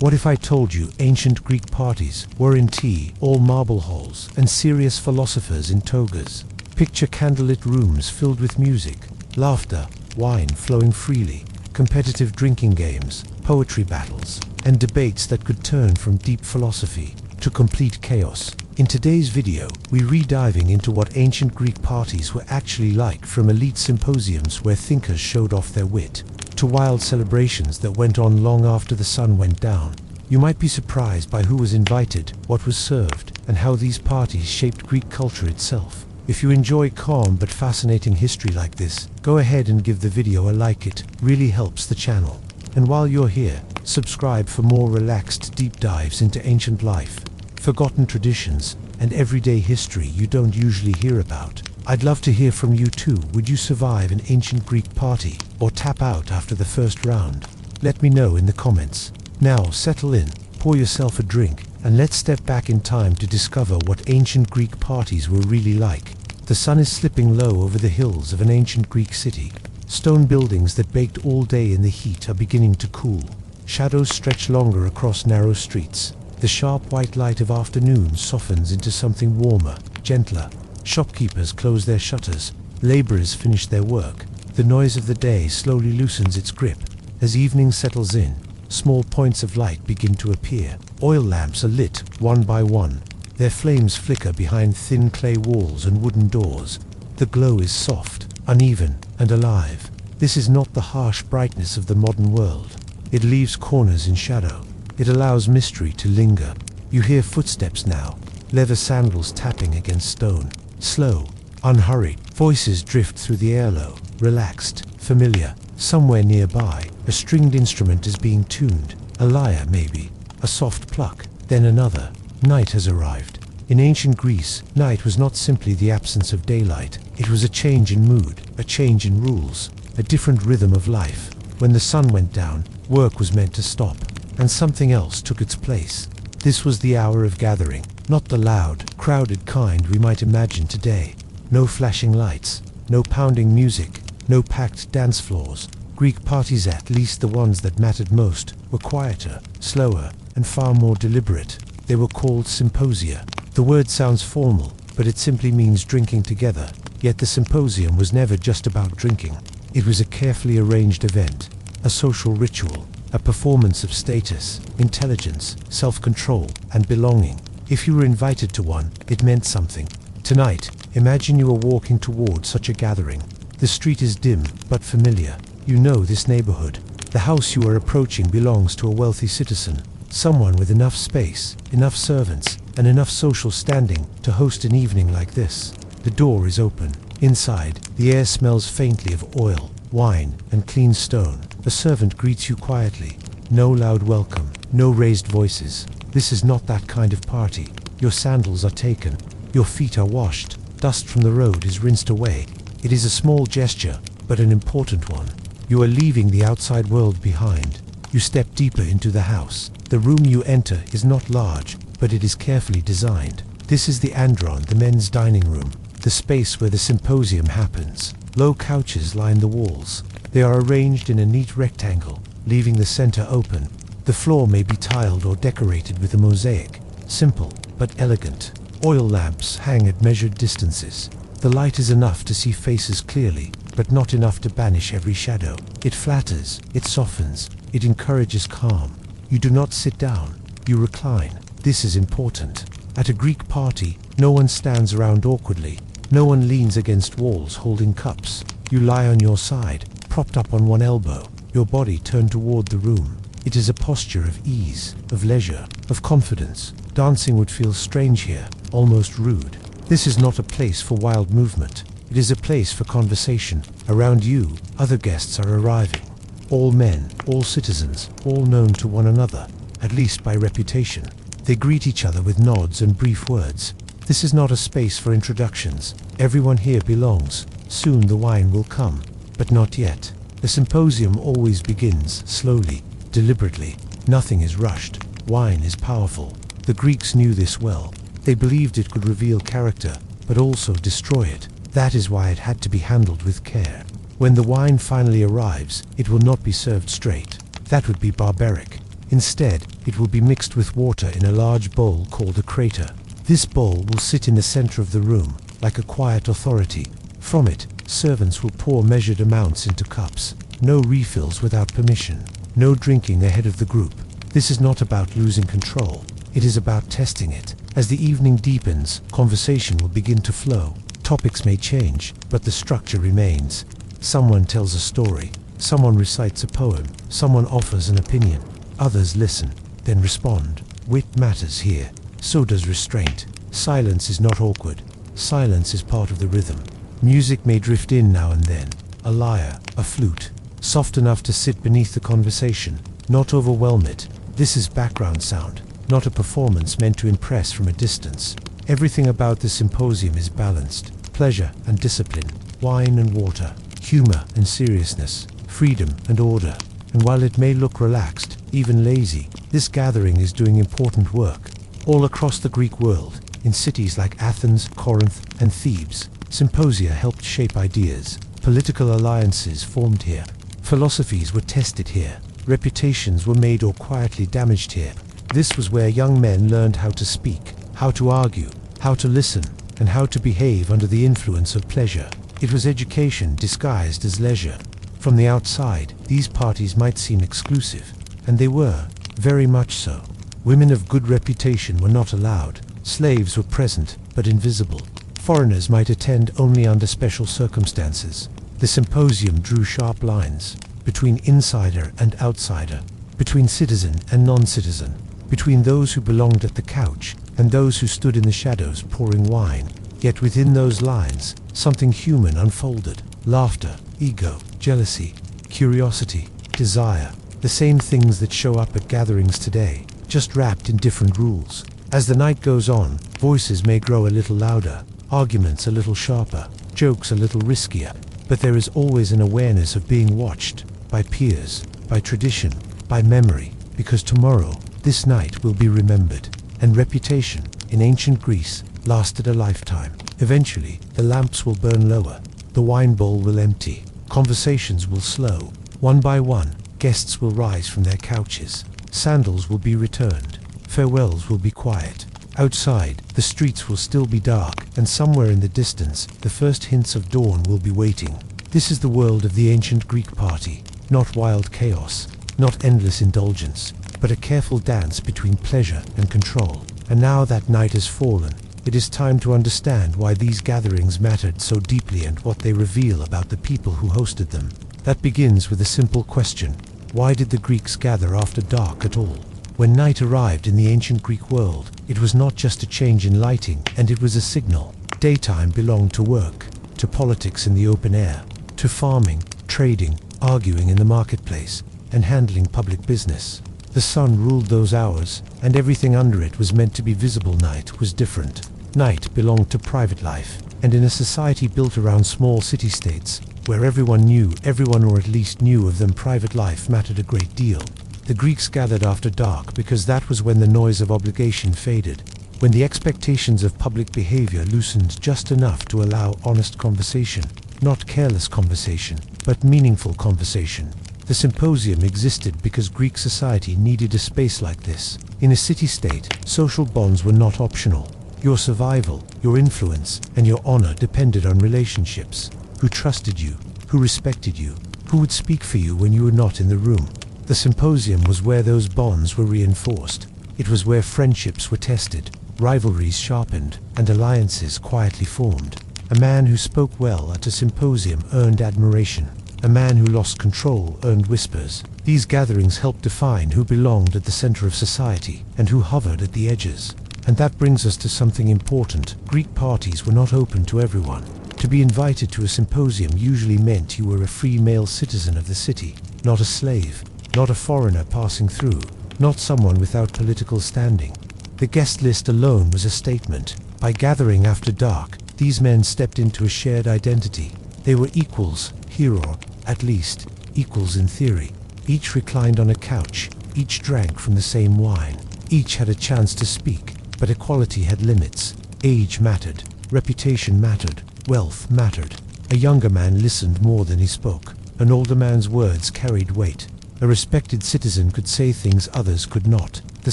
What if I told you ancient Greek parties were in tea, all marble halls, and serious philosophers in togas? Picture candlelit rooms filled with music, laughter, wine flowing freely, competitive drinking games, poetry battles, and debates that could turn from deep philosophy to complete chaos. In today's video, we're re-diving into what ancient Greek parties were actually like, from elite symposiums where thinkers showed off their wit, to wild celebrations that went on long after the sun went down. You might be surprised by who was invited, what was served, and how these parties shaped Greek culture itself. If you enjoy calm but fascinating history like this, go ahead and give the video a like. It really helps the channel. And while you're here, subscribe for more relaxed deep dives into ancient life, forgotten traditions, and everyday history you don't usually hear about. I'd love to hear from you too. Would you survive an ancient Greek party, or tap out after the first round? Let me know in the comments. Now settle in, pour yourself a drink, and let's step back in time to discover what ancient Greek parties were really like. The sun is slipping low over the hills of an ancient Greek city. Stone buildings that baked all day in the heat are beginning to cool. Shadows stretch longer across narrow streets. The sharp white light of afternoon softens into something warmer, gentler. Shopkeepers close their shutters. Laborers finish their work. The noise of the day slowly loosens its grip. As evening settles in, small points of light begin to appear. Oil lamps are lit one by one. Their flames flicker behind thin clay walls and wooden doors. The glow is soft, uneven, and alive. This is not the harsh brightness of the modern world. It leaves corners in shadow. It allows mystery to linger. You hear footsteps now, leather sandals tapping against stone. Slow, unhurried, voices drift through the air, low, relaxed, familiar. Somewhere nearby, a stringed instrument is being tuned. A lyre, maybe. A soft pluck, then another. Night has arrived. In ancient Greece, night was not simply the absence of daylight. It was a change in mood, a change in rules, a different rhythm of life. When the sun went down, work was meant to stop, and something else took its place. This was the hour of gathering, not the loud, crowded kind we might imagine today. No flashing lights, no pounding music, no packed dance floors. Greek parties, at least the ones that mattered most, were quieter, slower, and far more deliberate. They were called symposia. The word sounds formal, but it simply means drinking together. Yet the symposium was never just about drinking. It was a carefully arranged event, a social ritual, a performance of status, intelligence, self-control, and belonging. If you were invited to one, it meant something. Tonight, imagine you are walking towards such a gathering. The street is dim, but familiar. You know this neighborhood. The house you are approaching belongs to a wealthy citizen, someone with enough space, enough servants, and enough social standing to host an evening like this. The door is open. Inside, the air smells faintly of oil, wine, and clean stone. A servant greets you quietly. No loud welcome, no raised voices. This is not that kind of party. Your sandals are taken. Your feet are washed. Dust from the road is rinsed away. It is a small gesture, but an important one. You are leaving the outside world behind. You step deeper into the house. The room you enter is not large, but it is carefully designed. This is the andron, the men's dining room, the space where the symposium happens. Low couches line the walls. They are arranged in a neat rectangle, leaving the center open. The floor may be tiled or decorated with a mosaic. Simple, but elegant. Oil lamps hang at measured distances. The light is enough to see faces clearly, but not enough to banish every shadow. It flatters, it softens, it encourages calm. You do not sit down, you recline. This is important. At a Greek party, no one stands around awkwardly. No one leans against walls holding cups. You lie on your side, propped up on one elbow, your body turned toward the room. It is a posture of ease, of leisure, of confidence. Dancing would feel strange here, almost rude. This is not a place for wild movement. It is a place for conversation. Around you, other guests are arriving. All men, all citizens, all known to one another, at least by reputation. They greet each other with nods and brief words. This is not a space for introductions. Everyone here belongs. Soon the wine will come, but not yet. The symposium always begins slowly, deliberately. Nothing is rushed. Wine is powerful. The Greeks knew this well. They believed it could reveal character, but also destroy it. That is why it had to be handled with care. When the wine finally arrives, it will not be served straight. That would be barbaric. Instead, It will be mixed with water in a large bowl called a crater. This bowl will sit in the center of the room, like a quiet authority. From it, servants will pour measured amounts into cups. No refills without permission. No drinking ahead of the group. This is not about losing control. It is about testing it. As the evening deepens, conversation will begin to flow. Topics may change, but the structure remains. Someone tells a story. Someone recites a poem. Someone offers an opinion. Others listen, then respond. Wit matters here. So does restraint. Silence is not awkward. Silence is part of the rhythm. Music may drift in now and then. A lyre, a flute. Soft enough to sit beneath the conversation, not overwhelm it. This is background sound, not a performance meant to impress from a distance. Everything about the symposium is balanced. Pleasure and discipline. Wine and water. Humor and seriousness. Freedom and order. And while it may look relaxed, even lazy, this gathering is doing important work. All across the Greek world, in cities like Athens, Corinth, and Thebes, symposia helped shape ideas. Political alliances formed here. Philosophies were tested here. Reputations were made or quietly damaged here. This was where young men learned how to speak, how to argue, how to listen, and how to behave under the influence of pleasure. It was education disguised as leisure. From the outside, these parties might seem exclusive, and they were, very much so. Women of good reputation were not allowed. Slaves were present, but invisible. Foreigners might attend only under special circumstances. The symposium drew sharp lines between insider and outsider, between citizen and non-citizen, between those who belonged at the couch and those who stood in the shadows pouring wine. Yet within those lines, something human unfolded. Laughter, ego, jealousy, curiosity, desire. The same things that show up at gatherings today, just wrapped in different rules. As the night goes on, voices may grow a little louder, arguments a little sharper, jokes a little riskier, but there is always an awareness of being watched, by peers, by tradition, by memory, because tomorrow, this night will be remembered. And reputation, in ancient Greece, lasted a lifetime. Eventually, the lamps will burn lower, the wine bowl will empty, conversations will slow. One by one, guests will rise from their couches. Sandals will be returned. Farewells will be quiet. Outside, the streets will still be dark, and somewhere in the distance, the first hints of dawn will be waiting. This is the world of the ancient Greek party. Not wild chaos, not endless indulgence, but a careful dance between pleasure and control. And now that night has fallen, it is time to understand why these gatherings mattered so deeply and what they reveal about the people who hosted them. That begins with a simple question. Why did the Greeks gather after dark at all? When night arrived in the ancient Greek world, it was not just a change in lighting, and it was a signal. Daytime belonged to work, to politics in the open air, to farming, trading, arguing in the marketplace, and handling public business. The sun ruled those hours, and everything under it was meant to be visible. Night was different. Night belonged to private life, and in a society built around small city-states, where everyone knew everyone or at least knew of them, private life mattered a great deal. The Greeks gathered after dark because that was when the noise of obligation faded, when the expectations of public behavior loosened just enough to allow honest conversation, not careless conversation, but meaningful conversation. The symposium existed because Greek society needed a space like this. In a city-state, social bonds were not optional. Your survival, your influence, and your honor depended on relationships. Who trusted you, who respected you, who would speak for you when you were not in the room. The symposium was where those bonds were reinforced. It was where friendships were tested, rivalries sharpened, and alliances quietly formed. A man who spoke well at a symposium earned admiration. A man who lost control earned whispers. These gatherings helped define who belonged at the center of society and who hovered at the edges. And that brings us to something important. Greek parties were not open to everyone. To be invited to a symposium usually meant you were a free male citizen of the city, not a slave, not a foreigner passing through, not someone without political standing. The guest list alone was a statement. By gathering after dark, these men stepped into a shared identity. They were equals, here or, at least, equals in theory. Each reclined on a couch, each drank from the same wine. Each had a chance to speak, but equality had limits. Age mattered, reputation mattered, wealth mattered. A younger man listened more than he spoke. An older man's words carried weight. A respected citizen could say things others could not. The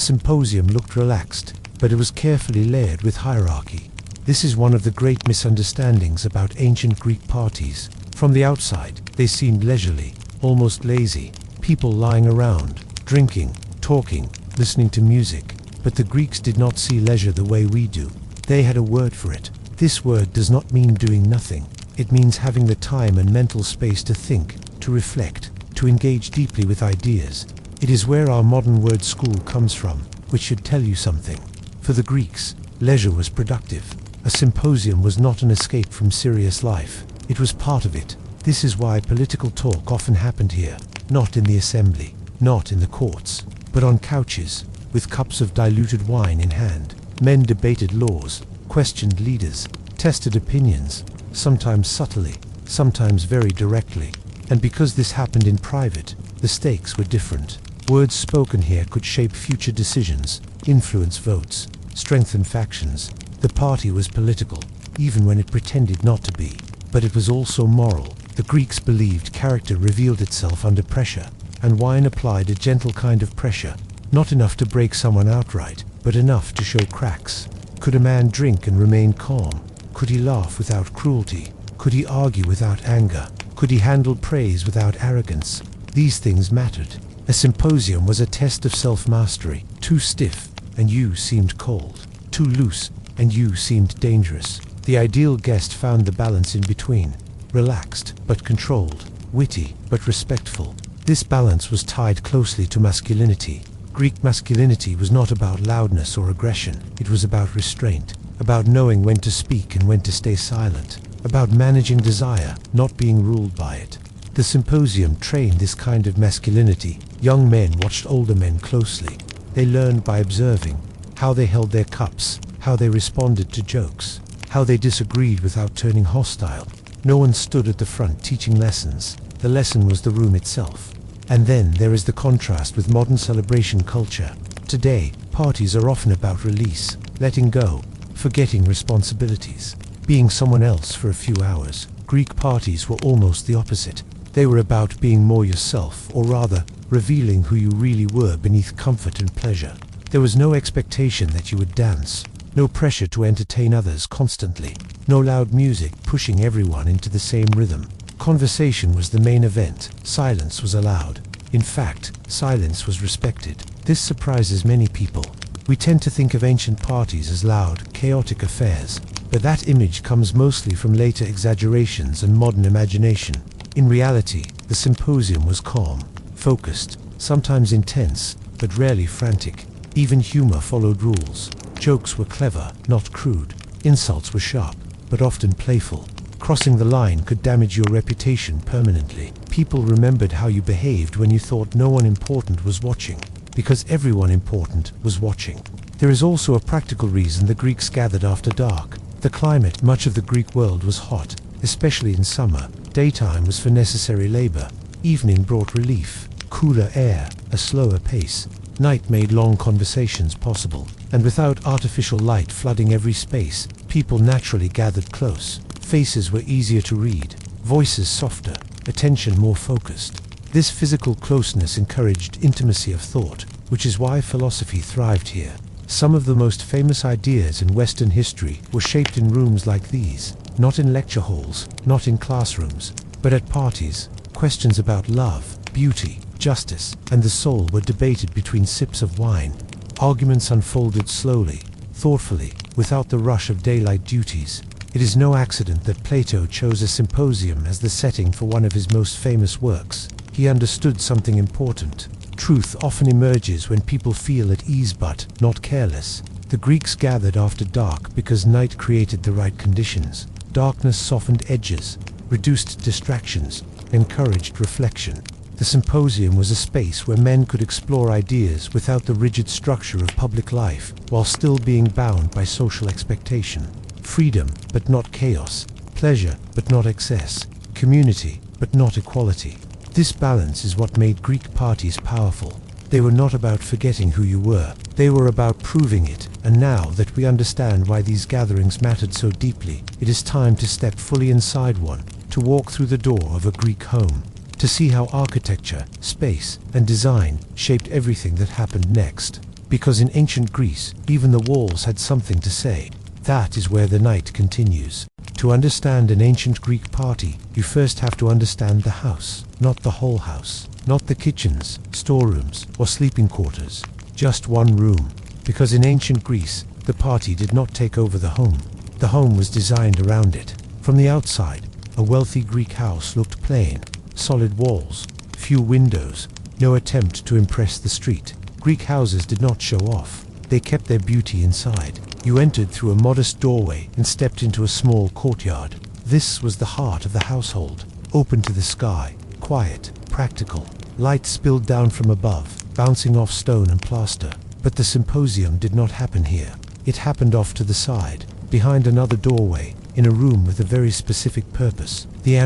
symposium looked relaxed, but it was carefully layered with hierarchy. This is one of the great misunderstandings about ancient Greek parties. From the outside, they seemed leisurely, almost lazy, people lying around, drinking, talking, listening to music. But the Greeks did not see leisure the way we do. They had a word for it. This word does not mean doing nothing. It means having the time and mental space to think, to reflect, to engage deeply with ideas. It is where our modern word school comes from, which should tell you something. For the Greeks, leisure was productive. A symposium was not an escape from serious life. It was part of it. This is why political talk often happened here, not in the assembly, not in the courts, but on couches, with cups of diluted wine in hand. Men debated laws, questioned leaders, tested opinions, sometimes subtly, sometimes very directly. And because this happened in private, the stakes were different. Words spoken here could shape future decisions, influence votes, strengthen factions. The party was political, even when it pretended not to be. But it was also moral. The Greeks believed character revealed itself under pressure, and wine applied a gentle kind of pressure, not enough to break someone outright, but enough to show cracks. Could a man drink and remain calm? Could he laugh without cruelty? Could he argue without anger? Could he handle praise without arrogance? These things mattered. A symposium was a test of self-mastery. Too stiff, and you seemed cold. Too loose, and you seemed dangerous. The ideal guest found the balance in between. Relaxed, but controlled. Witty, but respectful. This balance was tied closely to masculinity. Greek masculinity was not about loudness or aggression. It was about restraint, about knowing when to speak and when to stay silent, about managing desire, not being ruled by it. The symposium trained this kind of masculinity. Young men watched older men closely. They learned by observing how they held their cups, how they responded to jokes, how they disagreed without turning hostile. No one stood at the front teaching lessons. The lesson was the room itself. And then there is the contrast with modern celebration culture. Today, parties are often about release, letting go, forgetting responsibilities, being someone else for a few hours. Greek parties were almost the opposite. They were about being more yourself, or rather, revealing who you really were beneath comfort and pleasure. There was no expectation that you would dance, no pressure to entertain others constantly, no loud music pushing everyone into the same rhythm. Conversation was the main event. Silence was allowed. In fact, silence was respected. This surprises many people. We tend to think of ancient parties as loud, chaotic affairs, but that image comes mostly from later exaggerations and modern imagination. In reality, the symposium was calm, focused, sometimes intense, but rarely frantic. Even humor followed rules. Jokes were clever, not crude. Insults were sharp, but often playful. Crossing the line could damage your reputation permanently. People remembered how you behaved when you thought no one important was watching, because everyone important was watching. There is also a practical reason the Greeks gathered after dark. The climate, much of the Greek world was hot, especially in summer. Daytime was for necessary labor. Evening brought relief, cooler air, a slower pace. Night made long conversations possible, and without artificial light flooding every space, people naturally gathered close. Faces were easier to read, voices softer, attention more focused. This physical closeness encouraged intimacy of thought, which is why philosophy thrived here. Some of the most famous ideas in Western history were shaped in rooms like these, not in lecture halls, not in classrooms, but at parties. Questions about love, beauty, justice, and the soul were debated between sips of wine. Arguments unfolded slowly, thoughtfully, without the rush of daylight duties. It is no accident that Plato chose a symposium as the setting for one of his most famous works. He understood something important. Truth often emerges when people feel at ease but not careless. The Greeks gathered after dark because night created the right conditions. Darkness softened edges, reduced distractions, encouraged reflection. The symposium was a space where men could explore ideas without the rigid structure of public life, while still being bound by social expectation. Freedom, but not chaos. Pleasure, but not excess. Community, but not equality. This balance is what made Greek parties powerful. They were not about forgetting who you were. They were about proving it. And now that we understand why these gatherings mattered so deeply, it is time to step fully inside one, to walk through the door of a Greek home, to see how architecture, space, and design shaped everything that happened next. Because in ancient Greece, even the walls had something to say. That is where the night continues. To understand an ancient Greek party, you first have to understand the house, not the whole house, not the kitchens, storerooms, or sleeping quarters, just one room. Because in ancient Greece, the party did not take over the home. The home was designed around it. From the outside, a wealthy Greek house looked plain, solid walls, few windows, no attempt to impress the street. Greek houses did not show off. They kept their beauty inside. You entered through a modest doorway and stepped into a small courtyard. This was the heart of the household, open to the sky, quiet, practical. Light spilled down from above, bouncing off stone and plaster. But the symposium did not happen here. It happened off to the side, behind another doorway, in a room with a very specific purpose. The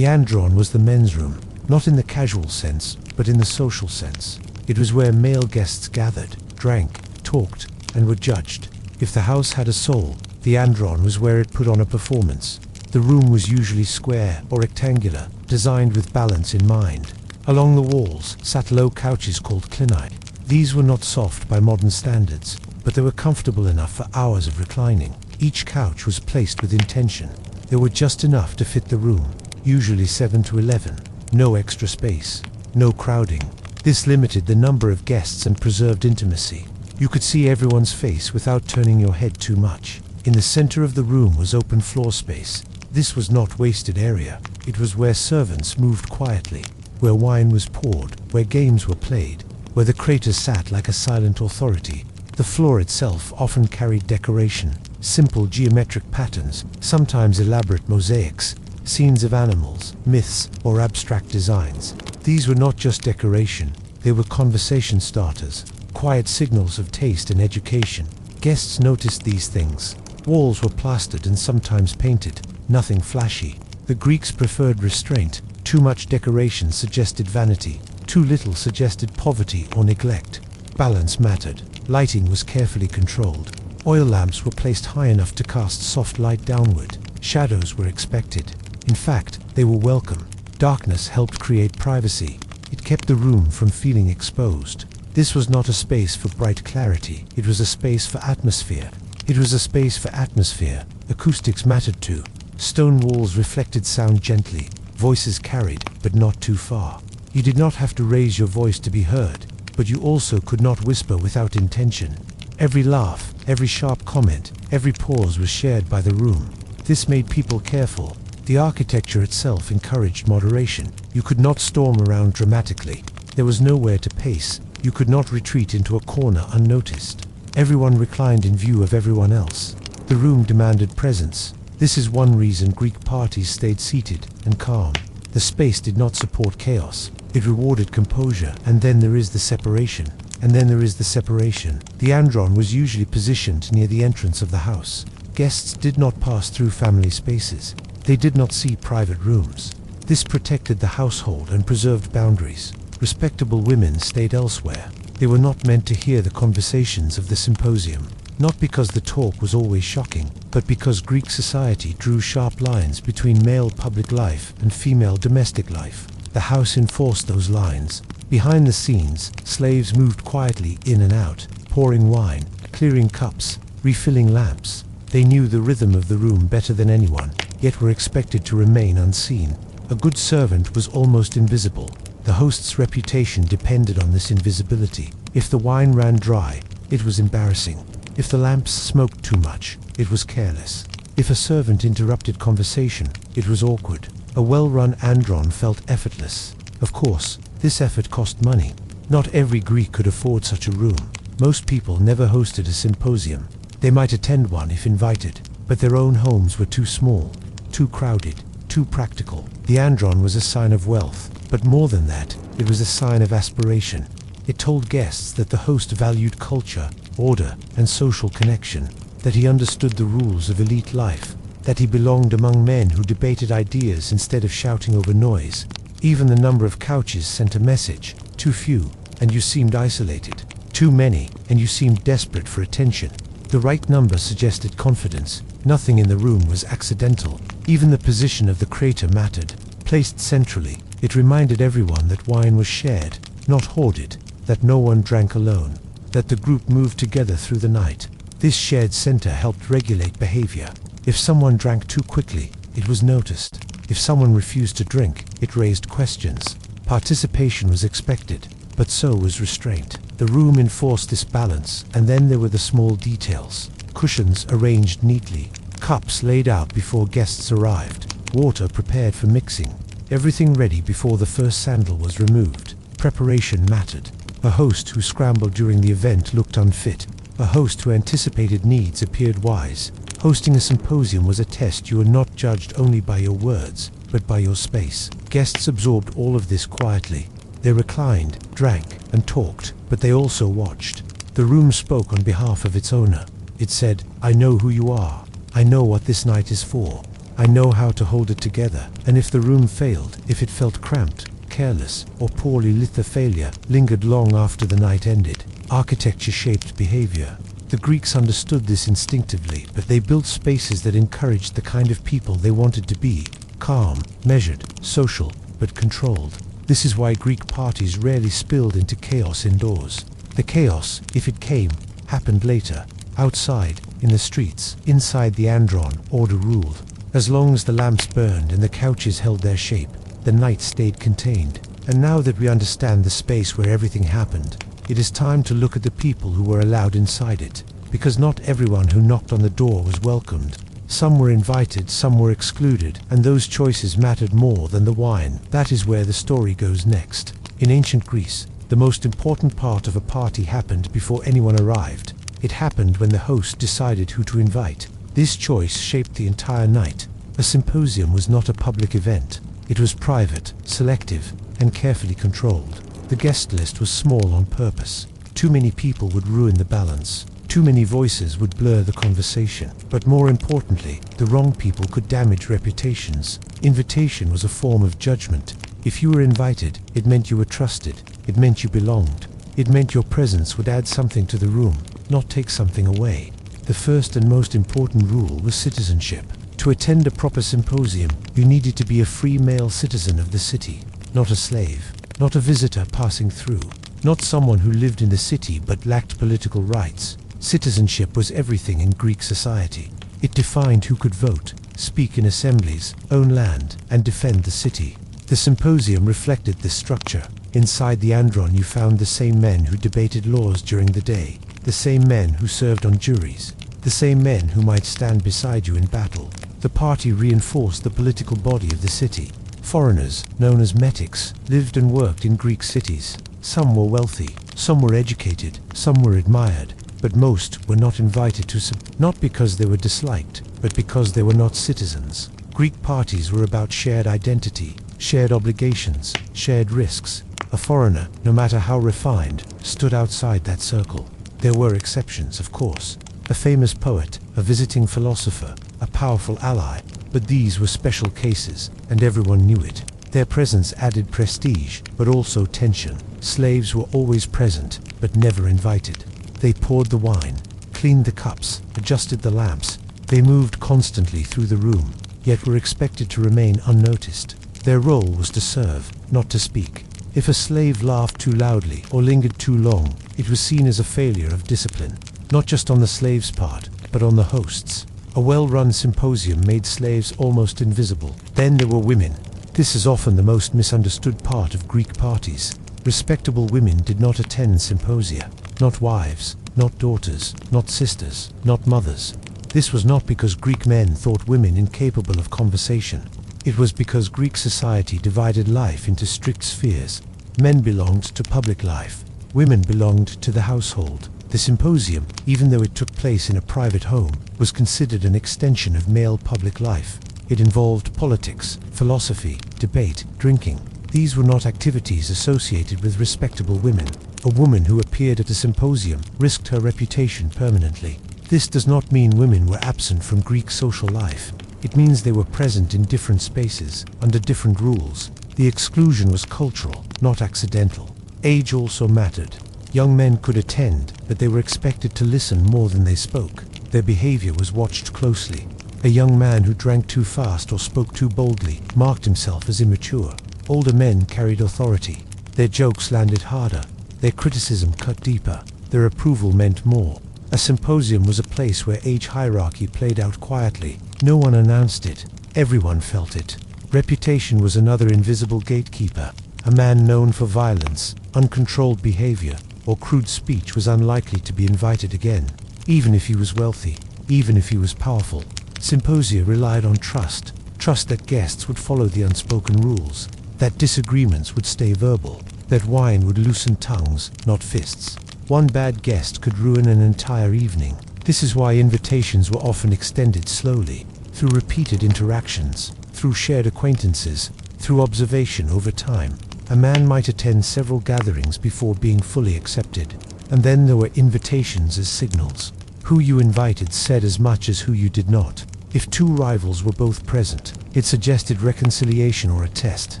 andron was the men's room, not in the casual sense, but in the social sense. It was where male guests gathered, drank, talked, and were judged. If the house had a soul, the andron was where it put on a performance. The room was usually square or rectangular, designed with balance in mind. Along the walls sat low couches called clinai. These were not soft by modern standards, but they were comfortable enough for hours of reclining. Each couch was placed with intention. There were just enough to fit the room, usually 7 to 11. No extra space, no crowding. This limited the number of guests and preserved intimacy. You could see everyone's face without turning your head too much. In the center of the room was open floor space. This was not wasted area. It was where servants moved quietly, where wine was poured, where games were played, where the crater sat like a silent authority. The floor itself often carried decoration, simple geometric patterns, sometimes elaborate mosaics, scenes of animals, myths, or abstract designs. These were not just decoration, they were conversation starters, quiet signals of taste and education. Guests noticed these things. Walls were plastered and sometimes painted, nothing flashy. The Greeks preferred restraint. Too much decoration suggested vanity, too little suggested poverty or neglect. Balance mattered. Lighting was carefully controlled. Oil lamps were placed high enough to cast soft light downward. Shadows were expected. In fact, they were welcome. Darkness helped create privacy. It kept the room from feeling exposed. This was not a space for bright clarity. It was a space for atmosphere. It was a space for atmosphere. Acoustics mattered too. Stone walls reflected sound gently. Voices carried, but not too far. You did not have to raise your voice to be heard, but you also could not whisper without intention. Every laugh, every sharp comment, every pause was shared by the room. This made people careful. The architecture itself encouraged moderation. You could not storm around dramatically. There was nowhere to pace. You could not retreat into a corner unnoticed. Everyone reclined in view of everyone else. The room demanded presence. This is one reason Greek parties stayed seated and calm. The space did not support chaos. It rewarded composure. And then there is the separation. And then there is the separation. The andron was usually positioned near the entrance of the house. Guests did not pass through family spaces. They did not see private rooms. This protected the household and preserved boundaries. Respectable women stayed elsewhere. They were not meant to hear the conversations of the symposium. Not because the talk was always shocking, but because Greek society drew sharp lines between male public life and female domestic life. The house enforced those lines. Behind the scenes, slaves moved quietly in and out, pouring wine, clearing cups, refilling lamps. They knew the rhythm of the room better than anyone, yet were expected to remain unseen. A good servant was almost invisible. The host's reputation depended on this invisibility. If the wine ran dry, it was embarrassing. If the lamps smoked too much, it was careless. If a servant interrupted conversation, it was awkward. A well-run andron felt effortless. Of course, this effort cost money. Not every Greek could afford such a room. Most people never hosted a symposium. They might attend one if invited, but their own homes were too small, too crowded, too practical. The andron was a sign of wealth, but more than that, it was a sign of aspiration. It told guests that the host valued culture, order, and social connection, that he understood the rules of elite life, that he belonged among men who debated ideas instead of shouting over noise. Even the number of couches sent a message. Too few, and you seemed isolated. Too many, and you seemed desperate for attention. The right number suggested confidence. Nothing in the room was accidental. Even the position of the crater mattered. Placed centrally, it reminded everyone that wine was shared, not hoarded, that no one drank alone. that the group moved together through the night. This shared center helped regulate behavior. If someone drank too quickly, it was noticed. If someone refused to drink, it raised questions. Participation was expected, but so was restraint. The room enforced this balance, and then there were the small details. Cushions arranged neatly, cups laid out before guests arrived, water prepared for mixing, everything ready before the first sandal was removed. Preparation mattered. A host who scrambled during the event looked unfit. A host who anticipated needs appeared wise. Hosting a symposium was a test. You were not judged only by your words, but by your space. Guests absorbed all of this quietly. They reclined, drank, and talked, but they also watched. The room spoke on behalf of its owner. It said, "I know who you are. I know what this night is for. I know how to hold it together." And if the room failed, if it felt cramped, careless, or poorly lit, the failure lingered long after the night ended. Architecture shaped behavior. The Greeks understood this instinctively, but they built spaces that encouraged the kind of people they wanted to be: calm, measured, social, but controlled. This is why Greek parties rarely spilled into chaos indoors. The chaos, if it came, happened later. Outside, in the streets, inside the andron, order ruled. As long as the lamps burned and the couches held their shape, the night stayed contained. And now that we understand the space where everything happened, it is time to look at the people who were allowed inside it. Because not everyone who knocked on the door was welcomed. Some were invited, some were excluded, and those choices mattered more than the wine. That is where the story goes next. In ancient Greece, the most important part of a party happened before anyone arrived. It happened when the host decided who to invite. This choice shaped the entire night. A symposium was not a public event. It was private, selective, and carefully controlled. The guest list was small on purpose. Too many people would ruin the balance. Too many voices would blur the conversation. But more importantly, the wrong people could damage reputations. Invitation was a form of judgment. If you were invited, it meant you were trusted. It meant you belonged. It meant your presence would add something to the room, not take something away. The first and most important rule was citizenship. To attend a proper symposium, you needed to be a free male citizen of the city, not a slave, not a visitor passing through, not someone who lived in the city but lacked political rights. Citizenship was everything in Greek society. It defined who could vote, speak in assemblies, own land, and defend the city. The symposium reflected this structure. Inside the andron you found the same men who debated laws during the day, the same men who served on juries, the same men who might stand beside you in battle. The party reinforced the political body of the city. Foreigners, known as metics, lived and worked in Greek cities. Some were wealthy, some were educated, some were admired, but most were not invited to not because they were disliked, but because they were not citizens. Greek parties were about shared identity, shared obligations, shared risks. A foreigner, no matter how refined, stood outside that circle. There were exceptions, of course. A famous poet, a visiting philosopher, a powerful ally, but these were special cases, and everyone knew it. Their presence added prestige, but also tension. Slaves were always present, but never invited. They poured the wine, cleaned the cups, adjusted the lamps. They moved constantly through the room, yet were expected to remain unnoticed. Their role was to serve, not to speak. If a slave laughed too loudly or lingered too long, it was seen as a failure of discipline, not just on the slave's part, but on the host's. A well-run symposium made slaves almost invisible. Then there were women. This is often the most misunderstood part of Greek parties. Respectable women did not attend symposia. Not wives, not daughters, not sisters, not mothers. This was not because Greek men thought women incapable of conversation. It was because Greek society divided life into strict spheres. Men belonged to public life. Women belonged to the household. The symposium, even though it took place in a private home, was considered an extension of male public life. It involved politics, philosophy, debate, drinking. These were not activities associated with respectable women. A woman who appeared at a symposium risked her reputation permanently. This does not mean women were absent from Greek social life. It means they were present in different spaces, under different rules. The exclusion was cultural, not accidental. Age also mattered. Young men could attend, but they were expected to listen more than they spoke. Their behavior was watched closely. A young man who drank too fast or spoke too boldly marked himself as immature. Older men carried authority. Their jokes landed harder. Their criticism cut deeper. their approval meant more. A symposium was a place where age hierarchy played out quietly. No one announced it. Everyone felt it. Reputation was another invisible gatekeeper. A man known for violence, uncontrolled behavior, or crude speech was unlikely to be invited again, even if he was wealthy, even if he was powerful. Symposia relied on trust. Trust that guests would follow the unspoken rules, that disagreements would stay verbal, that wine would loosen tongues, not fists. One bad guest could ruin an entire evening. This is why invitations were often extended slowly, through repeated interactions, through shared acquaintances, through observation over time. A man might attend several gatherings before being fully accepted, and then there were invitations as signals. Who you invited said as much as who you did not. If two rivals were both present, it suggested reconciliation or a test.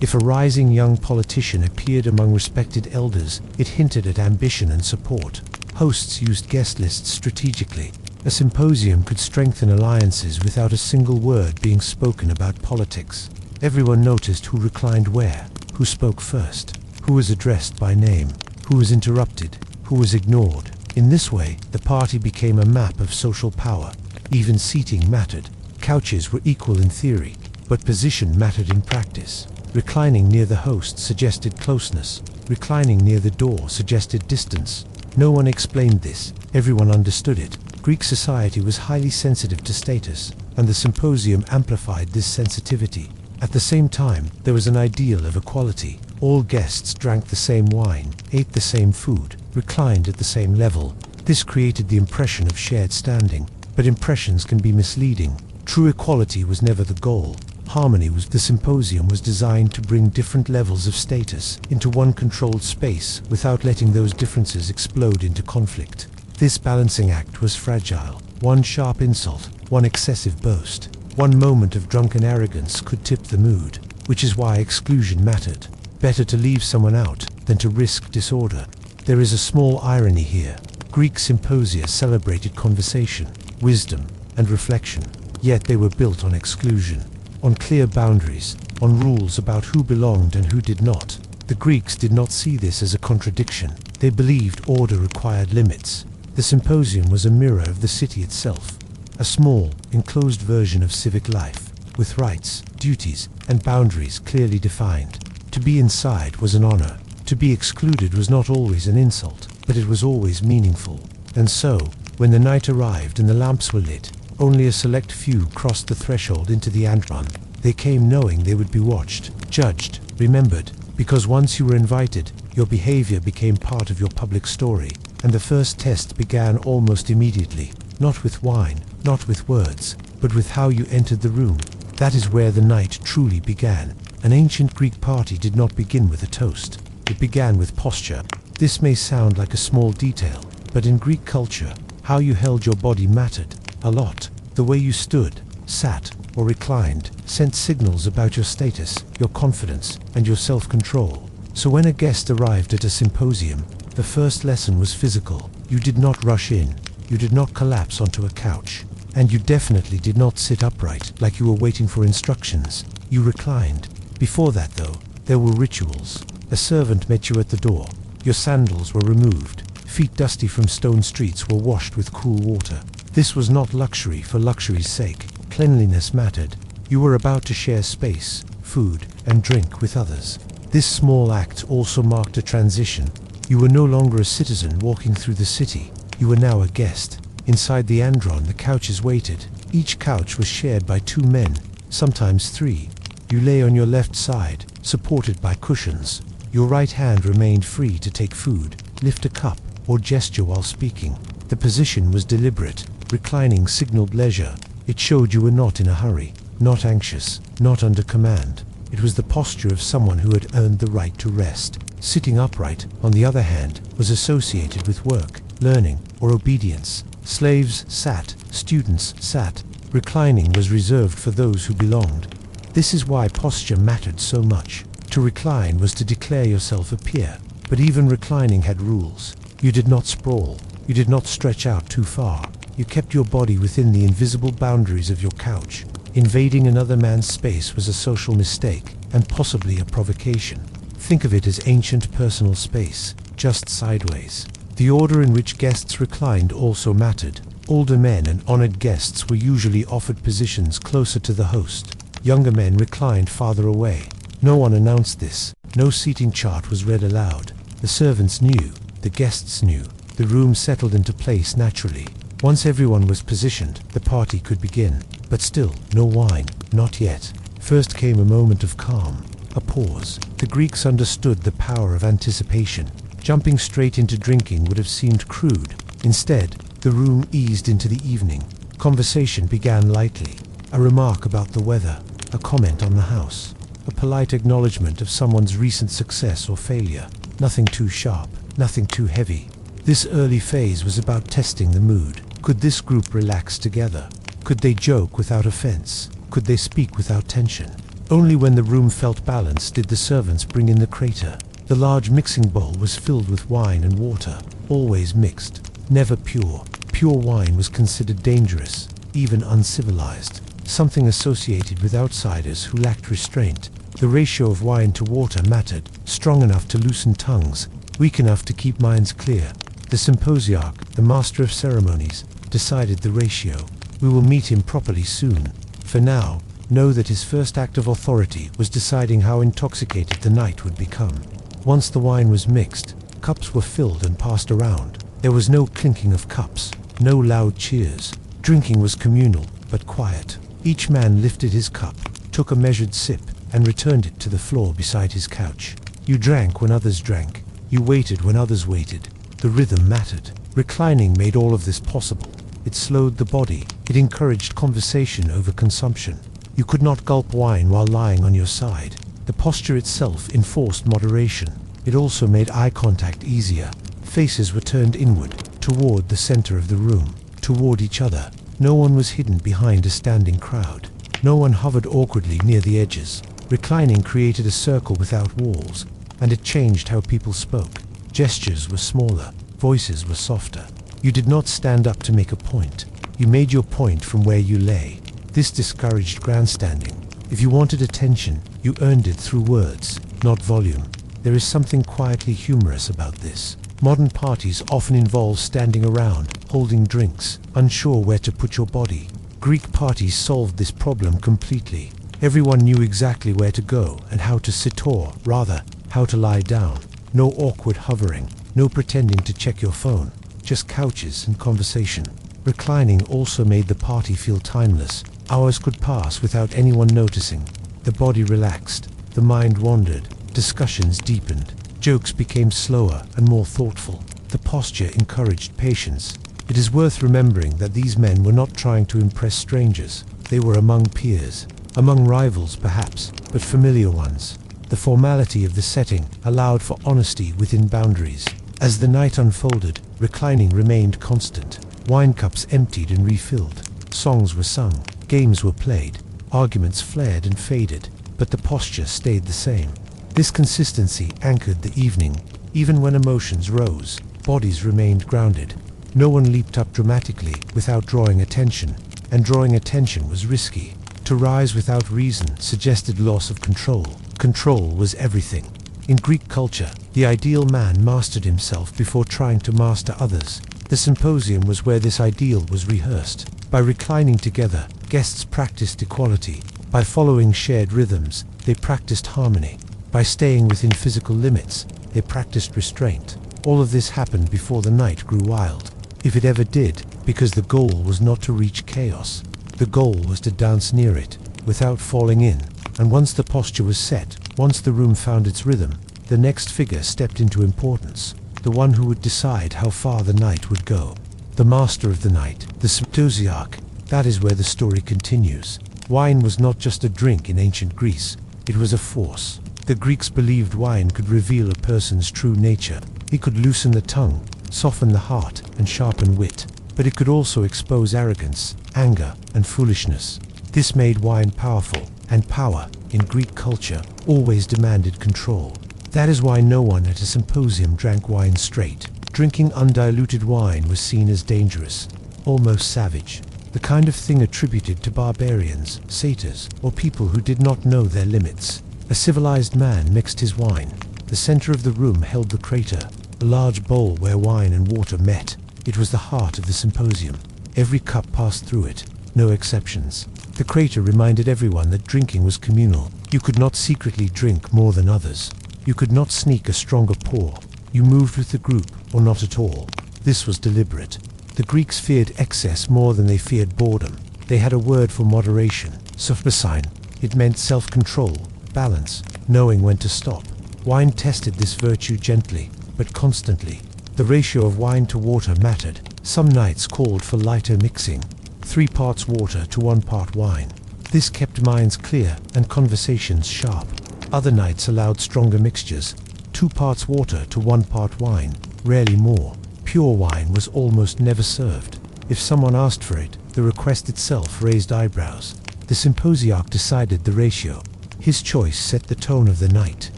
If a rising young politician appeared among respected elders, it hinted at ambition and support. Hosts used guest lists strategically. A symposium could strengthen alliances without a single word being spoken about politics. Everyone noticed who reclined where, who spoke first, who was addressed by name, who was interrupted, who was ignored. In this way, the party became a map of social power. Even seating mattered. Couches were equal in theory, but position mattered in practice. Reclining near the host suggested closeness. Reclining near the door suggested distance. No one explained this. Everyone understood it. Greek society was highly sensitive to status, and the symposium amplified this sensitivity. At the same time, there was an ideal of equality. All guests drank the same wine, ate the same food, reclined at the same level. This created the impression of shared standing. But impressions can be misleading. True equality was never the goal. Harmony was. The symposium was designed to bring different levels of status into one controlled space without letting those differences explode into conflict. This balancing act was fragile. One sharp insult, one excessive boast, one moment of drunken arrogance could tip the mood, which is why exclusion mattered. Better to leave someone out than to risk disorder. There is a small irony here. Greek symposia celebrated conversation, wisdom, and reflection, yet they were built on exclusion, on clear boundaries, on rules about who belonged and who did not. The Greeks did not see this as a contradiction. They believed order required limits. The symposium was a mirror of the city itself, a small, enclosed version of civic life, with rights, duties, and boundaries clearly defined. To be inside was an honor. To be excluded was not always an insult, but it was always meaningful. And so, when the night arrived and the lamps were lit, only a select few crossed the threshold into the antron. They came knowing they would be watched, judged, remembered, because once you were invited, your behavior became part of your public story, and the first test began almost immediately, not with wine, not with words, but with how you entered the room. That is where the night truly began. An ancient Greek party did not begin with a toast. It began with posture. This may sound like a small detail, but in Greek culture, how you held your body mattered a lot. The way you stood, sat, or reclined sent signals about your status, your confidence, and your self-control. So when a guest arrived at a symposium, the first lesson was physical. You did not rush in, you did not collapse onto a couch, and you definitely did not sit upright like you were waiting for instructions. You reclined. Before that, though, there were rituals. A servant met you at the door. Your sandals were removed. Feet dusty from stone streets were washed with cool water. This was not luxury for luxury's sake. Cleanliness mattered. You were about to share space, food, and drink with others. This small act also marked a transition. You were no longer a citizen walking through the city. You were now a guest. Inside the andron, the couches waited. Each couch was shared by 2 men, sometimes 3. You lay on your left side, supported by cushions. Your right hand remained free to take food, lift a cup, or gesture while speaking. The position was deliberate. Reclining signaled leisure. It showed you were not in a hurry, not anxious, not under command. It was the posture of someone who had earned the right to rest. Sitting upright, on the other hand, was associated with work, learning, or obedience. Slaves sat, students sat. Reclining was reserved for those who belonged. This is why posture mattered so much. To recline was to declare yourself a peer. But even reclining had rules. You did not sprawl. You did not stretch out too far. You kept your body within the invisible boundaries of your couch. Invading another man's space was a social mistake, and possibly a provocation. Think of it as ancient personal space, just sideways. The order in which guests reclined also mattered. Older men and honored guests were usually offered positions closer to the host. Younger men reclined farther away. No one announced this. No seating chart was read aloud. The servants knew. The guests knew. The room settled into place naturally. Once everyone was positioned, the party could begin. But still, no wine. Not yet. First came a moment of calm. A pause. The Greeks understood the power of anticipation. Jumping straight into drinking would have seemed crude. Instead, the room eased into the evening. Conversation began lightly. A remark about the weather. A comment on the house. A polite acknowledgement of someone's recent success or failure. Nothing too sharp. Nothing too heavy. This early phase was about testing the mood. Could this group relax together? Could they joke without offense? Could they speak without tension? Only when the room felt balanced did the servants bring in the crater. The large mixing bowl was filled with wine and water, always mixed, never pure. Pure wine was considered dangerous, even uncivilized, something associated with outsiders who lacked restraint. The ratio of wine to water mattered, strong enough to loosen tongues, weak enough to keep minds clear. The symposiarch, the master of ceremonies, decided the ratio. We will meet him properly soon. For now, know that his first act of authority was deciding how intoxicated the night would become. Once the wine was mixed, cups were filled and passed around. There was no clinking of cups, no loud cheers. Drinking was communal, but quiet. Each man lifted his cup, took a measured sip, and returned it to the floor beside his couch. You drank when others drank. You waited when others waited. The rhythm mattered. Reclining made all of this possible. It slowed the body. It encouraged conversation over consumption. You could not gulp wine while lying on your side. The posture itself enforced moderation. It also made eye contact easier. Faces were turned inward, toward the center of the room, toward each other. No one was hidden behind a standing crowd. No one hovered awkwardly near the edges. Reclining created a circle without walls, and it changed how people spoke. Gestures were smaller, voices were softer. You did not stand up to make a point. You made your point from where you lay. This discouraged grandstanding. If you wanted attention, you earned it through words, not volume. There is something quietly humorous about this. Modern parties often involve standing around, holding drinks, unsure where to put your body. Greek parties solved this problem completely. Everyone knew exactly where to go and how to sit, or rather, how to lie down. No awkward hovering, no pretending to check your phone, just couches and conversation. Reclining also made the party feel timeless. Hours could pass without anyone noticing. The body relaxed, the mind wandered, discussions deepened, jokes became slower and more thoughtful. The posture encouraged patience. It is worth remembering that these men were not trying to impress strangers. They were among peers, among rivals perhaps, but familiar ones. The formality of the setting allowed for honesty within boundaries. As the night unfolded, reclining remained constant. Wine cups emptied and refilled. Songs were sung. Games were played. Arguments flared and faded. But the posture stayed the same. This consistency anchored the evening. Even when emotions rose, bodies remained grounded. No one leaped up dramatically without drawing attention. And drawing attention was risky. To rise without reason suggested loss of control. Control was everything. In Greek culture, the ideal man mastered himself before trying to master others. The symposium was where this ideal was rehearsed. By reclining together, guests practiced equality. By following shared rhythms, they practiced harmony. By staying within physical limits, they practiced restraint. All of this happened before the night grew wild. If it ever did, because the goal was not to reach chaos. The goal was to dance near it, without falling in. And once the posture was set, once the room found its rhythm, the next figure stepped into importance. The one who would decide how far the night would go. The master of the night, the symposiarch. That is where the story continues. Wine was not just a drink in ancient Greece. It was a force. The Greeks believed wine could reveal a person's true nature. It could loosen the tongue, soften the heart, and sharpen wit. But it could also expose arrogance, anger, and foolishness. This made wine powerful, and power, in Greek culture, always demanded control. That is why no one at a symposium drank wine straight. Drinking undiluted wine was seen as dangerous, almost savage. The kind of thing attributed to barbarians, satyrs, or people who did not know their limits. A civilized man mixed his wine. The center of the room held the crater. a large bowl where wine and water met. It was the heart of the symposium. Every cup passed through it, no exceptions. The crater reminded everyone that drinking was communal. You could not secretly drink more than others. You could not sneak a stronger pour. You moved with the group, or not at all. This was deliberate. The Greeks feared excess more than they feared boredom. They had a word for moderation, sophrosyne. It meant self-control, balance, knowing when to stop. Wine tested this virtue gently, but constantly. The ratio of wine to water mattered. Some nights called for lighter mixing, 3 parts water to 1 part wine. This kept minds clear and conversations sharp. Other nights allowed stronger mixtures, 2 parts water to 1 part wine, rarely more. Pure wine was almost never served. If someone asked for it, the request itself raised eyebrows. The symposiarch decided the ratio. His choice set the tone of the night.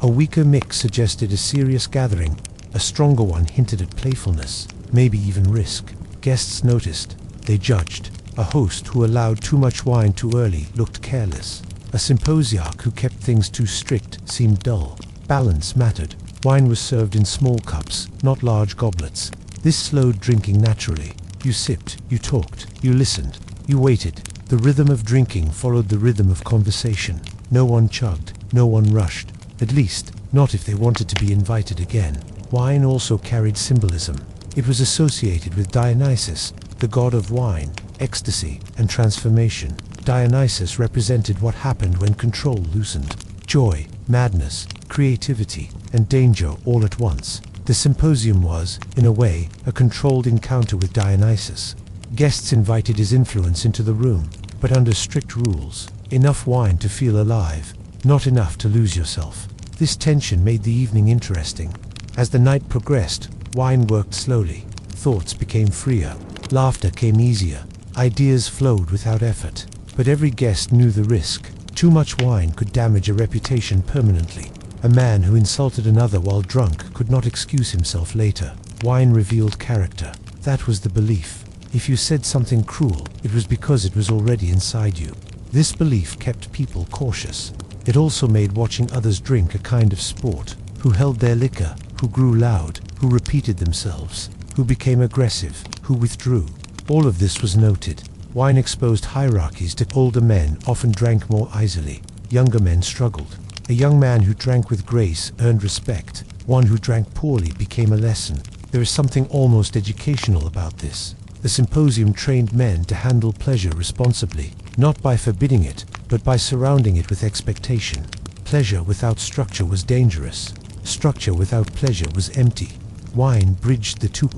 A weaker mix suggested a serious gathering. A stronger one hinted at playfulness, maybe even risk. Guests noticed. They judged. A host who allowed too much wine too early looked careless. A symposiarch who kept things too strict seemed dull. Balance mattered. Wine was served in small cups, not large goblets. This slowed drinking naturally. You sipped, you talked, you listened, you waited. The rhythm of drinking followed the rhythm of conversation. No one chugged, no one rushed. At least, not if they wanted to be invited again. Wine also carried symbolism. It was associated with Dionysus, the god of wine, ecstasy, and transformation. Dionysus represented what happened when control loosened. Joy, madness, creativity, and danger all at once. The symposium was, in a way, a controlled encounter with Dionysus. Guests invited his influence into the room, but under strict rules. Enough wine to feel alive, not enough to lose yourself. This tension made the evening interesting. As the night progressed, wine worked slowly. Thoughts became freer. Laughter came easier. Ideas flowed without effort. But every guest knew the risk. Too much wine could damage a reputation permanently. A man who insulted another while drunk could not excuse himself later. Wine revealed character. That was the belief. If you said something cruel, it was because it was already inside you. This belief kept people cautious. It also made watching others drink a kind of sport. Who held their liquor, who grew loud, who repeated themselves, who became aggressive, who withdrew. All of this was noted. Wine exposed hierarchies to older men often drank more easily. Younger men struggled. A young man who drank with grace earned respect. One who drank poorly became a lesson. There is something almost educational about this. The symposium trained men to handle pleasure responsibly, not by forbidding it, but by surrounding it with expectation. Pleasure without structure was dangerous. Structure without pleasure was empty. Wine bridged the two.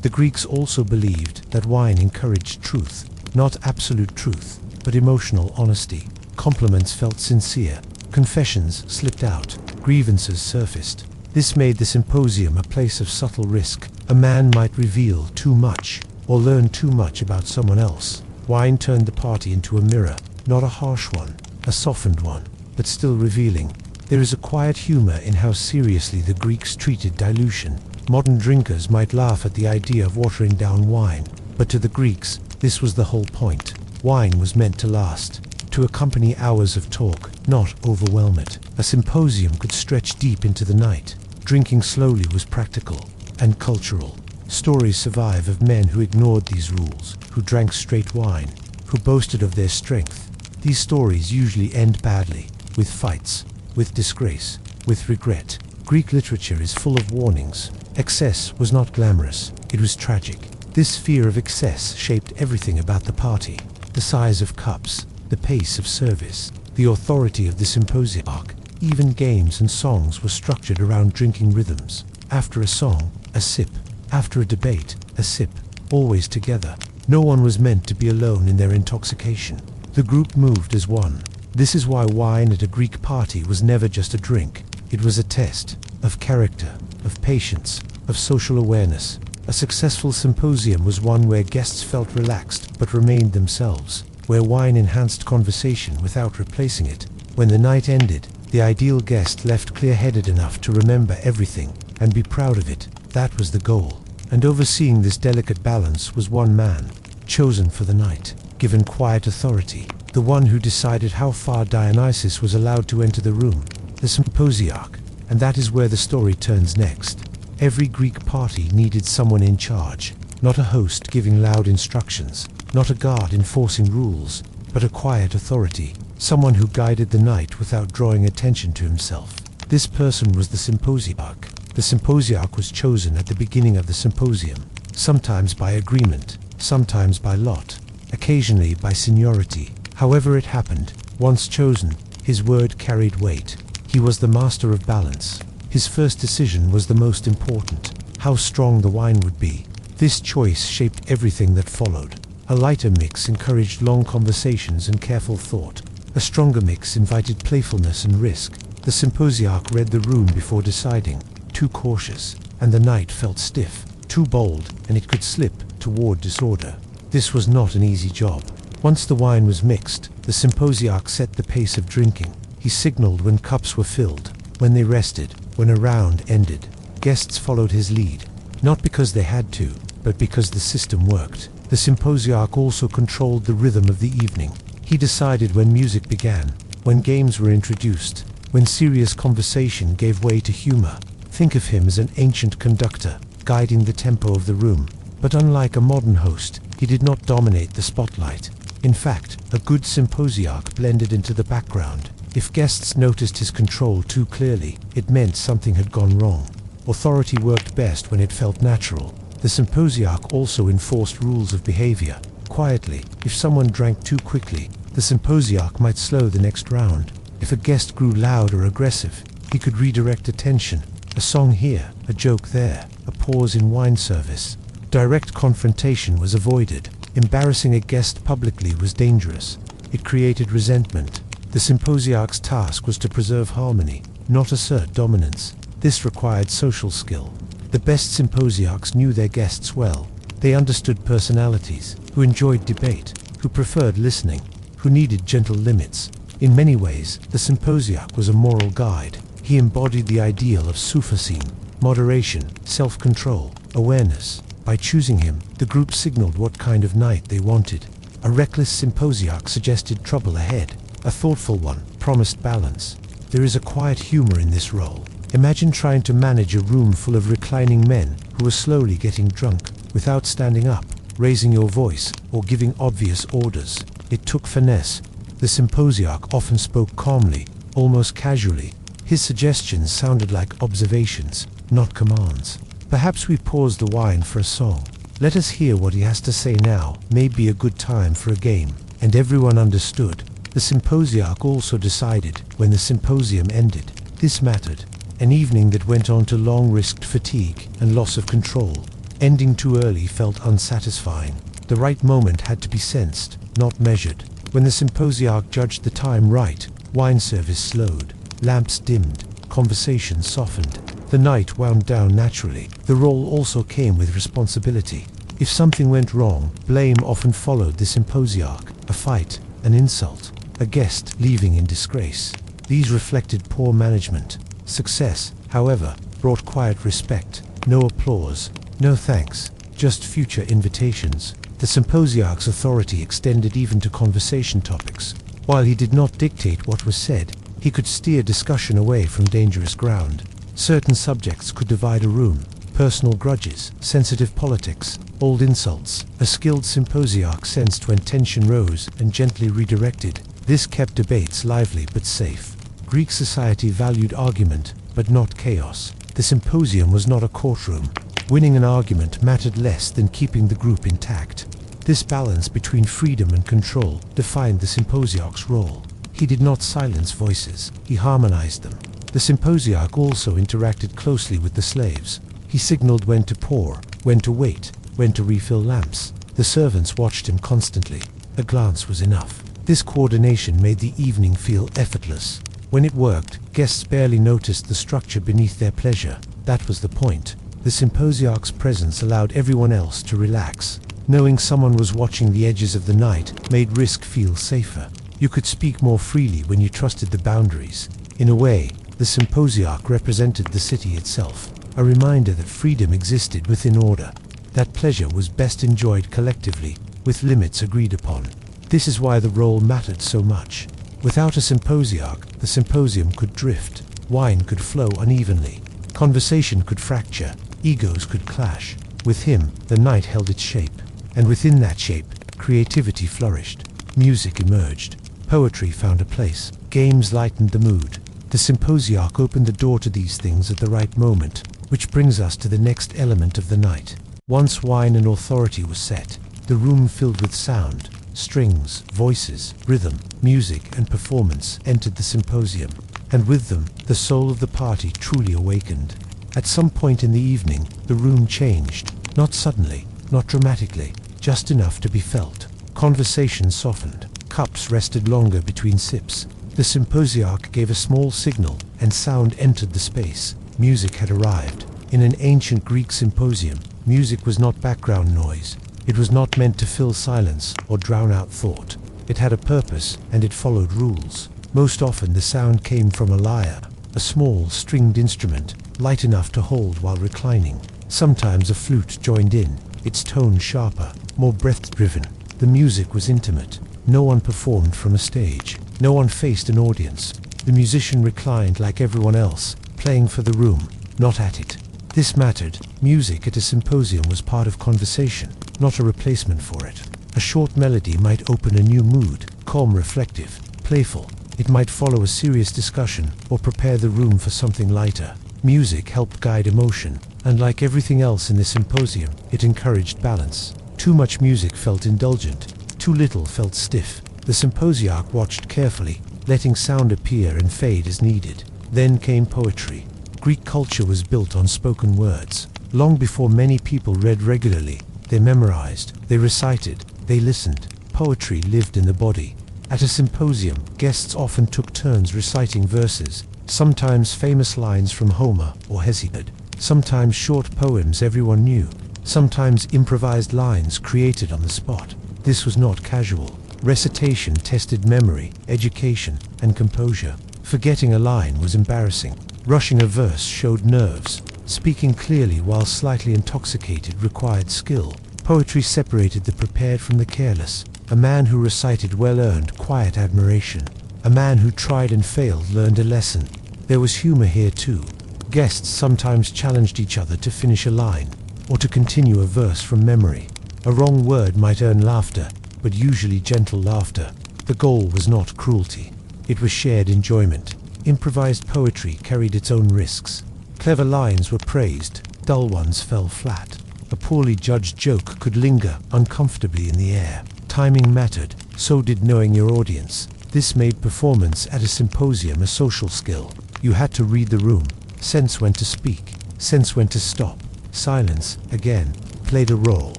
The Greeks also believed that wine encouraged truth, not absolute truth, but emotional honesty. Compliments felt sincere. Confessions slipped out. Grievances surfaced. This made the symposium a place of subtle risk. A man might reveal too much, or learn too much about someone else. Wine turned the party into a mirror, not a harsh one, a softened one, but still revealing. There is a quiet humor in how seriously the Greeks treated dilution. Modern drinkers might laugh at the idea of watering down wine, but to the Greeks, this was the whole point. Wine was meant to last, to accompany hours of talk, not overwhelm it. A symposium could stretch deep into the night. Drinking slowly was practical and cultural. Stories survive of men who ignored these rules, who drank straight wine, who boasted of their strength. These stories usually end badly, with fights, with disgrace, with regret. Greek literature is full of warnings. Excess was not glamorous, it was tragic. This fear of excess shaped everything about the party. The size of cups, the pace of service, the authority of the symposiarch. Even games and songs were structured around drinking rhythms. After a song, a sip. After a debate, a sip. Always together. No one was meant to be alone in their intoxication. The group moved as one. This is why wine at a Greek party was never just a drink. It was a test of character, of patience, of social awareness. A successful symposium was one where guests felt relaxed but remained themselves, where wine enhanced conversation without replacing it. When the night ended, the ideal guest left clear-headed enough to remember everything and be proud of it. That was the goal. And overseeing this delicate balance was one man, chosen for the night, given quiet authority, the one who decided how far Dionysus was allowed to enter the room, the symposiarch. And that is where the story turns next. Every Greek party needed someone in charge, not a host giving loud instructions, not a guard enforcing rules, but a quiet authority, someone who guided the night without drawing attention to himself. This person was the symposiarch. The symposiarch was chosen at the beginning of the symposium, sometimes by agreement, sometimes by lot, occasionally by seniority. However it happened, once chosen, his word carried weight. He was the master of balance. His first decision was the most important: how strong the wine would be. This choice shaped everything that followed. A lighter mix encouraged long conversations and careful thought. A stronger mix invited playfulness and risk. The symposiarch read the room before deciding. Too cautious, and the night felt stiff. Too bold, and it could slip toward disorder. This was not an easy job. Once the wine was mixed, the symposiarch set the pace of drinking. He signaled when cups were filled, when they rested, when a round ended. Guests followed his lead, not because they had to, but because the system worked. The symposiarch also controlled the rhythm of the evening. He decided when music began, when games were introduced, when serious conversation gave way to humor. Think of him as an ancient conductor, guiding the tempo of the room. But unlike a modern host, he did not dominate the spotlight. In fact, a good symposiarch blended into the background. If guests noticed his control too clearly, it meant something had gone wrong. Authority worked best when it felt natural. The symposiarch also enforced rules of behavior. Quietly, if someone drank too quickly, the symposiarch might slow the next round. If a guest grew loud or aggressive, he could redirect attention. A song here, a joke there, a pause in wine service. Direct confrontation was avoided. Embarrassing a guest publicly was dangerous. It created resentment. The symposiarch's task was to preserve harmony, not assert dominance. This required social skill. The best symposiarchs knew their guests well. They understood personalities, who enjoyed debate, who preferred listening, who needed gentle limits. In many ways, the symposiarch was a moral guide. He embodied the ideal of sufism, moderation, self-control, awareness. By choosing him, the group signaled what kind of night they wanted. A reckless symposiarch suggested trouble ahead. A thoughtful one promised balance. There is a quiet humor in this role. Imagine trying to manage a room full of reclining men who were slowly getting drunk, without standing up, raising your voice, or giving obvious orders. It took finesse. The symposiarch often spoke calmly, almost casually. His suggestions sounded like observations, not commands. Perhaps we pause the wine for a song. Let us hear what he has to say now. May be a good time for a game. And everyone understood. The symposiarch also decided when the symposium ended. This mattered. An evening that went on to long risked fatigue and loss of control. Ending too early felt unsatisfying. The right moment had to be sensed, not measured. When the symposiarch judged the time right, wine service slowed, lamps dimmed, conversation softened. The night wound down naturally. The role also came with responsibility. If something went wrong, blame often followed the symposiarch. A fight, an insult, a guest leaving in disgrace. These reflected poor management. Success, however, brought quiet respect. No applause, no thanks, just future invitations. The symposiarch's authority extended even to conversation topics. While he did not dictate what was said, he could steer discussion away from dangerous ground. Certain subjects could divide a room: personal grudges, sensitive politics, old insults. A skilled symposiarch sensed when tension rose and gently redirected. This kept debates lively but safe. Greek society valued argument, but not chaos. The symposium was not a courtroom. Winning an argument mattered less than keeping the group intact. This balance between freedom and control defined the symposiarch's role. He did not silence voices, he harmonized them. The symposiarch also interacted closely with the slaves. He signaled when to pour, when to wait, when to refill lamps. The servants watched him constantly. A glance was enough. This coordination made the evening feel effortless. When it worked, guests barely noticed the structure beneath their pleasure. That was the point. The symposiarch's presence allowed everyone else to relax. Knowing someone was watching the edges of the night made risk feel safer. You could speak more freely when you trusted the boundaries. In a way, the symposiarch represented the city itself, a reminder that freedom existed within order, that pleasure was best enjoyed collectively, with limits agreed upon. This is why the role mattered so much. Without a symposiarch, the symposium could drift, wine could flow unevenly, conversation could fracture, egos could clash. With him, the night held its shape, and within that shape, creativity flourished. Music emerged. Poetry found a place. Games lightened the mood. The symposiarch opened the door to these things at the right moment, which brings us to the next element of the night. Once wine and authority was set, the room filled with sound, strings, voices, rhythm, music, and performance entered the symposium, and with them, the soul of the party truly awakened. At some point in the evening, the room changed, not suddenly, not dramatically, just enough to be felt. Conversation softened. Cups rested longer between sips. The symposiarch gave a small signal, and sound entered the space. Music had arrived. In an ancient Greek symposium, music was not background noise. It was not meant to fill silence or drown out thought. It had a purpose, and it followed rules. Most often the sound came from a lyre, a small, stringed instrument, light enough to hold while reclining. Sometimes a flute joined in, its tone sharper, more breath-driven. The music was intimate. No one performed from a stage. No one faced an audience. The musician reclined like everyone else, playing for the room, not at it. This mattered. Music at a symposium was part of conversation, not a replacement for it. A short melody might open a new mood, calm, reflective, playful. It might follow a serious discussion or prepare the room for something lighter. Music helped guide emotion, and like everything else in the symposium, it encouraged balance. Too much music felt indulgent, too little felt stiff. The symposiarch watched carefully, letting sound appear and fade as needed. Then came poetry. Greek culture was built on spoken words. Long before many people read regularly, they memorized, they recited, they listened. Poetry lived in the body. At a symposium, guests often took turns reciting verses, sometimes famous lines from Homer or Hesiod, sometimes short poems everyone knew, sometimes improvised lines created on the spot. This was not casual. Recitation tested memory, education, and composure. Forgetting a line was embarrassing. Rushing a verse showed nerves. Speaking clearly while slightly intoxicated required skill. Poetry separated the prepared from the careless. A man who recited well earned quiet admiration. A man who tried and failed learned a lesson. There was humor here too. Guests sometimes challenged each other to finish a line, or to continue a verse from memory. A wrong word might earn laughter, but usually gentle laughter. The goal was not cruelty. It was shared enjoyment. Improvised poetry carried its own risks. Clever lines were praised, dull ones fell flat. A poorly judged joke could linger uncomfortably in the air. Timing mattered, so did knowing your audience. This made performance at a symposium a social skill. You had to read the room, sense when to speak, sense when to stop. Silence, again, played a role.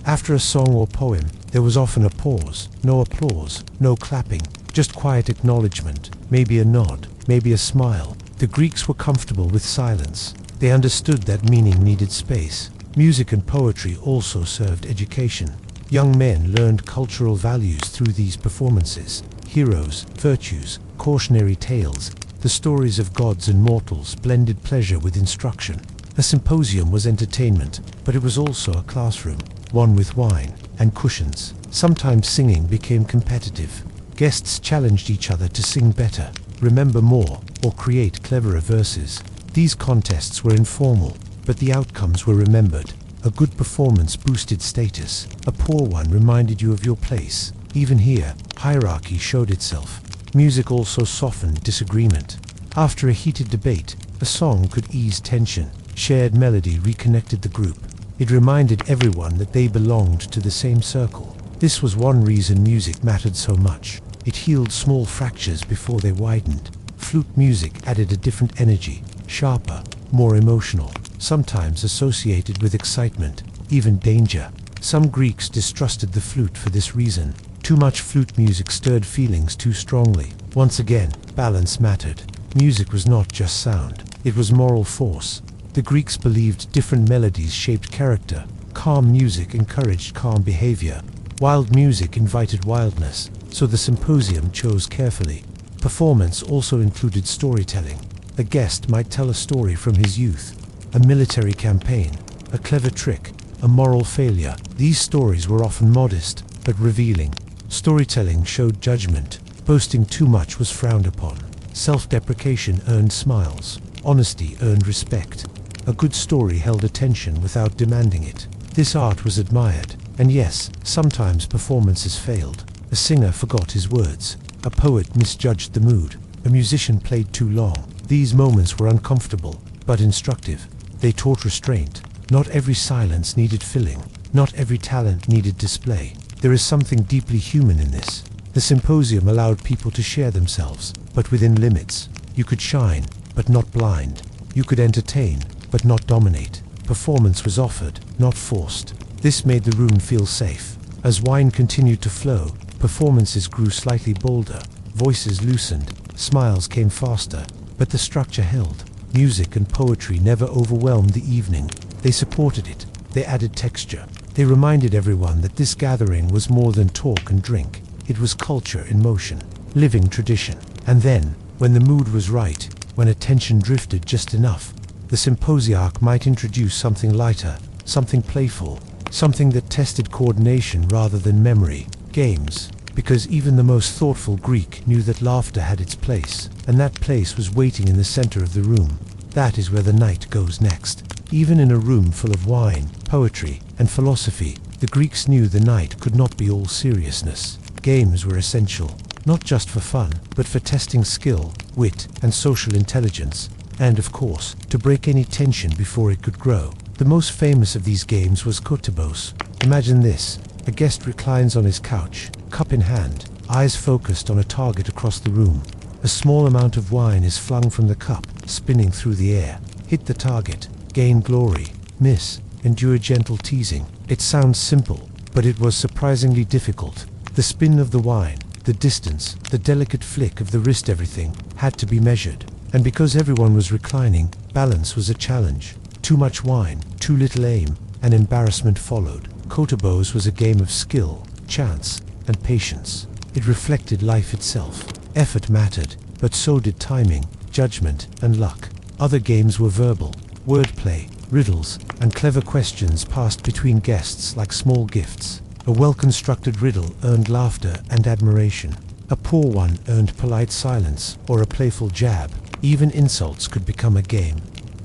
After a song or poem, there was often a pause. No applause, no clapping, just quiet acknowledgement, maybe a nod, maybe a smile. The Greeks were comfortable with silence. They understood that meaning needed space. Music and poetry also served education. Young men learned cultural values through these performances. Heroes, virtues, cautionary tales, the stories of gods and mortals blended pleasure with instruction. A symposium was entertainment, but it was also a classroom, one with wine and cushions. Sometimes singing became competitive. Guests challenged each other to sing better, remember more, or create cleverer verses. These contests were informal, but the outcomes were remembered. A good performance boosted status. A poor one reminded you of your place. Even here, hierarchy showed itself. Music also softened disagreement. After a heated debate, a song could ease tension. Shared melody reconnected the group. It reminded everyone that they belonged to the same circle. This was one reason music mattered so much. It healed small fractures before they widened. Flute music added a different energy, sharper, more emotional, sometimes associated with excitement, even danger. Some Greeks distrusted the flute for this reason. Too much flute music stirred feelings too strongly. Once again, balance mattered. Music was not just sound, it was moral force. The Greeks believed different melodies shaped character. Calm music encouraged calm behavior. Wild music invited wildness, so the symposium chose carefully. Performance also included storytelling. A guest might tell a story from his youth, a military campaign, a clever trick, a moral failure. These stories were often modest, but revealing. Storytelling showed judgment. Boasting too much was frowned upon. Self-deprecation earned smiles. Honesty earned respect. A good story held attention without demanding it. This art was admired, and yes, sometimes performances failed. A singer forgot his words. A poet misjudged the mood. A musician played too long. These moments were uncomfortable, but instructive. They taught restraint. Not every silence needed filling. Not every talent needed display. There is something deeply human in this. The symposium allowed people to share themselves, but within limits. You could shine, but not blind. You could entertain, but not dominate. Performance was offered, not forced. This made the room feel safe. As wine continued to flow, performances grew slightly bolder. Voices loosened, smiles came faster, but the structure held. Music and poetry never overwhelmed the evening. They supported it. They added texture. They reminded everyone that this gathering was more than talk and drink. It was culture in motion, living tradition. And then, when the mood was right, when attention drifted just enough, the symposiarch might introduce something lighter, something playful, something that tested coordination rather than memory. Games. Because even the most thoughtful Greek knew that laughter had its place, and that place was waiting in the center of the room. That is where the night goes next. Even in a room full of wine, poetry, and philosophy, the Greeks knew the night could not be all seriousness. Games were essential, not just for fun, but for testing skill, wit, and social intelligence, and of course, to break any tension before it could grow. The most famous of these games was Kotobos. Imagine this. A guest reclines on his couch, cup in hand, eyes focused on a target across the room. A small amount of wine is flung from the cup, spinning through the air. Hit the target, gain glory, miss, endure gentle teasing. It sounds simple, but it was surprisingly difficult. The spin of the wine, the distance, the delicate flick of the wrist, everything had to be measured. And because everyone was reclining, balance was a challenge. Too much wine, too little aim, and embarrassment followed. Kotobos was a game of skill, chance, and patience. It reflected life itself. Effort mattered, but so did timing, judgment, and luck. Other games were verbal. Wordplay, riddles, and clever questions passed between guests like small gifts. A well-constructed riddle earned laughter and admiration. A poor one earned polite silence or a playful jab. Even insults could become a game.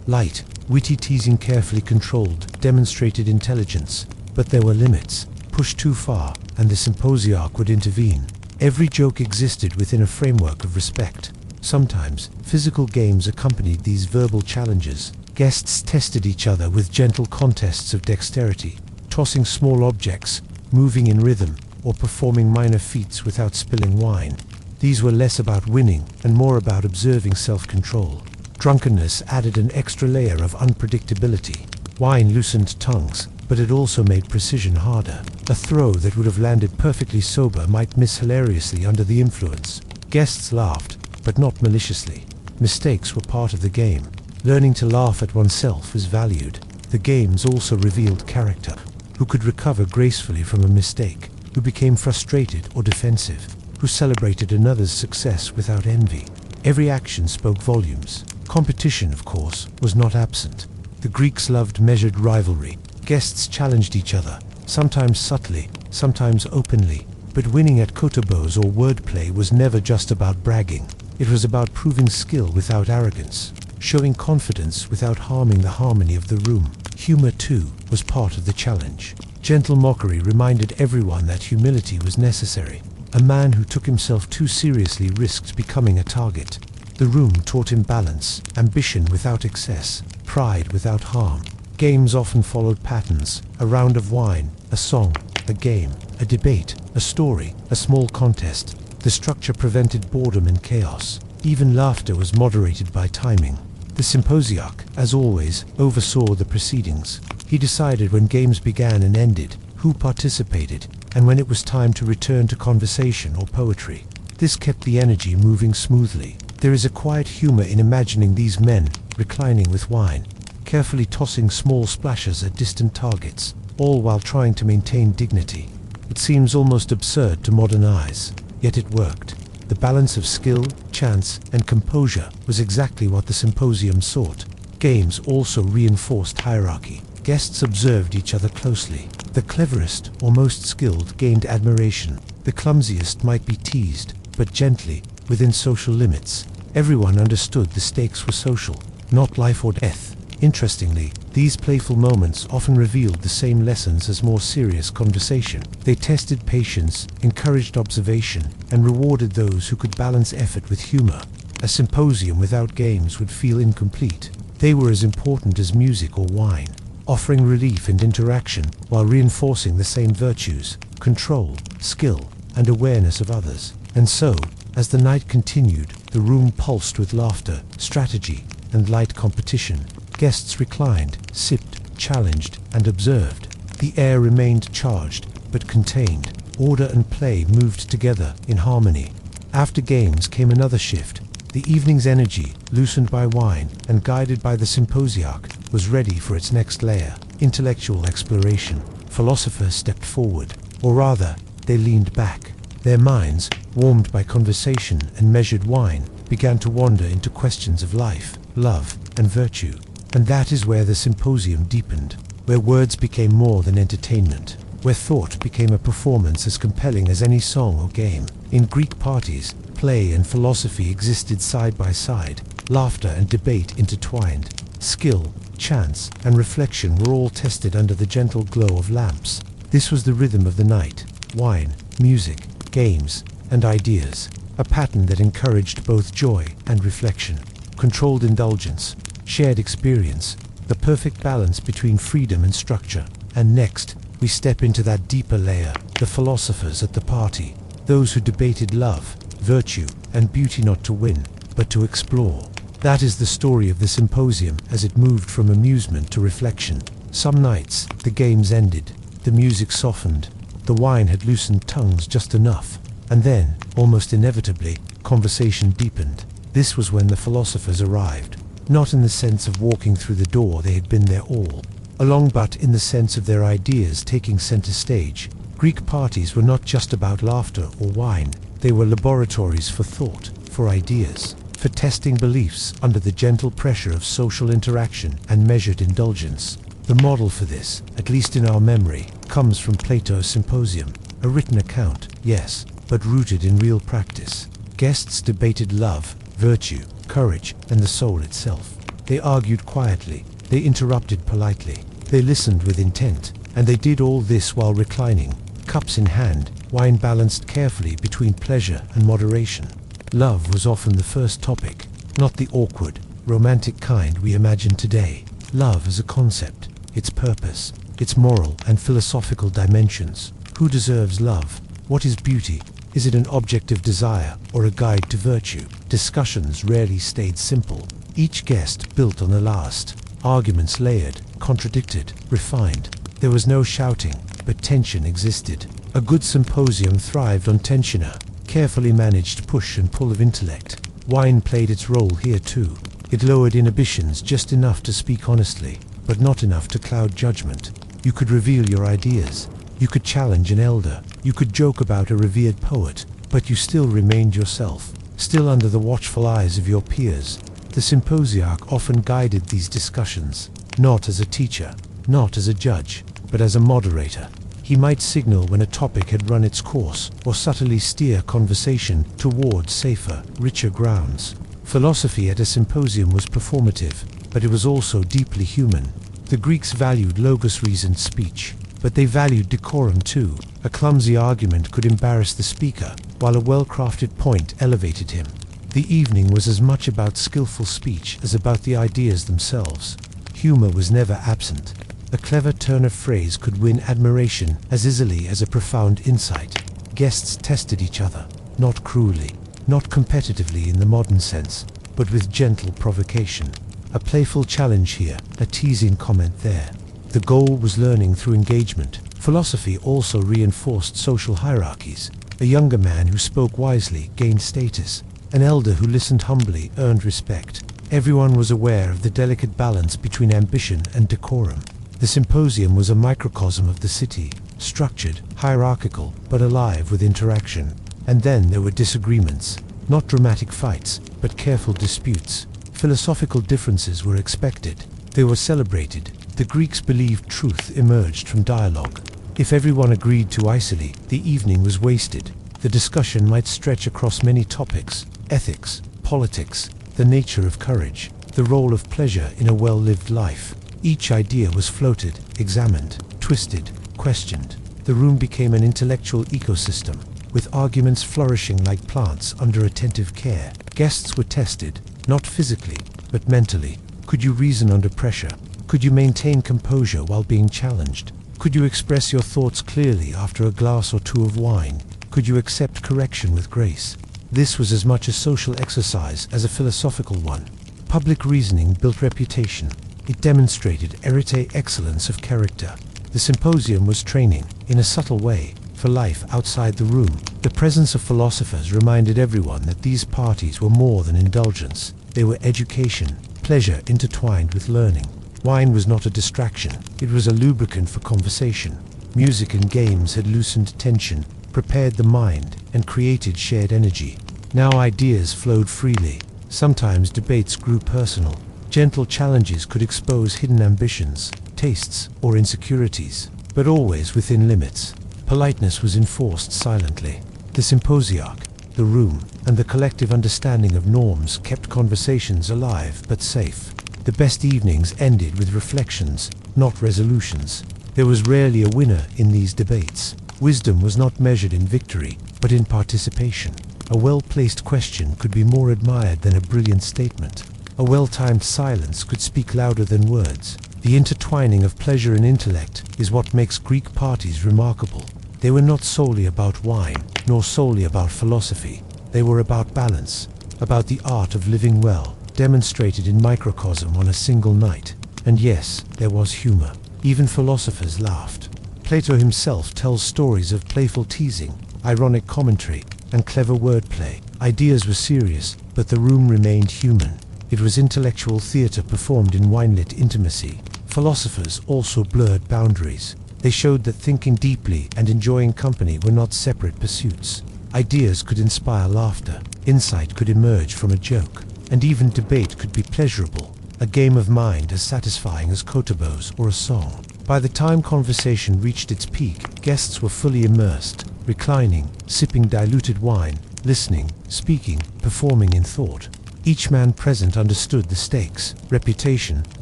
Light, witty teasing carefully controlled demonstrated intelligence. But there were limits. Push too far, and the symposiarch would intervene. Every joke existed within a framework of respect. Sometimes, physical games accompanied these verbal challenges. Guests tested each other with gentle contests of dexterity, tossing small objects, moving in rhythm, or performing minor feats without spilling wine. These were less about winning and more about observing self-control. Drunkenness added an extra layer of unpredictability. Wine loosened tongues, but it also made precision harder. A throw that would have landed perfectly sober might miss hilariously under the influence. Guests laughed, but not maliciously. Mistakes were part of the game. Learning to laugh at oneself was valued. The games also revealed character. Who could recover gracefully from a mistake? Who became frustrated or defensive? Who celebrated another's success without envy? Every action spoke volumes. Competition, of course, was not absent. The Greeks loved measured rivalry. Guests challenged each other, sometimes subtly, sometimes openly, but winning at Kotobos or wordplay was never just about bragging. It was about proving skill without arrogance, showing confidence without harming the harmony of the room. Humor, too, was part of the challenge. Gentle mockery reminded everyone that humility was necessary. A man who took himself too seriously risked becoming a target. The room taught him balance, ambition without excess, pride without harm. Games often followed patterns: a round of wine, a song, a game, a debate, a story, a small contest. The structure prevented boredom and chaos. Even laughter was moderated by timing. The symposiarch, as always, oversaw the proceedings. He decided when games began and ended, who participated, and when it was time to return to conversation or poetry. This kept the energy moving smoothly. There is a quiet humor in imagining these men reclining with wine, carefully tossing small splashes at distant targets, all while trying to maintain dignity. It seems almost absurd to modern eyes, yet it worked. The balance of skill, chance, and composure was exactly what the symposium sought. Games also reinforced hierarchy. Guests observed each other closely. The cleverest or most skilled gained admiration. The clumsiest might be teased, but gently, within social limits. Everyone understood the stakes were social, not life or death. Interestingly, these playful moments often revealed the same lessons as more serious conversation. They tested patience, encouraged observation, and rewarded those who could balance effort with humor. A symposium without games would feel incomplete. They were as important as music or wine, offering relief and interaction while reinforcing the same virtues: control, skill, and awareness of others. And so, as the night continued, the room pulsed with laughter, strategy, and light competition. Guests reclined, sipped, challenged, and observed. The air remained charged, but contained. Order and play moved together in harmony. After games came another shift. The evening's energy, loosened by wine and guided by the symposiarch, was ready for its next layer: intellectual exploration. Philosophers stepped forward, or rather, they leaned back. Their minds, warmed by conversation and measured wine, began to wander into questions of life, love, and virtue. And that is where the symposium deepened, where words became more than entertainment, where thought became a performance as compelling as any song or game. In Greek parties, play and philosophy existed side by side, laughter and debate intertwined. Skill, chance, and reflection were all tested under the gentle glow of lamps. This was the rhythm of the night: wine, music, games, and ideas, a pattern that encouraged both joy and reflection. Controlled indulgence, shared experience, the perfect balance between freedom and structure. And next, we step into that deeper layer: the philosophers at the party, those who debated love, virtue, and beauty not to win, but to explore. That is the story of the symposium as it moved from amusement to reflection. Some nights, the games ended, the music softened, the wine had loosened tongues just enough, and then, almost inevitably, conversation deepened. This was when the philosophers arrived, not in the sense of walking through the door, they had been there all along, but in the sense of their ideas taking center stage. Greek parties were not just about laughter or wine, they were laboratories for thought, for ideas, for testing beliefs under the gentle pressure of social interaction and measured indulgence. The model for this, at least in our memory, comes from Plato's Symposium, a written account, yes, but rooted in real practice. Guests debated love, virtue, courage, and the soul itself. They argued quietly, they interrupted politely, they listened with intent, and they did all this while reclining, cups in hand, wine balanced carefully between pleasure and moderation. Love was often the first topic, not the awkward, romantic kind we imagine today. Love as a concept, its purpose, its moral and philosophical dimensions. Who deserves love? What is beauty? Is it an object of desire or a guide to virtue? Discussions rarely stayed simple. Each guest built on the last. Arguments layered, contradicted, refined. There was no shouting, but tension existed. A good symposium thrived on tensioner, carefully managed push and pull of intellect. Wine played its role here too. It lowered inhibitions just enough to speak honestly, but not enough to cloud judgment. You could reveal your ideas. You could challenge an elder. You could joke about a revered poet, but you still remained yourself, still under the watchful eyes of your peers. The symposiarch often guided these discussions, not as a teacher, not as a judge, but as a moderator. He might signal when a topic had run its course, or subtly steer conversation towards safer, richer grounds. Philosophy at a symposium was performative, but it was also deeply human. The Greeks valued logos-reasoned speech, but they valued decorum too. A clumsy argument could embarrass the speaker, while a well-crafted point elevated him. The evening was as much about skillful speech as about the ideas themselves. Humor was never absent. A clever turn of phrase could win admiration as easily as a profound insight. Guests tested each other, not cruelly, not competitively in the modern sense, but with gentle provocation. A playful challenge here, a teasing comment there. The goal was learning through engagement. Philosophy also reinforced social hierarchies. A younger man who spoke wisely gained status. An elder who listened humbly earned respect. Everyone was aware of the delicate balance between ambition and decorum. The symposium was a microcosm of the city, structured, hierarchical, but alive with interaction. And then there were disagreements, not dramatic fights, but careful disputes. Philosophical differences were expected. They were celebrated. The Greeks believed truth emerged from dialogue. If everyone agreed too icily, the evening was wasted. The discussion might stretch across many topics: ethics, politics, the nature of courage. the role of pleasure in a well-lived life. Each idea was floated, examined, twisted, questioned. The room became an intellectual ecosystem, with arguments flourishing like plants under attentive care. Guests were tested, not physically, but mentally. Could you reason under pressure? Could you maintain composure while being challenged? Could you express your thoughts clearly after a glass or two of wine? Could you accept correction with grace? This was as much a social exercise as a philosophical one. Public reasoning built reputation. It demonstrated érité excellence of character. The symposium was training, in a subtle way, for life outside the room. The presence of philosophers reminded everyone that these parties were more than indulgence. They were education, pleasure intertwined with learning. Wine was not a distraction, it was a lubricant for conversation. Music and games had loosened tension, prepared the mind, and created shared energy. Now ideas flowed freely. Sometimes debates grew personal. Gentle challenges could expose hidden ambitions, tastes, or insecurities, but always within limits. Politeness was enforced silently. The symposiarch, the room, and the collective understanding of norms kept conversations alive but safe. The best evenings ended with reflections, not resolutions. There was rarely a winner in these debates. Wisdom was not measured in victory, but in participation. A well-placed question could be more admired than a brilliant statement. A well-timed silence could speak louder than words. The intertwining of pleasure and intellect is what makes Greek parties remarkable. They were not solely about wine, nor solely about philosophy. They were about balance, about the art of living well, demonstrated in microcosm on a single night. And yes, there was humor. Even philosophers laughed. Plato himself tells stories of playful teasing, ironic commentary, and clever wordplay. Ideas were serious, but the room remained human. It was intellectual theater performed in wine-lit intimacy. Philosophers also blurred boundaries. They showed that thinking deeply and enjoying company were not separate pursuits. Ideas could inspire laughter, insight could emerge from a joke, and even debate could be pleasurable, a game of mind as satisfying as kotobos or a song. By the time conversation reached its peak, guests were fully immersed, reclining, sipping diluted wine, listening, speaking, performing in thought. Each man present understood the stakes, reputation,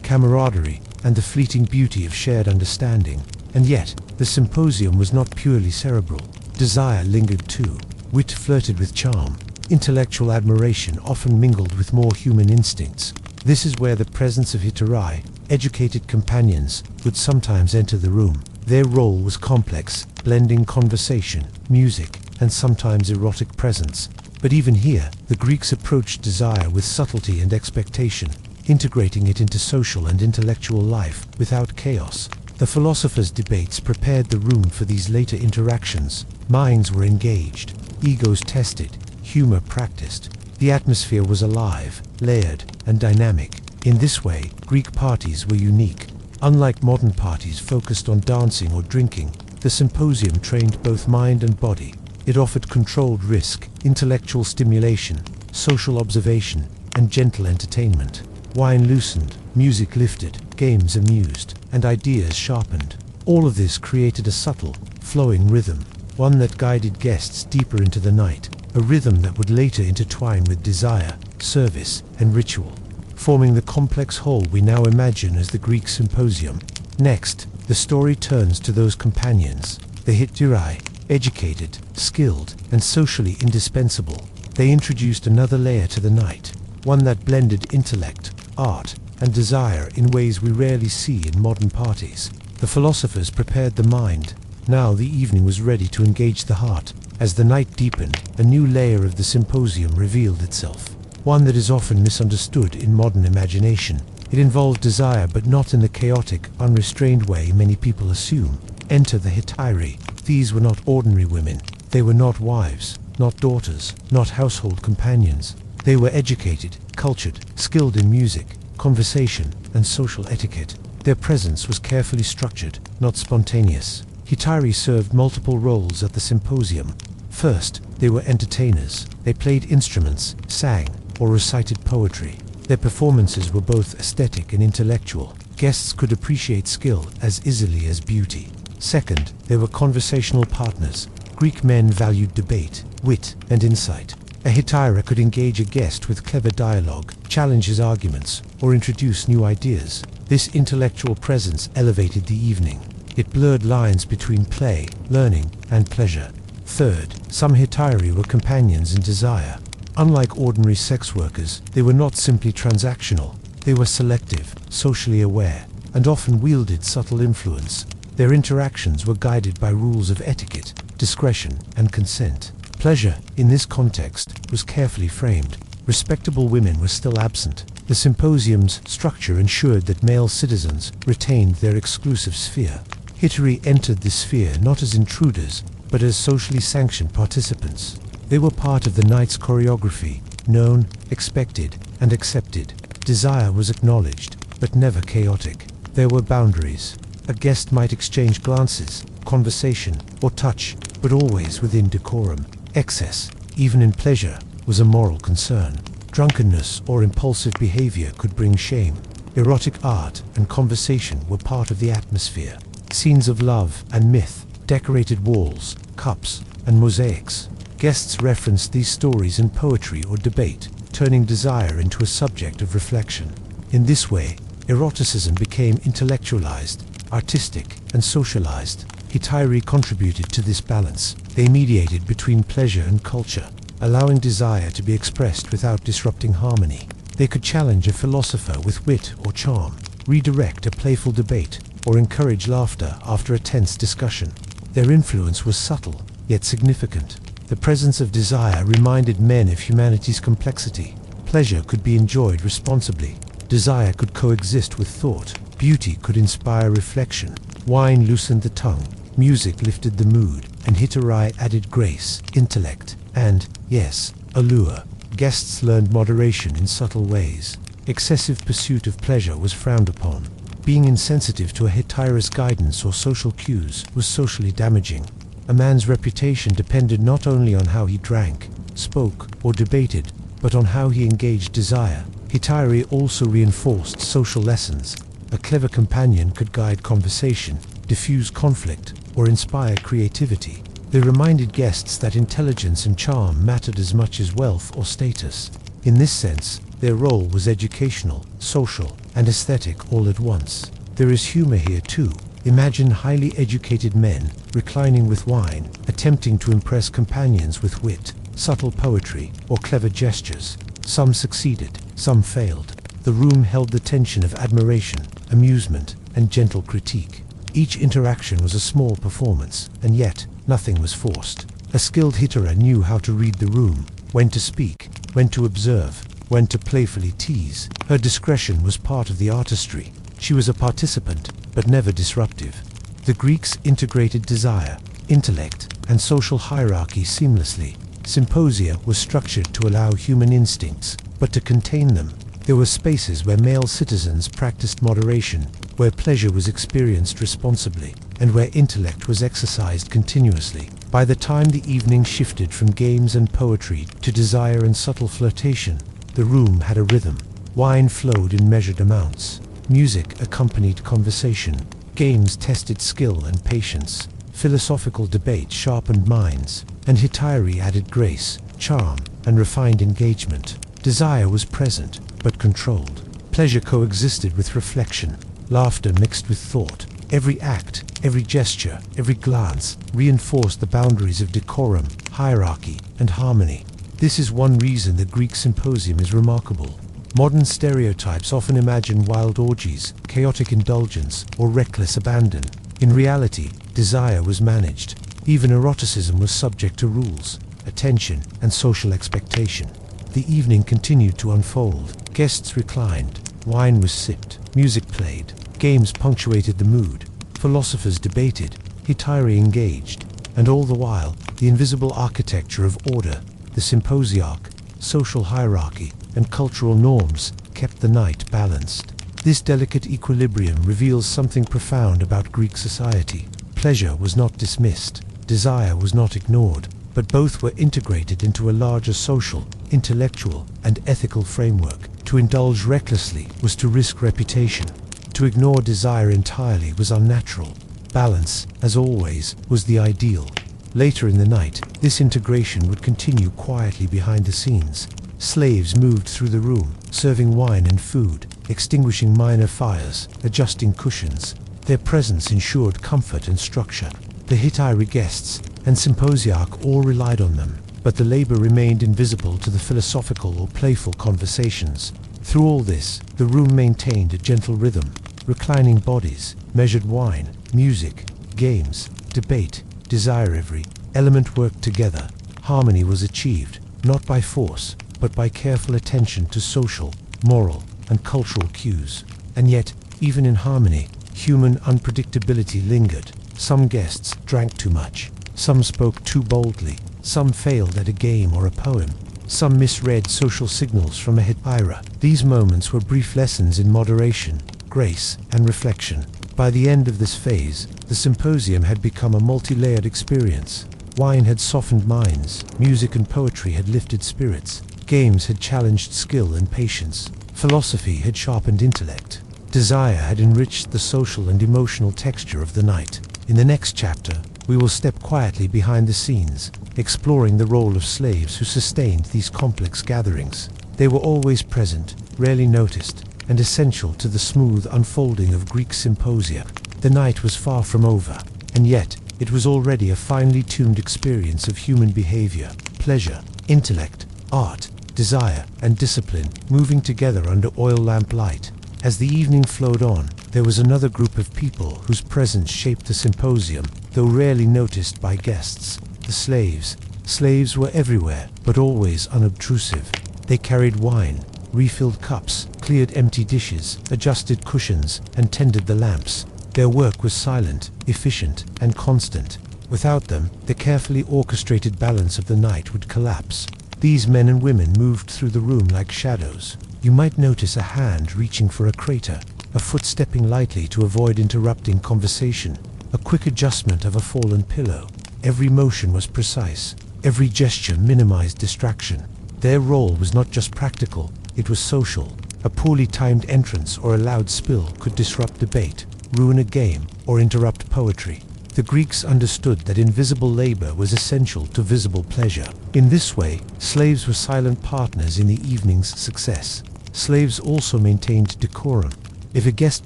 camaraderie, and the fleeting beauty of shared understanding. And yet, the symposium was not purely cerebral. Desire lingered too. Wit flirted with charm. Intellectual admiration often mingled with more human instincts. This is where the presence of hitarai, educated companions, would sometimes enter the room. Their role was complex, blending conversation, music, and sometimes erotic presence. But even here, the Greeks approached desire with subtlety and expectation, integrating it into social and intellectual life without chaos. The philosophers' debates prepared the room for these later interactions. Minds were engaged, egos tested, humor practiced. The atmosphere was alive, layered, and dynamic. In this way, Greek parties were unique. Unlike modern parties focused on dancing or drinking, the symposium trained both mind and body. It offered controlled risk, intellectual stimulation, social observation, and gentle entertainment. Wine loosened, music lifted, games amused, and ideas sharpened. All of this created a subtle, flowing rhythm, one that guided guests deeper into the night, a rhythm that would later intertwine with desire, service, and ritual, forming the complex whole we now imagine as the Greek symposium. Next, the story turns to those companions, the hitarai, educated, skilled, and socially indispensable. They introduced another layer to the night, one that blended intellect, art, and desire in ways we rarely see in modern parties. The philosophers prepared the mind. Now the evening was ready to engage the heart. As the night deepened, a new layer of the symposium revealed itself, one that is often misunderstood in modern imagination. It involved desire, but not in the chaotic, unrestrained way many people assume. Enter the hitairi. These were not ordinary women. They were not wives, not daughters, not household companions. They were educated, cultured, skilled in music, conversation, and social etiquette. Their presence was carefully structured, not spontaneous. Hitairi served multiple roles at the symposium. First, they were entertainers. They played instruments, sang, or recited poetry. Their performances were both aesthetic and intellectual. Guests could appreciate skill as easily as beauty. Second, they were conversational partners. Greek men valued debate, wit, and insight. A hetaira could engage a guest with clever dialogue, challenge his arguments, or introduce new ideas. This intellectual presence elevated the evening. It blurred lines between play, learning, and pleasure. Third, some hetairi were companions in desire. Unlike ordinary sex workers, they were not simply transactional. They were selective, socially aware, and often wielded subtle influence. Their interactions were guided by rules of etiquette, discretion, and consent. Pleasure, in this context, was carefully framed. Respectable women were still absent. The symposium's structure ensured that male citizens retained their exclusive sphere. Hetairi entered this sphere not as intruders, but as socially sanctioned participants. They were part of the night's choreography, known, expected, and accepted. Desire was acknowledged, but never chaotic. There were boundaries. A guest might exchange glances, conversation, or touch, but always within decorum. Excess, even in pleasure, was a moral concern. Drunkenness or impulsive behavior could bring shame. Erotic art and conversation were part of the atmosphere. Scenes of love and myth decorated walls, cups, and mosaics. Guests referenced these stories in poetry or debate, turning desire into a subject of reflection. In this way, eroticism became intellectualized, artistic, and socialized. Hetairi contributed to this balance. They mediated between pleasure and culture, allowing desire to be expressed without disrupting harmony. They could challenge a philosopher with wit or charm, redirect a playful debate, or encourage laughter after a tense discussion. Their influence was subtle, yet significant. The presence of desire reminded men of humanity's complexity. Pleasure could be enjoyed responsibly. Desire could coexist with thought. Beauty could inspire reflection. Wine loosened the tongue. Music lifted the mood. And hetairi added grace, intellect, and, yes, allure. Guests learned moderation in subtle ways. Excessive pursuit of pleasure was frowned upon. Being insensitive to a hetaira's guidance or social cues was socially damaging. A man's reputation depended not only on how he drank, spoke, or debated, but on how he engaged desire. Hetairi also reinforced social lessons. A clever companion could guide conversation, diffuse conflict, or inspire creativity. They reminded guests that intelligence and charm mattered as much as wealth or status. In this sense, their role was educational, social, and aesthetic all at once. There is humor here too. Imagine highly educated men, reclining with wine, attempting to impress companions with wit, subtle poetry, or clever gestures. Some succeeded, some failed. The room held the tension of admiration, amusement, and gentle critique. Each interaction was a small performance, and yet nothing was forced. A skilled hetaira knew how to read the room, when to speak, when to observe, when to playfully tease. Her discretion was part of the artistry. She was a participant, but never disruptive. The Greeks integrated desire, intellect, and social hierarchy seamlessly. Symposia was structured to allow human instincts, but to contain them. There were spaces where male citizens practiced moderation, where pleasure was experienced responsibly, and where intellect was exercised continuously. By the time the evening shifted from games and poetry to desire and subtle flirtation, the room had a rhythm. Wine flowed in measured amounts. Music accompanied conversation. Games tested skill and patience. Philosophical debate sharpened minds. And hetairi added grace, charm, and refined engagement. Desire was present, but controlled. Pleasure coexisted with reflection. Laughter mixed with thought. Every act, every gesture, every glance reinforced the boundaries of decorum, hierarchy, and harmony. This is one reason the Greek symposium is remarkable. Modern stereotypes often imagine wild orgies, chaotic indulgence, or reckless abandon. In reality, desire was managed. Even eroticism was subject to rules, attention, and social expectation. The evening continued to unfold. Guests reclined, wine was sipped, music played, games punctuated the mood, philosophers debated, hetairi engaged, and all the while, the invisible architecture of order, the symposiarch, social hierarchy, and cultural norms kept the night balanced. This delicate equilibrium reveals something profound about Greek society. Pleasure was not dismissed, desire was not ignored, but both were integrated into a larger social, intellectual, and ethical framework. To indulge recklessly was to risk reputation. To ignore desire entirely was unnatural. Balance, as always, was the ideal. Later in the night, this integration would continue quietly behind the scenes. Slaves moved through the room, serving wine and food, extinguishing minor fires, adjusting cushions. Their presence ensured comfort and structure. The Hittite guests and symposiarch all relied on them, but the labor remained invisible to the philosophical or playful conversations. Through all this, the room maintained a gentle rhythm. Reclining bodies, measured wine, music, games, debate, desire, every element worked together. Harmony was achieved, not by force, but by careful attention to social, moral, and cultural cues. And yet, even in harmony, human unpredictability lingered. Some guests drank too much, some spoke too boldly, some failed at a game or a poem, some misread social signals from a Hittite. These moments were brief lessons in moderation, grace, and reflection. By the end of this phase, the symposium had become a multi-layered experience. Wine had softened minds, music and poetry had lifted spirits, games had challenged skill and patience, philosophy had sharpened intellect, desire had enriched the social and emotional texture of the night. In the next chapter, we will step quietly behind the scenes, exploring the role of slaves who sustained these complex gatherings. They were always present, rarely noticed, and essential to the smooth unfolding of Greek symposia. The night was far from over, and yet it was already a finely tuned experience of human behavior, pleasure, intellect, art, desire, and discipline, moving together under oil lamp light. As the evening flowed on, there was another group of people whose presence shaped the symposium, though rarely noticed by guests: the slaves. Slaves were everywhere, but always unobtrusive. They carried wine, refilled cups, cleared empty dishes, adjusted cushions, and tended the lamps. Their work was silent, efficient, and constant. Without them, the carefully orchestrated balance of the night would collapse. These men and women moved through the room like shadows. You might notice a hand reaching for a crater, a foot stepping lightly to avoid interrupting conversation, a quick adjustment of a fallen pillow. Every motion was precise, every gesture minimized distraction. Their role was not just practical, it was social. A poorly timed entrance or a loud spill could disrupt debate, ruin a game, or interrupt poetry. The Greeks understood that invisible labor was essential to visible pleasure. In this way, slaves were silent partners in the evening's success. Slaves also maintained decorum. If a guest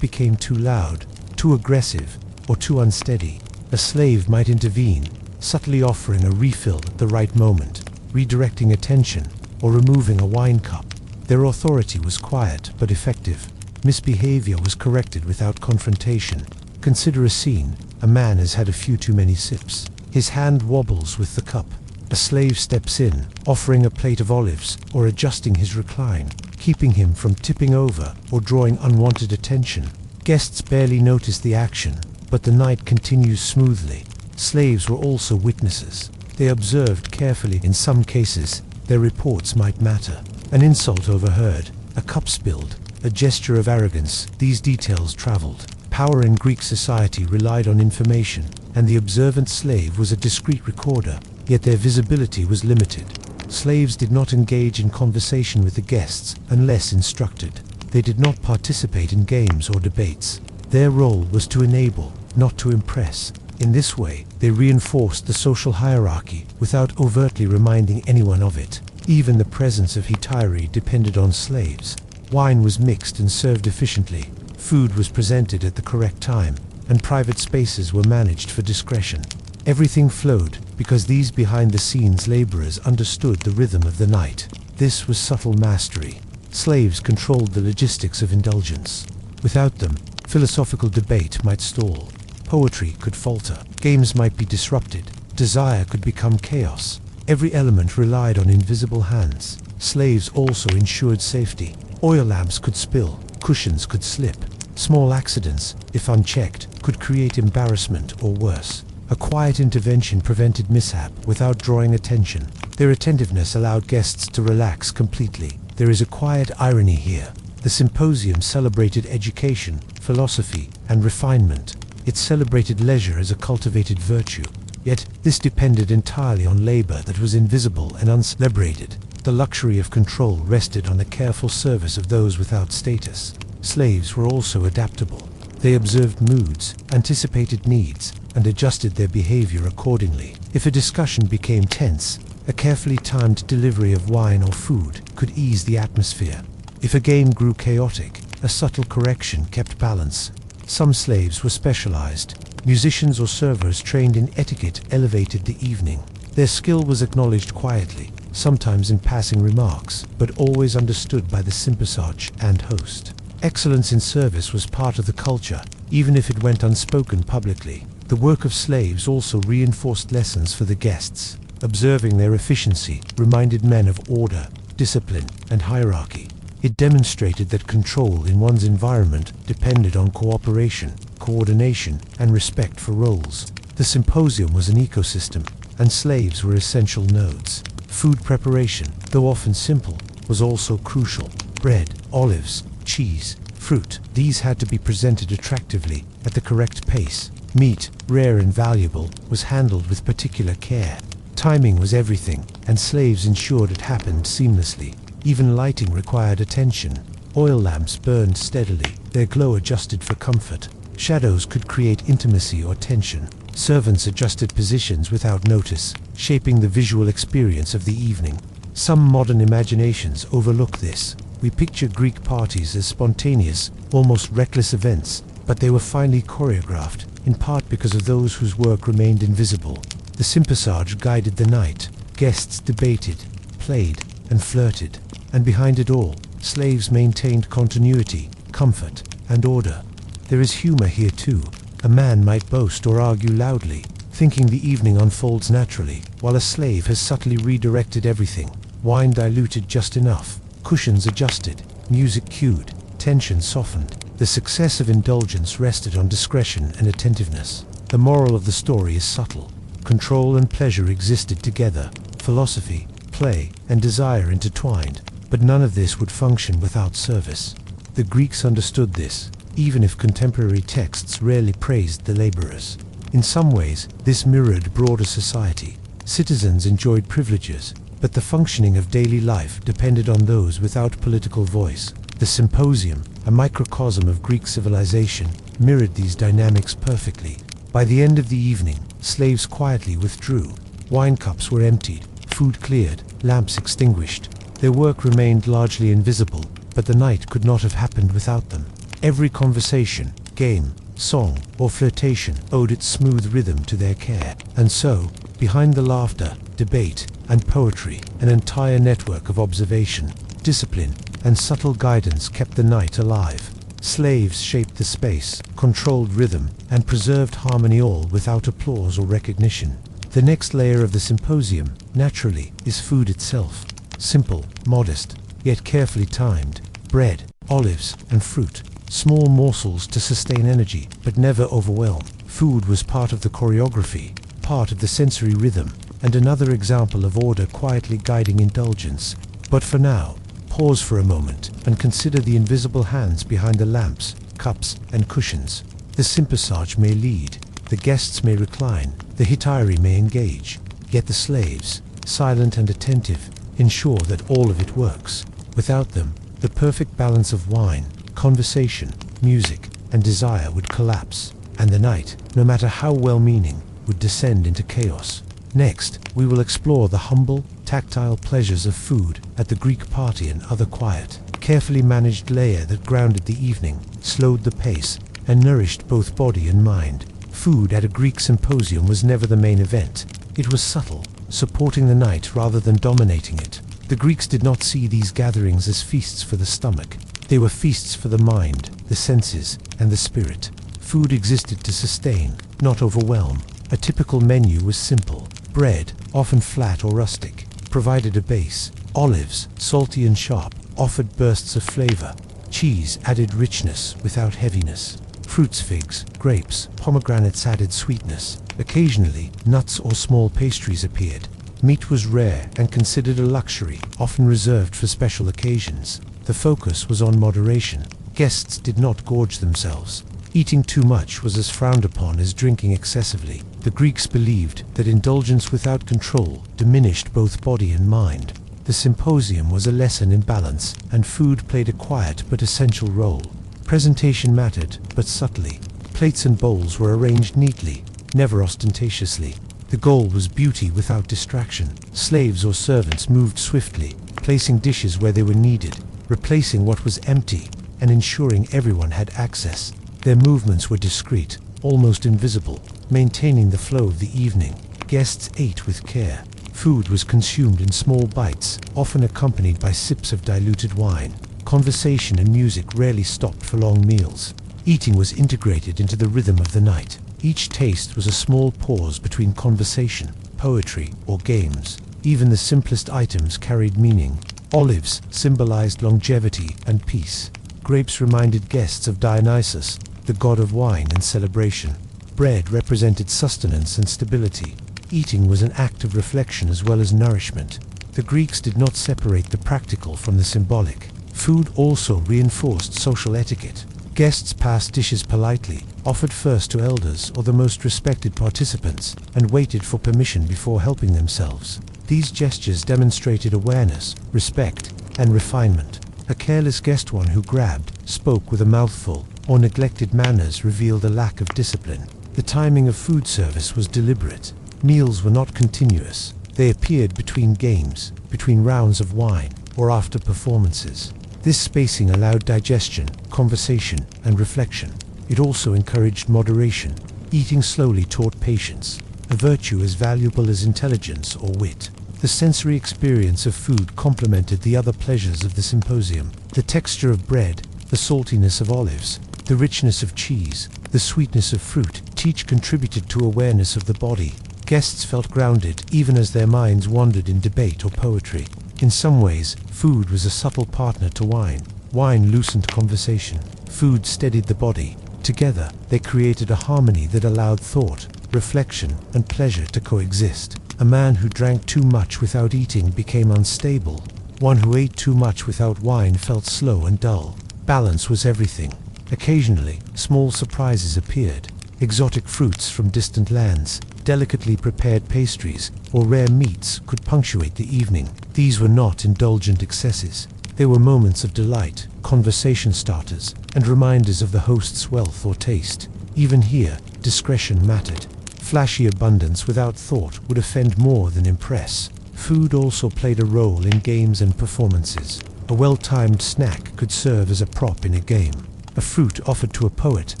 became too loud, too aggressive, or too unsteady, a slave might intervene, subtly offering a refill at the right moment, redirecting attention, or removing a wine cup. Their authority was quiet but effective. Misbehavior was corrected without confrontation. Consider a scene. A man has had a few too many sips. His hand wobbles with the cup. A slave steps in, offering a plate of olives or adjusting his recline, keeping him from tipping over or drawing unwanted attention. Guests barely notice the action, but the night continues smoothly. Slaves were also witnesses. They observed carefully. In some cases, their reports might matter. An insult overheard, a cup spilled, a gesture of arrogance. These details traveled. Power in Greek society relied on information, and the observant slave was a discreet recorder, yet their visibility was limited. Slaves did not engage in conversation with the guests unless instructed. They did not participate in games or debates. Their role was to enable, not to impress. In this way, they reinforced the social hierarchy without overtly reminding anyone of it. Even the presence of Hittite depended on slaves. Wine was mixed and served efficiently. Food was presented at the correct time, and private spaces were managed for discretion. Everything flowed because these behind-the-scenes laborers understood the rhythm of the night. This was subtle mastery. Slaves controlled the logistics of indulgence. Without them, philosophical debate might stall. Poetry could falter. Games might be disrupted. Desire could become chaos. Every element relied on invisible hands. Slaves also ensured safety. Oil lamps could spill. Cushions could slip. Small accidents, if unchecked, could create embarrassment or worse. A quiet intervention prevented mishap without drawing attention. Their attentiveness allowed guests to relax completely. There is a quiet irony here. The symposium celebrated education, philosophy, and refinement. It celebrated leisure as a cultivated virtue. Yet, this depended entirely on labor that was invisible and uncelebrated. The luxury of control rested on the careful service of those without status. Slaves were also adaptable. They observed moods, anticipated needs, and adjusted their behavior accordingly. If a discussion became tense, a carefully timed delivery of wine or food could ease the atmosphere. If a game grew chaotic, a subtle correction kept balance. Some slaves were specialized. Musicians or servers trained in etiquette elevated the evening. Their skill was acknowledged quietly, sometimes in passing remarks, but always understood by the sympasage and host. Excellence in service was part of the culture, even if it went unspoken publicly. The work of slaves also reinforced lessons for the guests. Observing their efficiency reminded men of order, discipline, and hierarchy. It demonstrated that control in one's environment depended on cooperation, coordination, and respect for roles. The symposium was an ecosystem, and slaves were essential nodes. Food preparation, though often simple, was also crucial. Bread, olives, cheese, fruit, these had to be presented attractively at the correct pace. Meat, rare and valuable, was handled with particular care. Timing was everything, and slaves ensured it happened seamlessly. Even lighting required attention. Oil lamps burned steadily, their glow adjusted for comfort. Shadows could create intimacy or tension. Servants adjusted positions without notice, shaping the visual experience of the evening. Some modern imaginations overlook this. We picture Greek parties as spontaneous, almost reckless events, but they were finely choreographed, in part because of those whose work remained invisible. The sympasage guided the night. Guests debated, played, and flirted. And behind it all, slaves maintained continuity, comfort, and order. There is humor here too. A man might boast or argue loudly, thinking the evening unfolds naturally, while a slave has subtly redirected everything. Wine diluted just enough, cushions adjusted, music cued, tension softened. The success of indulgence rested on discretion and attentiveness. The moral of the story is subtle. Control and pleasure existed together. Philosophy, play, and desire intertwined, but none of this would function without service. The Greeks understood this, even if contemporary texts rarely praised the laborers. In some ways, this mirrored broader society. Citizens enjoyed privileges, but the functioning of daily life depended on those without political voice. The symposium, a microcosm of Greek civilization, mirrored these dynamics perfectly. By the end of the evening, slaves quietly withdrew. Wine cups were emptied, food cleared, lamps extinguished. Their work remained largely invisible, but the night could not have happened without them. Every conversation, game, song, or flirtation owed its smooth rhythm to their care. And so, behind the laughter, debate, and poetry, an entire network of observation, discipline, and subtle guidance kept the night alive. Slaves shaped the space, controlled rhythm, and preserved harmony, all without applause or recognition. The next layer of the symposium, naturally, is food itself. Simple, modest, yet carefully timed. Bread, olives, and fruit. Small morsels to sustain energy, but never overwhelm. Food was part of the choreography, part of the sensory rhythm, and another example of order quietly guiding indulgence. But for now, pause for a moment and consider the invisible hands behind the lamps, cups, and cushions. The sympasage may lead, the guests may recline, the hetairai may engage, yet the slaves, silent and attentive, ensure that all of it works. Without them, the perfect balance of wine, conversation, music, and desire would collapse, and the night, no matter how well-meaning, would descend into chaos. Next, we will explore the humble, tactile pleasures of food at the Greek party and other quiet, carefully managed layer that grounded the evening, slowed the pace, and nourished both body and mind. Food at a Greek symposium was never the main event. It was subtle, supporting the night rather than dominating it. The Greeks did not see these gatherings as feasts for the stomach. They were feasts for the mind, the senses, and the spirit. Food existed to sustain, not overwhelm. A typical menu was simple. Bread, often flat or rustic, provided a base. Olives, salty and sharp, offered bursts of flavor. Cheese added richness without heaviness. Fruits, figs, grapes, pomegranates added sweetness. Occasionally, nuts or small pastries appeared. Meat was rare and considered a luxury, often reserved for special occasions. The focus was on moderation. Guests did not gorge themselves. Eating too much was as frowned upon as drinking excessively. The Greeks believed that indulgence without control diminished both body and mind. The symposium was a lesson in balance, and food played a quiet but essential role. Presentation mattered, but subtly. Plates and bowls were arranged neatly. never ostentatiously. The goal was beauty without distraction. Slaves or servants moved swiftly, placing dishes where they were needed, replacing what was empty, and ensuring everyone had access. Their movements were discreet, almost invisible, maintaining the flow of the evening. Guests ate with care. Food was consumed in small bites, often accompanied by sips of diluted wine. Conversation and music rarely stopped for long meals. Eating was integrated into the rhythm of the night. Each taste was a small pause between conversation, poetry, or games. Even the simplest items carried meaning. Olives symbolized longevity and peace. Grapes reminded guests of Dionysus, the god of wine and celebration. Bread represented sustenance and stability. Eating was an act of reflection as well as nourishment. The Greeks did not separate the practical from the symbolic. Food also reinforced social etiquette. Guests passed dishes politely, offered first to elders or the most respected participants, and waited for permission before helping themselves. These gestures demonstrated awareness, respect, and refinement. A careless guest, one who grabbed, spoke with a mouthful, or neglected manners revealed a lack of discipline. The timing of food service was deliberate. Meals were not continuous. They appeared between games, between rounds of wine, or after performances. This spacing allowed digestion, conversation, and reflection. It also encouraged moderation. Eating slowly taught patience, a virtue as valuable as intelligence or wit. The sensory experience of food complemented the other pleasures of the symposium. The texture of bread, the saltiness of olives, the richness of cheese, the sweetness of fruit, each contributed to awareness of the body. Guests felt grounded even as their minds wandered in debate or poetry. In some ways, food was a subtle partner to wine. Wine loosened conversation. Food steadied the body. Together, they created a harmony that allowed thought, reflection, and pleasure to coexist. A man who drank too much without eating became unstable. One who ate too much without wine felt slow and dull. Balance was everything. Occasionally, small surprises appeared. Exotic fruits from distant lands, delicately prepared pastries, or rare meats could punctuate the evening. These were not indulgent excesses. They were moments of delight, conversation starters, and reminders of the host's wealth or taste. Even here, discretion mattered. Flashy abundance without thought would offend more than impress. Food also played a role in games and performances. A well-timed snack could serve as a prop in a game. A fruit offered to a poet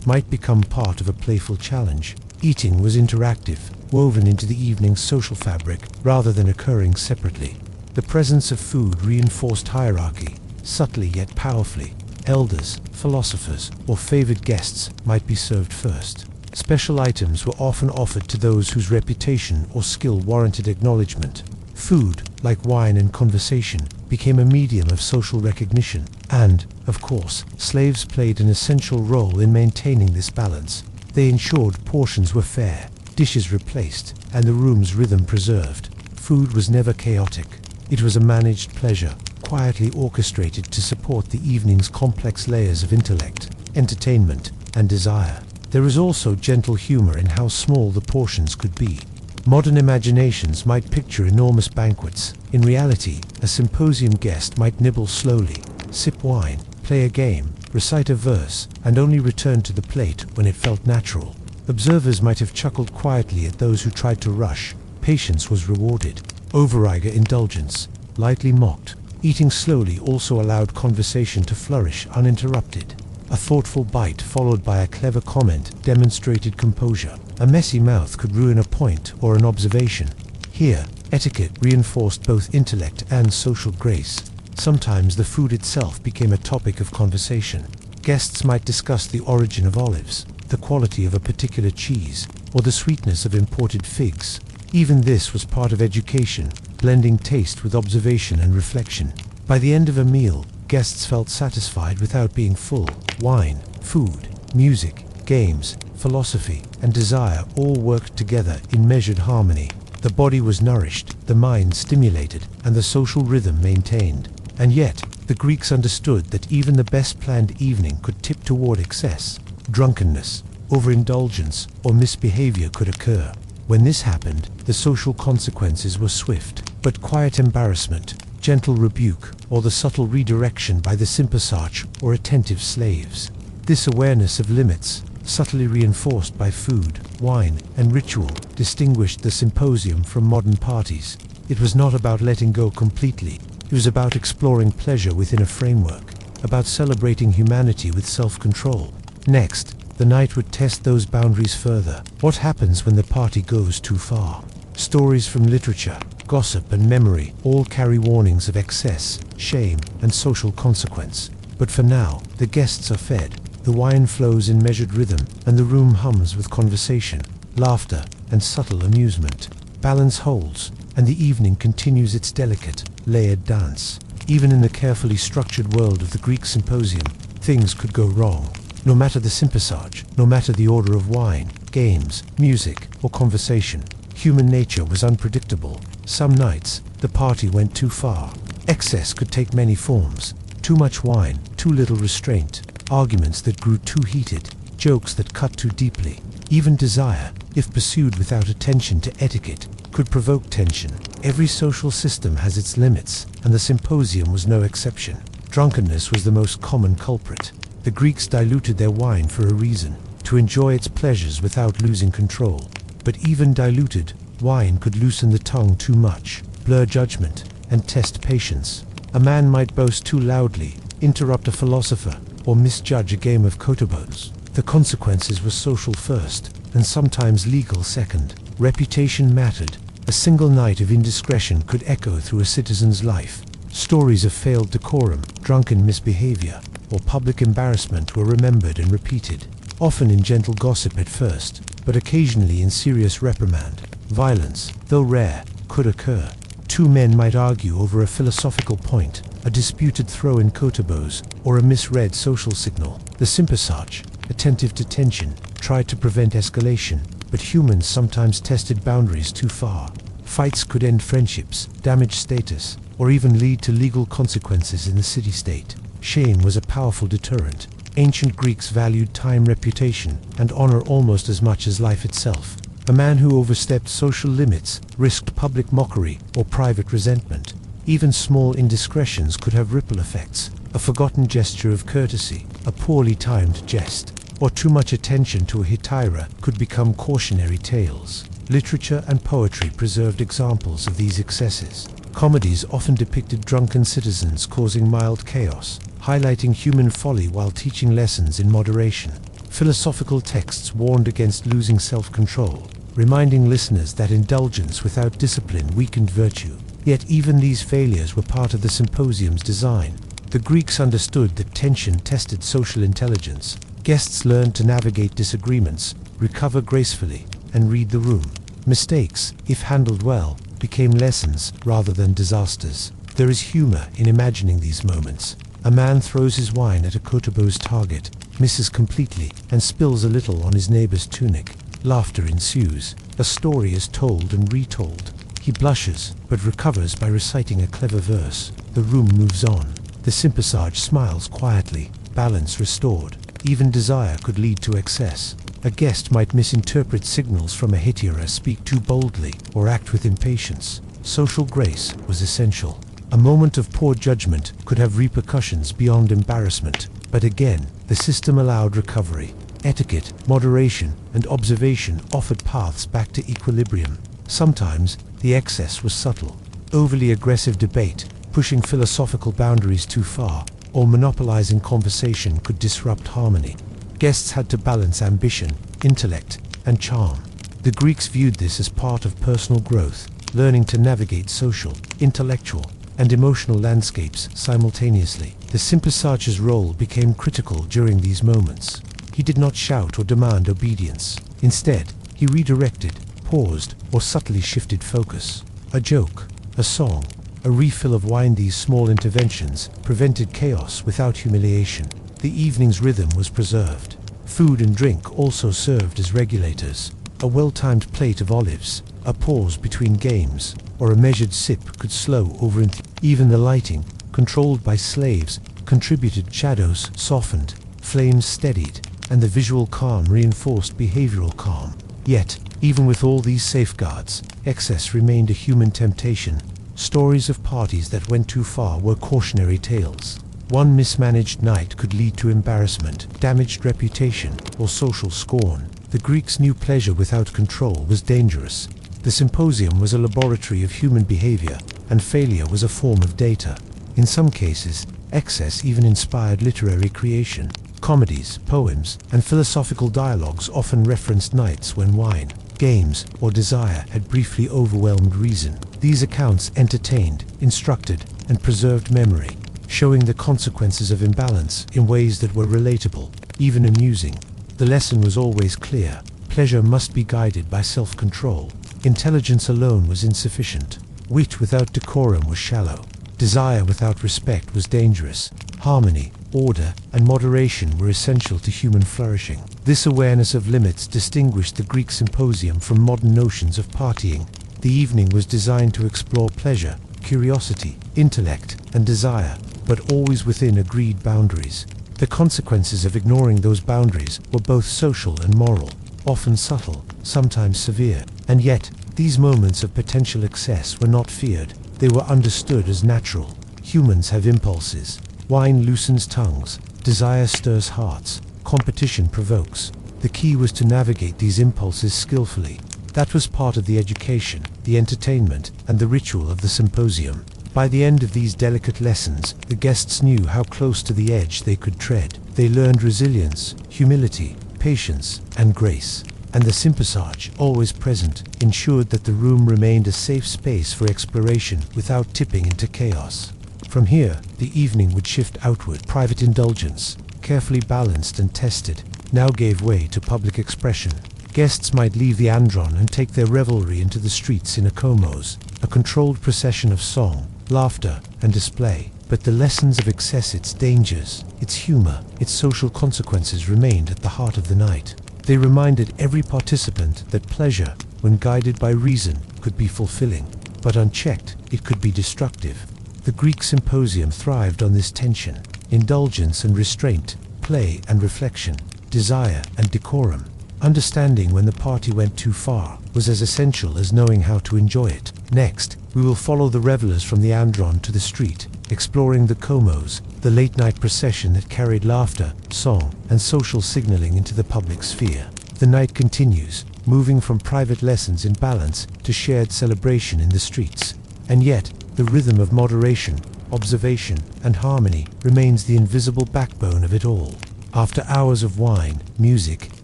might become part of a playful challenge. Eating was interactive, woven into the evening's social fabric rather than occurring separately. The presence of food reinforced hierarchy, subtly yet powerfully. Elders, philosophers, or favored guests might be served first. Special items were often offered to those whose reputation or skill warranted acknowledgement. Food, like wine and conversation, became a medium of social recognition. And, of course, slaves played an essential role in maintaining this balance. They ensured portions were fair, dishes replaced, and the room's rhythm preserved. Food was never chaotic. It was a managed pleasure, quietly orchestrated to support the evening's complex layers of intellect, entertainment, and desire. There is also gentle humor in how small the portions could be. Modern imaginations might picture enormous banquets. In reality, a symposium guest might nibble slowly, sip wine, play a game, recite a verse, and only return to the plate when it felt natural. Observers might have chuckled quietly at those who tried to rush. Patience was rewarded. Overeager indulgence, lightly mocked. Eating slowly also allowed conversation to flourish uninterrupted. A thoughtful bite followed by a clever comment demonstrated composure. A messy mouth could ruin a point or an observation. Here, etiquette reinforced both intellect and social grace. Sometimes the food itself became a topic of conversation. Guests might discuss the origin of olives, the quality of a particular cheese, or the sweetness of imported figs. Even this was part of education, blending taste with observation and reflection. By the end of a meal, guests felt satisfied without being full. Wine, food, music, games, philosophy, and desire all worked together in measured harmony. The body was nourished, the mind stimulated, and the social rhythm maintained. And yet, the Greeks understood that even the best-planned evening could tip toward excess. Drunkenness, overindulgence, or misbehavior could occur. When this happened, the social consequences were swift, but quiet embarrassment, gentle rebuke, or the subtle redirection by the sympasarch or attentive slaves. This awareness of limits, subtly reinforced by food, wine, and ritual, distinguished the symposium from modern parties. It was not about letting go completely. It was about exploring pleasure within a framework, about celebrating humanity with self-control. Next, the night would test those boundaries further. What happens when the party goes too far? Stories from literature, gossip, and memory all carry warnings of excess, shame, and social consequence. But for now, the guests are fed. The wine flows in measured rhythm, and the room hums with conversation, laughter, and subtle amusement. Balance holds, and the evening continues its delicate, layered dance. Even in the carefully structured world of the Greek symposium, things could go wrong. No matter the symposage, no matter the order of wine, games, music, or conversation, human nature was unpredictable. Some nights, the party went too far. Excess could take many forms. Too much wine, too little restraint, arguments that grew too heated, jokes that cut too deeply. Even desire, if pursued without attention to etiquette, could provoke tension. Every social system has its limits, and the symposium was no exception. Drunkenness was the most common culprit. The Greeks diluted their wine for a reason, to enjoy its pleasures without losing control. But even diluted, wine could loosen the tongue too much, blur judgment, and test patience. A man might boast too loudly, interrupt a philosopher, or misjudge a game of kotobos. The consequences were social first, and sometimes legal second. Reputation mattered. A single night of indiscretion could echo through a citizen's life. Stories of failed decorum, drunken misbehavior, or public embarrassment were remembered and repeated, often in gentle gossip at first, but occasionally in serious reprimand. Violence, though rare, could occur. Two men might argue over a philosophical point, a disputed throw in kotobos, or a misread social signal. The symposage, attentive to tension, tried to prevent escalation, but humans sometimes tested boundaries too far. Fights could end friendships, damage status, or even lead to legal consequences in the city-state. Shame was a powerful deterrent. Ancient Greeks valued time, reputation, and honor almost as much as life itself. A man who overstepped social limits risked public mockery or private resentment. Even small indiscretions could have ripple effects. A forgotten gesture of courtesy, a poorly timed jest, or too much attention to a hetaira could become cautionary tales. Literature and poetry preserved examples of these excesses. Comedies often depicted drunken citizens causing mild chaos, highlighting human folly while teaching lessons in moderation. Philosophical texts warned against losing self-control, reminding listeners that indulgence without discipline weakened virtue. Yet even these failures were part of the symposium's design. The Greeks understood that tension tested social intelligence. Guests learned to navigate disagreements, recover gracefully, and read the room. Mistakes, if handled well, became lessons rather than disasters. There is humor in imagining these moments. A man throws his wine at a kotobo's target, misses completely, and spills a little on his neighbor's tunic. Laughter ensues. A story is told and retold. He blushes, but recovers by reciting a clever verse. The room moves on. The symposage smiles quietly, balance restored. Even desire could lead to excess. A guest might misinterpret signals from a hetaira, speak too boldly, or act with impatience. Social grace was essential. A moment of poor judgment could have repercussions beyond embarrassment. But again, the system allowed recovery. Etiquette, moderation, and observation offered paths back to equilibrium. Sometimes, the excess was subtle. Overly aggressive debate, pushing philosophical boundaries too far, or monopolizing conversation could disrupt harmony. Guests had to balance ambition, intellect, and charm. The Greeks viewed this as part of personal growth, learning to navigate social, intellectual, and emotional landscapes simultaneously. The symposage's role became critical during these moments. He did not shout or demand obedience. Instead, he redirected, paused, or subtly shifted focus. A joke, a song, a refill of wine, these small interventions prevented chaos without humiliation. The evening's rhythm was preserved. Food and drink also served as regulators. A well-timed plate of olives, a pause between games, or a measured sip could slow over. Even the lighting, controlled by slaves, contributed. Shadows softened, flames steadied, and the visual calm reinforced behavioral calm. Yet, even with all these safeguards, excess remained a human temptation. Stories of parties that went too far were cautionary tales. One mismanaged night could lead to embarrassment, damaged reputation, or social scorn. The Greeks knew pleasure without control was dangerous. The symposium was a laboratory of human behavior, and failure was a form of data. In some cases, excess even inspired literary creation. Comedies, poems, and philosophical dialogues often referenced nights when wine, games, or desire had briefly overwhelmed reason. These accounts entertained, instructed, and preserved memory, showing the consequences of imbalance in ways that were relatable, even amusing. The lesson was always clear: pleasure must be guided by self-control. Intelligence alone was insufficient. Wit without decorum was shallow. Desire without respect was dangerous. Harmony, order, and moderation were essential to human flourishing. This awareness of limits distinguished the Greek symposium from modern notions of partying. The evening was designed to explore pleasure, curiosity, intellect, and desire, but always within agreed boundaries. The consequences of ignoring those boundaries were both social and moral, often subtle, sometimes severe. And yet, these moments of potential excess were not feared. They were understood as natural. Humans have impulses. Wine loosens tongues. Desire stirs hearts. Competition provokes. The key was to navigate these impulses skillfully. That was part of the education, the entertainment, and the ritual of the symposium. By the end of these delicate lessons, the guests knew how close to the edge they could tread. They learned resilience, humility, patience, and grace. And the sympasage, always present, ensured that the room remained a safe space for exploration without tipping into chaos. From here, the evening would shift outward. Private indulgence, carefully balanced and tested, now gave way to public expression. Guests might leave the andron and take their revelry into the streets in a komos, a controlled procession of song, laughter, and display. But the lessons of excess, its dangers, its humor, its social consequences remained at the heart of the night. They reminded every participant that pleasure, when guided by reason, could be fulfilling, but unchecked, it could be destructive. The Greek symposium thrived on this tension: indulgence and restraint, play and reflection, desire and decorum. Understanding when the party went too far was as essential as knowing how to enjoy it. Next, we will follow the revelers from the andron to the street, exploring the komos, the late-night procession that carried laughter, song, and social signaling into the public sphere. The night continues, moving from private lessons in balance to shared celebration in the streets. And yet, the rhythm of moderation, observation, and harmony remains the invisible backbone of it all. After hours of wine, music,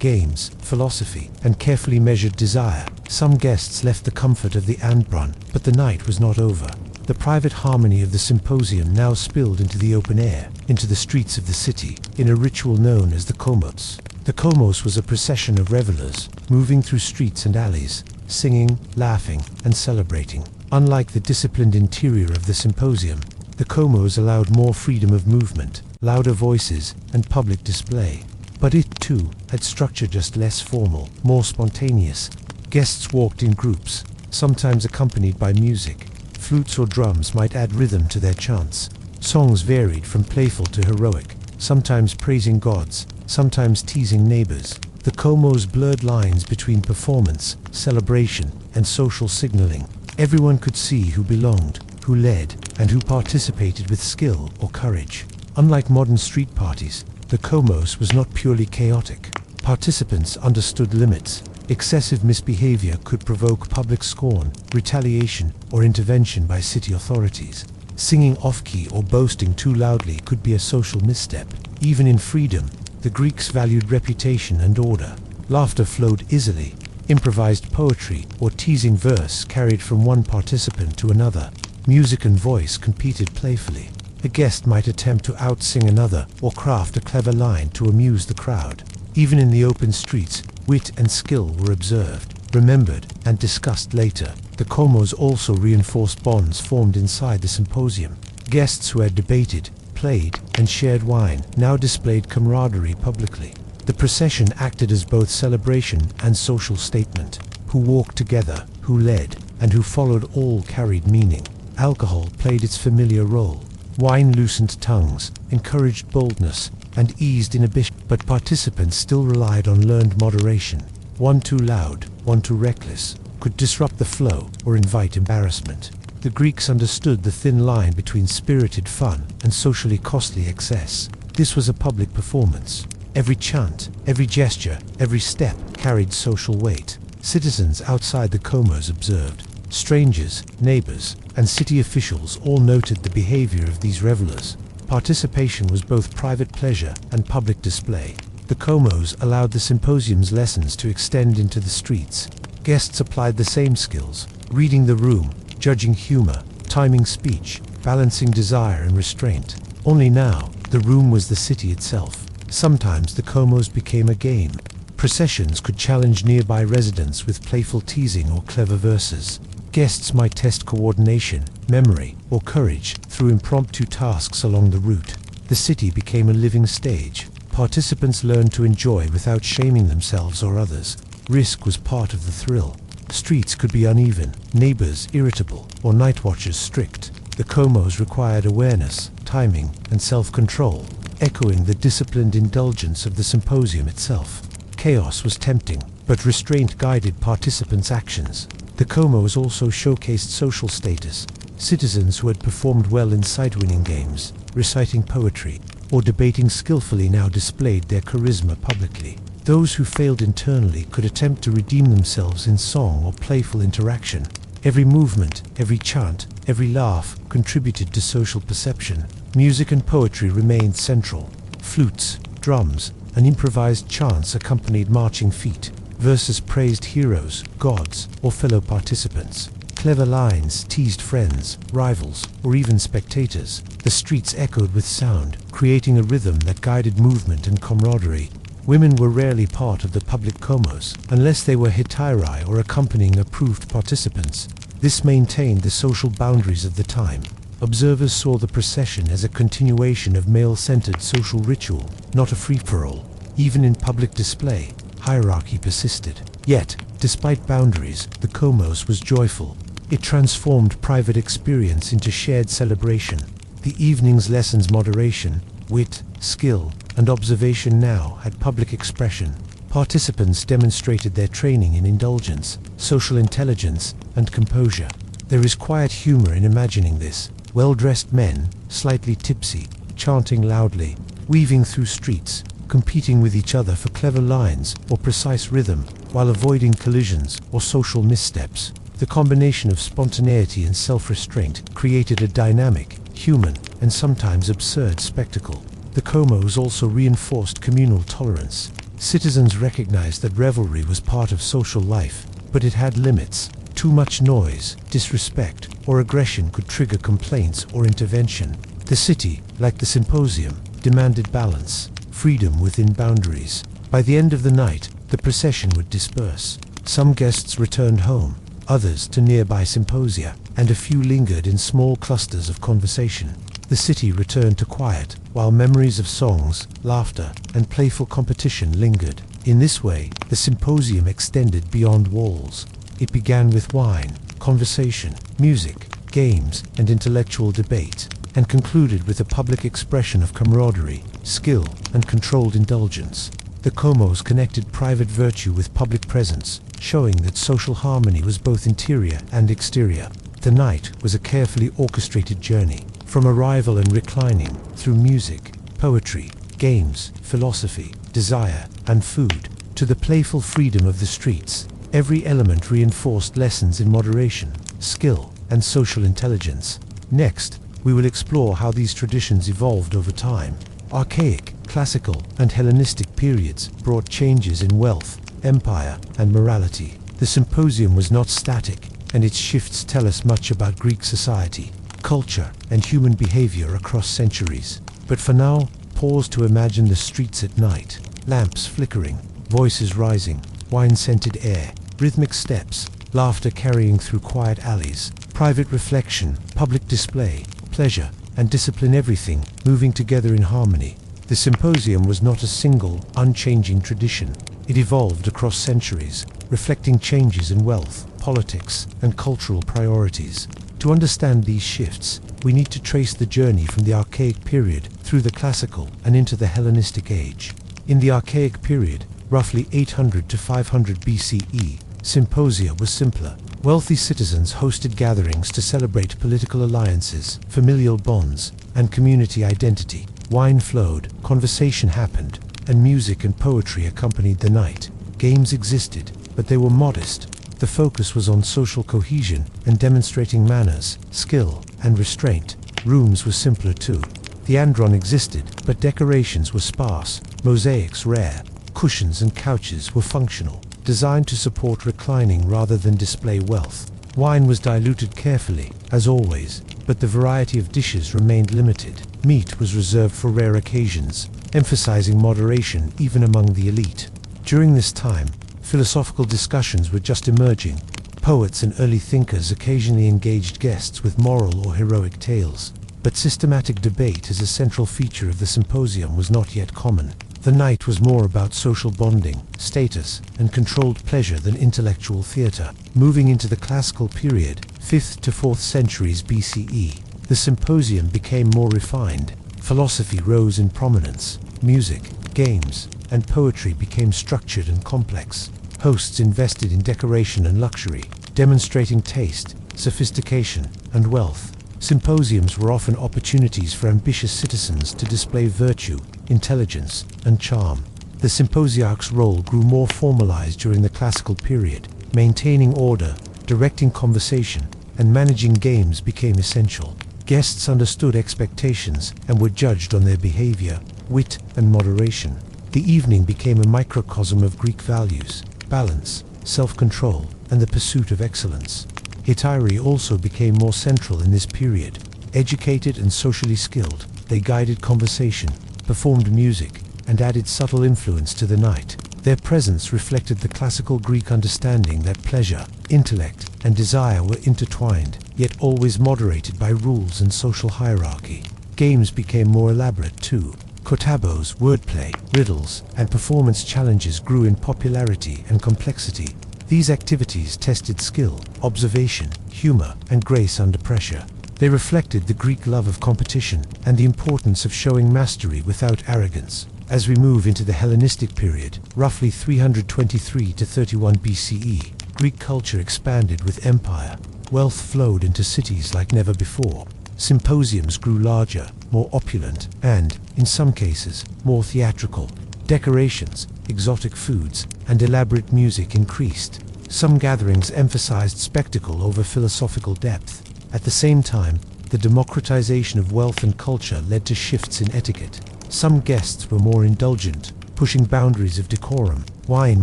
games, philosophy, and carefully measured desire, some guests left the comfort of the andron, but the night was not over. The private harmony of the symposium now spilled into the open air, into the streets of the city, in a ritual known as the komos. The komos was a procession of revelers, moving through streets and alleys, singing, laughing, and celebrating. Unlike the disciplined interior of the symposium, the komos allowed more freedom of movement, louder voices, and public display. But it, too, had structure just less formal, more spontaneous. Guests walked in groups, sometimes accompanied by music. Flutes or drums might add rhythm to their chants. Songs varied from playful to heroic, sometimes praising gods, sometimes teasing neighbors. The komos blurred lines between performance, celebration, and social signaling. Everyone could see who belonged, who led, and who participated with skill or courage. Unlike modern street parties, the komos was not purely chaotic. Participants understood limits. Excessive misbehavior could provoke public scorn, retaliation, or intervention by city authorities. Singing off-key or boasting too loudly could be a social misstep. Even in freedom, the Greeks valued reputation and order. Laughter flowed easily. Improvised poetry or teasing verse carried from one participant to another. Music and voice competed playfully. A guest might attempt to out-sing another or craft a clever line to amuse the crowd. Even in the open streets, wit and skill were observed, remembered, and discussed later. The komos also reinforced bonds formed inside the symposium. Guests who had debated, played, and shared wine now displayed camaraderie publicly. The procession acted as both celebration and social statement. Who walked together, who led, and who followed all carried meaning. Alcohol played its familiar role. Wine loosened tongues, encouraged boldness, and eased inhibition, but participants still relied on learned moderation. One too loud, one too reckless, could disrupt the flow or invite embarrassment. The Greeks understood the thin line between spirited fun and socially costly excess. This was a public performance. Every chant, every gesture, every step carried social weight. Citizens outside the comos observed. Strangers, neighbors, and city officials all noted the behavior of these revelers. Participation was both private pleasure and public display. The comos allowed the symposium's lessons to extend into the streets. Guests applied the same skills, reading the room, judging humor, timing speech, balancing desire and restraint. Only now, the room was the city itself. Sometimes the comos became a game. Processions could challenge nearby residents with playful teasing or clever verses. Guests might test coordination, memory, or courage through impromptu tasks along the route. The city became a living stage. Participants learned to enjoy without shaming themselves or others. Risk was part of the thrill. Streets could be uneven, neighbors irritable, or night watchers strict. The comos required awareness, timing, and self-control, echoing the disciplined indulgence of the symposium itself. Chaos was tempting, but restraint guided participants' actions. The comos also showcased social status. Citizens who had performed well in sight-winning games, reciting poetry, or debating skillfully now displayed their charisma publicly. Those who failed internally could attempt to redeem themselves in song or playful interaction. Every movement, every chant, every laugh contributed to social perception. Music and poetry remained central. Flutes, drums, and improvised chants accompanied marching feet. Verses praised heroes, gods, or fellow participants. Clever lines teased friends, rivals, or even spectators. The streets echoed with sound, creating a rhythm that guided movement and camaraderie. Women were rarely part of the public comos, unless they were hetairai or accompanying approved participants. This maintained the social boundaries of the time. Observers saw the procession as a continuation of male-centered social ritual, not a free-for-all. Even in public display, hierarchy persisted. Yet, despite boundaries, the comos was joyful. It transformed private experience into shared celebration. The evening's lessons moderation, wit, skill, and observation now had public expression. Participants demonstrated their training in indulgence, social intelligence, and composure. There is quiet humor in imagining this. Well-dressed men, slightly tipsy, chanting loudly, weaving through streets, competing with each other for clever lines or precise rhythm, while avoiding collisions or social missteps. The combination of spontaneity and self-restraint created a dynamic, human, and sometimes absurd spectacle. The comos also reinforced communal tolerance. Citizens recognized that revelry was part of social life, but it had limits. Too much noise, disrespect, or aggression could trigger complaints or intervention. The city, like the symposium, demanded balance, freedom within boundaries. By the end of the night, the procession would disperse. Some guests returned home, others to nearby symposia, and a few lingered in small clusters of conversation. The city returned to quiet, while memories of songs, laughter, and playful competition lingered. In this way, the symposium extended beyond walls. It began with wine, conversation, music, games, and intellectual debate, and concluded with a public expression of camaraderie, skill, and controlled indulgence. The comos connected private virtue with public presence, showing that social harmony was both interior and exterior. The night was a carefully orchestrated journey, from arrival and reclining, through music, poetry, games, philosophy, desire, and food, to the playful freedom of the streets. Every element reinforced lessons in moderation, skill, and social intelligence. Next, we will explore how these traditions evolved over time. Archaic, classical, and Hellenistic periods brought changes in wealth, empire, and morality. The symposium was not static, and its shifts tell us much about Greek society, culture, and human behavior across centuries. But for now, pause to imagine the streets at night. Lamps flickering, voices rising, wine-scented air, rhythmic steps, laughter carrying through quiet alleys, private reflection, public display, pleasure, and discipline, everything moving together in harmony. The symposium was not a single, unchanging tradition. It evolved across centuries, reflecting changes in wealth, politics, and cultural priorities. To understand these shifts, we need to trace the journey from the Archaic period through the Classical and into the Hellenistic age. In the Archaic period, roughly 800 to 500 BCE, symposia was simpler. Wealthy citizens hosted gatherings to celebrate political alliances, familial bonds, and community identity. Wine flowed, conversation happened, and music and poetry accompanied the night. Games existed, but they were modest. The focus was on social cohesion and demonstrating manners, skill, and restraint. Rooms were simpler too. The andron existed, but decorations were sparse, mosaics rare. Cushions and couches were functional, designed to support reclining rather than display wealth. Wine was diluted carefully, as always, but the variety of dishes remained limited. Meat was reserved for rare occasions, emphasizing moderation even among the elite. During this time, philosophical discussions were just emerging. Poets and early thinkers occasionally engaged guests with moral or heroic tales, but systematic debate as a central feature of the symposium was not yet common. The night was more about social bonding, status, and controlled pleasure than intellectual theater. Moving into the classical period, 5th to 4th centuries BCE, the symposium became more refined. Philosophy rose in prominence. Music, games, and poetry became structured and complex. Hosts invested in decoration and luxury, demonstrating taste, sophistication, and wealth. Symposiums were often opportunities for ambitious citizens to display virtue, intelligence, and charm. The symposiarch's role grew more formalized during the classical period. Maintaining order, directing conversation, and managing games became essential. Guests understood expectations and were judged on their behavior, wit, and moderation. The evening became a microcosm of Greek values, balance, self-control, and the pursuit of excellence. Hetairai also became more central in this period. Educated and socially skilled, they guided conversation, performed music, and added subtle influence to the night. Their presence reflected the classical Greek understanding that pleasure, intellect, and desire were intertwined, yet always moderated by rules and social hierarchy. Games became more elaborate too. Kotabos, wordplay, riddles, and performance challenges grew in popularity and complexity. These activities tested skill, observation, humor, and grace under pressure. They reflected the Greek love of competition and the importance of showing mastery without arrogance. As we move into the Hellenistic period, roughly 323 to 31 BCE, Greek culture expanded with empire. Wealth flowed into cities like never before. Symposiums grew larger, more opulent, and, in some cases, more theatrical. Decorations, exotic foods, and elaborate music increased. Some gatherings emphasized spectacle over philosophical depth. At the same time, the democratization of wealth and culture led to shifts in etiquette. Some guests were more indulgent, pushing boundaries of decorum. Wine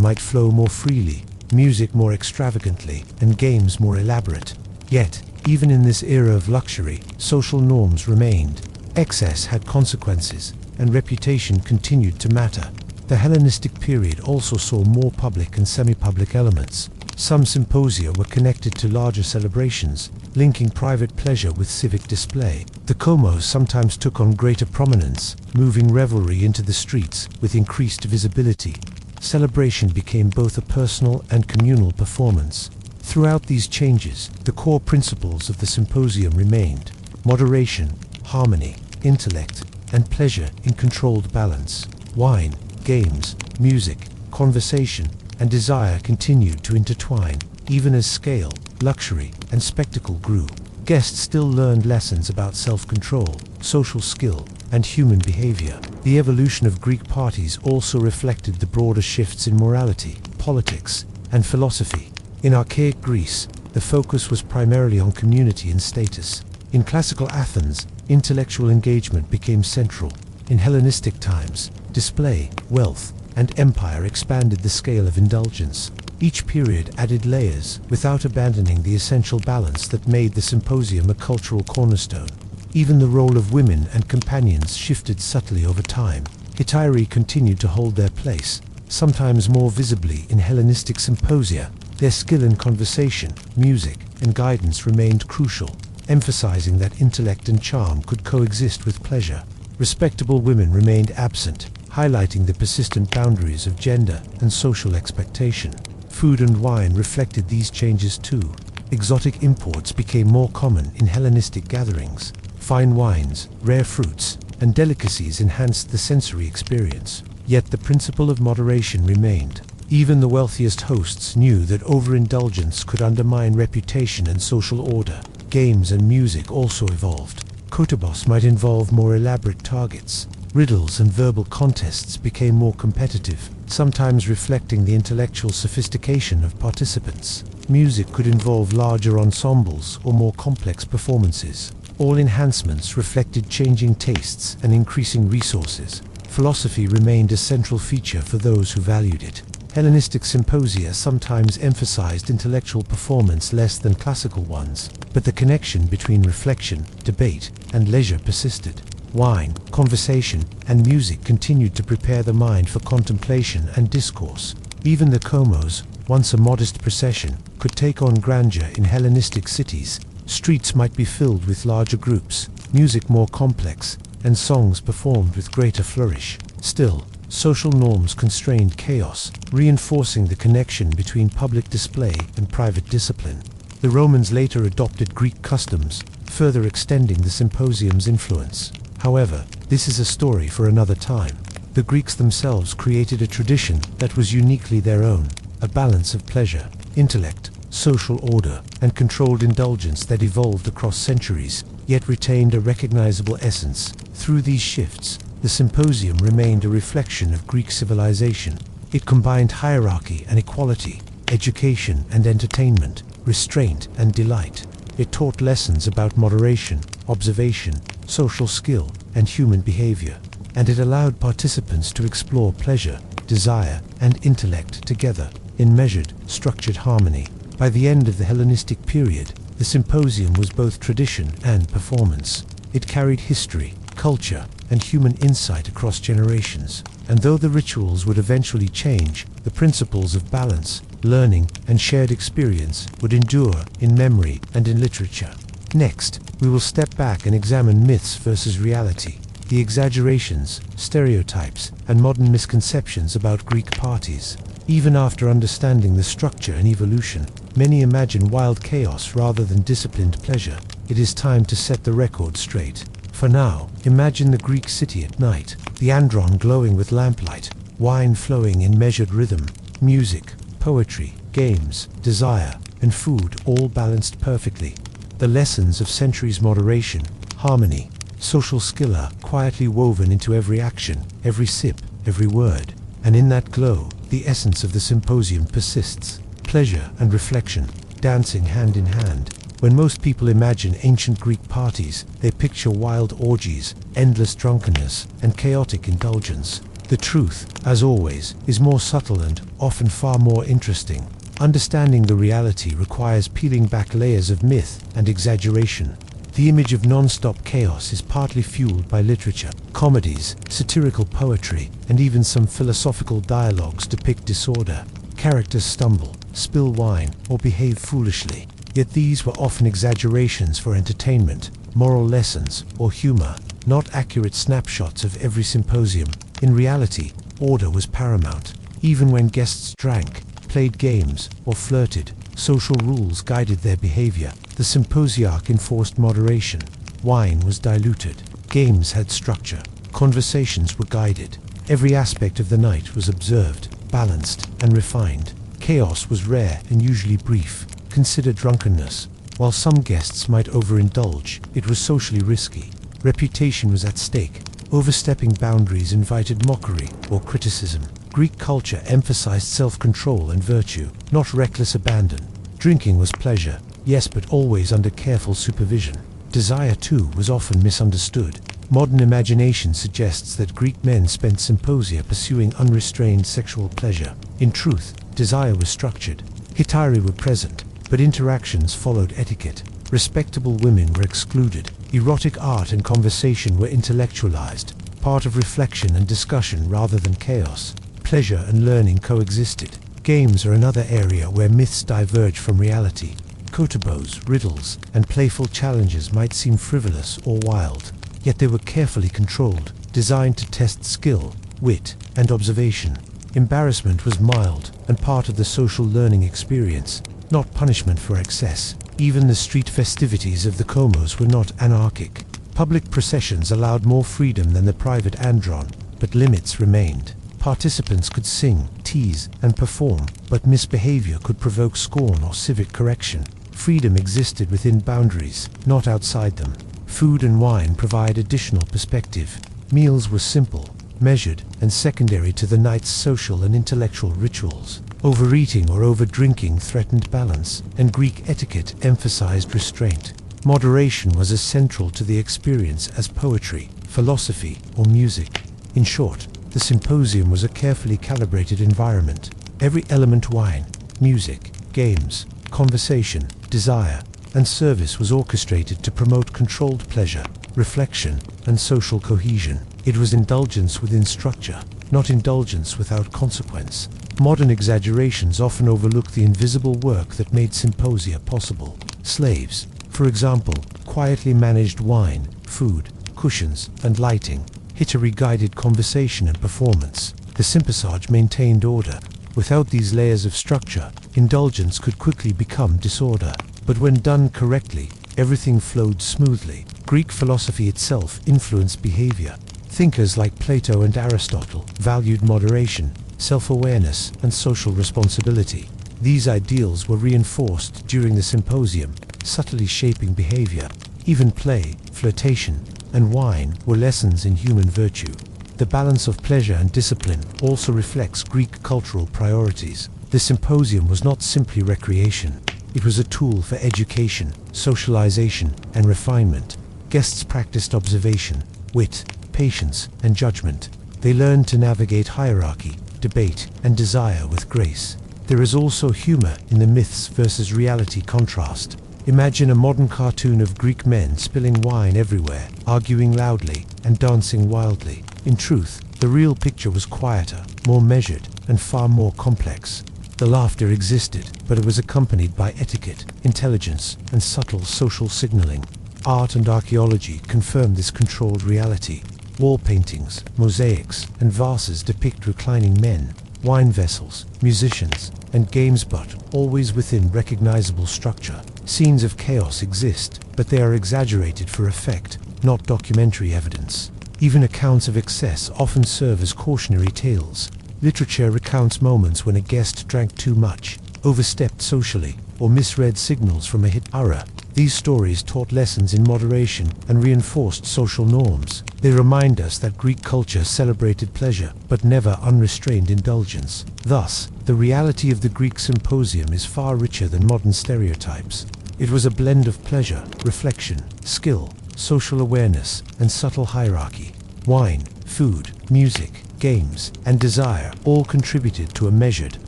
might flow more freely, music more extravagantly, and games more elaborate. Yet, even in this era of luxury, social norms remained. Excess had consequences, and reputation continued to matter. The Hellenistic period also saw more public and semi-public elements. Some symposia were connected to larger celebrations, linking private pleasure with civic display. The komos sometimes took on greater prominence, moving revelry into the streets with increased visibility. Celebration became both a personal and communal performance. Throughout these changes, the core principles of the symposium remained: moderation, harmony, intellect, and pleasure in controlled balance. Wine, games, music, conversation, and desire continued to intertwine, even as scale, luxury, and spectacle grew. Guests still learned lessons about self-control, social skill, and human behavior. The evolution of Greek parties also reflected the broader shifts in morality, politics, and philosophy. In archaic Greece, the focus was primarily on community and status. In classical Athens, intellectual engagement became central. In Hellenistic times, display, wealth, and empire expanded the scale of indulgence. Each period added layers without abandoning the essential balance that made the symposium a cultural cornerstone. Even the role of women and companions shifted subtly over time. Hetairai continued to hold their place, sometimes more visibly in Hellenistic symposia. Their skill in conversation, music, and guidance remained crucial, emphasizing that intellect and charm could coexist with pleasure. Respectable women remained absent, highlighting the persistent boundaries of gender and social expectation. Food and wine reflected these changes too. Exotic imports became more common in Hellenistic gatherings. Fine wines, rare fruits, and delicacies enhanced the sensory experience. Yet the principle of moderation remained. Even the wealthiest hosts knew that overindulgence could undermine reputation and social order. Games and music also evolved. Kotobos might involve more elaborate targets. Riddles and verbal contests became more competitive, sometimes reflecting the intellectual sophistication of participants. Music could involve larger ensembles or more complex performances. All enhancements reflected changing tastes and increasing resources. Philosophy remained a central feature for those who valued it. Hellenistic symposia sometimes emphasized intellectual performance less than classical ones, but the connection between reflection, debate, and leisure persisted. Wine, conversation, and music continued to prepare the mind for contemplation and discourse. Even the komos, once a modest procession, could take on grandeur in Hellenistic cities. Streets might be filled with larger groups, music more complex, and songs performed with greater flourish. Still, social norms constrained chaos, reinforcing the connection between public display and private discipline. The Romans later adopted Greek customs, further extending the symposium's influence. However, this is a story for another time. The Greeks themselves created a tradition that was uniquely their own, a balance of pleasure, intellect, social order, and controlled indulgence that evolved across centuries, yet retained a recognizable essence. Through these shifts, the symposium remained a reflection of Greek civilization. It combined hierarchy and equality, education and entertainment, restraint and delight. It taught lessons about moderation, observation, social skill, and human behavior, and it allowed participants to explore pleasure, desire, and intellect together in measured, structured harmony. By the end of the Hellenistic period, the symposium was both tradition and performance. It carried history, culture, and human insight across generations. And though the rituals would eventually change, the principles of balance, learning, and shared experience would endure in memory and in literature. Next, we will step back and examine myths versus reality, the exaggerations, stereotypes, and modern misconceptions about Greek parties. Even after understanding the structure and evolution, many imagine wild chaos rather than disciplined pleasure. It is time to set the record straight. For now, imagine the Greek city at night, the andron glowing with lamplight, wine flowing in measured rhythm, music, poetry, games, desire, and food all balanced perfectly. The lessons of centuries' moderation, harmony, social skill are quietly woven into every action, every sip, every word. And in that glow, the essence of the symposium persists. Pleasure and reflection, dancing hand in hand. When most people imagine ancient Greek parties, they picture wild orgies, endless drunkenness, and chaotic indulgence. The truth, as always, is more subtle and often far more interesting. Understanding the reality requires peeling back layers of myth and exaggeration. The image of non-stop chaos is partly fueled by literature. Comedies, satirical poetry, and even some philosophical dialogues depict disorder. Characters stumble, spill wine, or behave foolishly. Yet these were often exaggerations for entertainment, moral lessons, or humor, not accurate snapshots of every symposium. In reality, order was paramount. Even when guests drank, played games, or flirted, social rules guided their behavior. The symposiarch enforced moderation. Wine was diluted. Games had structure. Conversations were guided. Every aspect of the night was observed, balanced, and refined. Chaos was rare and usually brief. Consider drunkenness. While some guests might overindulge, it was socially risky. Reputation was at stake. Overstepping boundaries invited mockery or criticism. Greek culture emphasized self-control and virtue, not reckless abandon. Drinking was pleasure, yes, but always under careful supervision. Desire, too, was often misunderstood. Modern imagination suggests that Greek men spent symposia pursuing unrestrained sexual pleasure. In truth, desire was structured. Hetairai were present, but interactions followed etiquette. Respectable women were excluded. Erotic art and conversation were intellectualized, part of reflection and discussion rather than chaos. Pleasure and learning coexisted. Games are another area where myths diverge from reality. Kotobos, riddles, and playful challenges might seem frivolous or wild, yet they were carefully controlled, designed to test skill, wit, and observation. Embarrassment was mild and part of the social learning experience, not punishment for excess. Even the street festivities of the komos were not anarchic. Public processions allowed more freedom than the private andron, but limits remained. Participants could sing, tease, and perform, but misbehavior could provoke scorn or civic correction. Freedom existed within boundaries, not outside them. Food and wine provide additional perspective. Meals were simple, measured, and secondary to the night's social and intellectual rituals. Overeating or overdrinking threatened balance, and Greek etiquette emphasized restraint. Moderation was as central to the experience as poetry, philosophy, or music. In short, the symposium was a carefully calibrated environment. Every element, wine, music, games, conversation, desire, and service, was orchestrated to promote controlled pleasure, reflection, and social cohesion. It was indulgence within structure, not indulgence without consequence. Modern exaggerations often overlook the invisible work that made symposia possible. Slaves, for example, quietly managed wine, food, cushions, and lighting. Hittery guided conversation and performance. The symposage maintained order. Without these layers of structure, indulgence could quickly become disorder. But when done correctly, everything flowed smoothly. Greek philosophy itself influenced behavior. Thinkers like Plato and Aristotle valued moderation, self-awareness, and social responsibility. These ideals were reinforced during the symposium, subtly shaping behavior. Even play, flirtation, and wine were lessons in human virtue. The balance of pleasure and discipline also reflects Greek cultural priorities. The symposium was not simply recreation. It was a tool for education, socialization, and refinement. Guests practiced observation, wit, patience, and judgment. They learned to navigate hierarchy, debate, and desire with grace. There is also humor in the myths versus reality contrast. Imagine a modern cartoon of Greek men spilling wine everywhere, arguing loudly, and dancing wildly. In truth, the real picture was quieter, more measured, and far more complex. The laughter existed, but it was accompanied by etiquette, intelligence, and subtle social signaling. Art and archaeology confirm this controlled reality. Wall paintings, mosaics, and vases depict reclining men, wine vessels, musicians, and games, but always within recognizable structure. Scenes of chaos exist, but they are exaggerated for effect, not documentary evidence. Even accounts of excess often serve as cautionary tales. Literature recounts moments when a guest drank too much, overstepped socially, or misread signals from a hit aura. These stories taught lessons in moderation and reinforced social norms. They remind us that Greek culture celebrated pleasure, but never unrestrained indulgence. Thus, the reality of the Greek symposium is far richer than modern stereotypes. It was a blend of pleasure, reflection, skill, social awareness, and subtle hierarchy. Wine, food, music, games, and desire all contributed to a measured,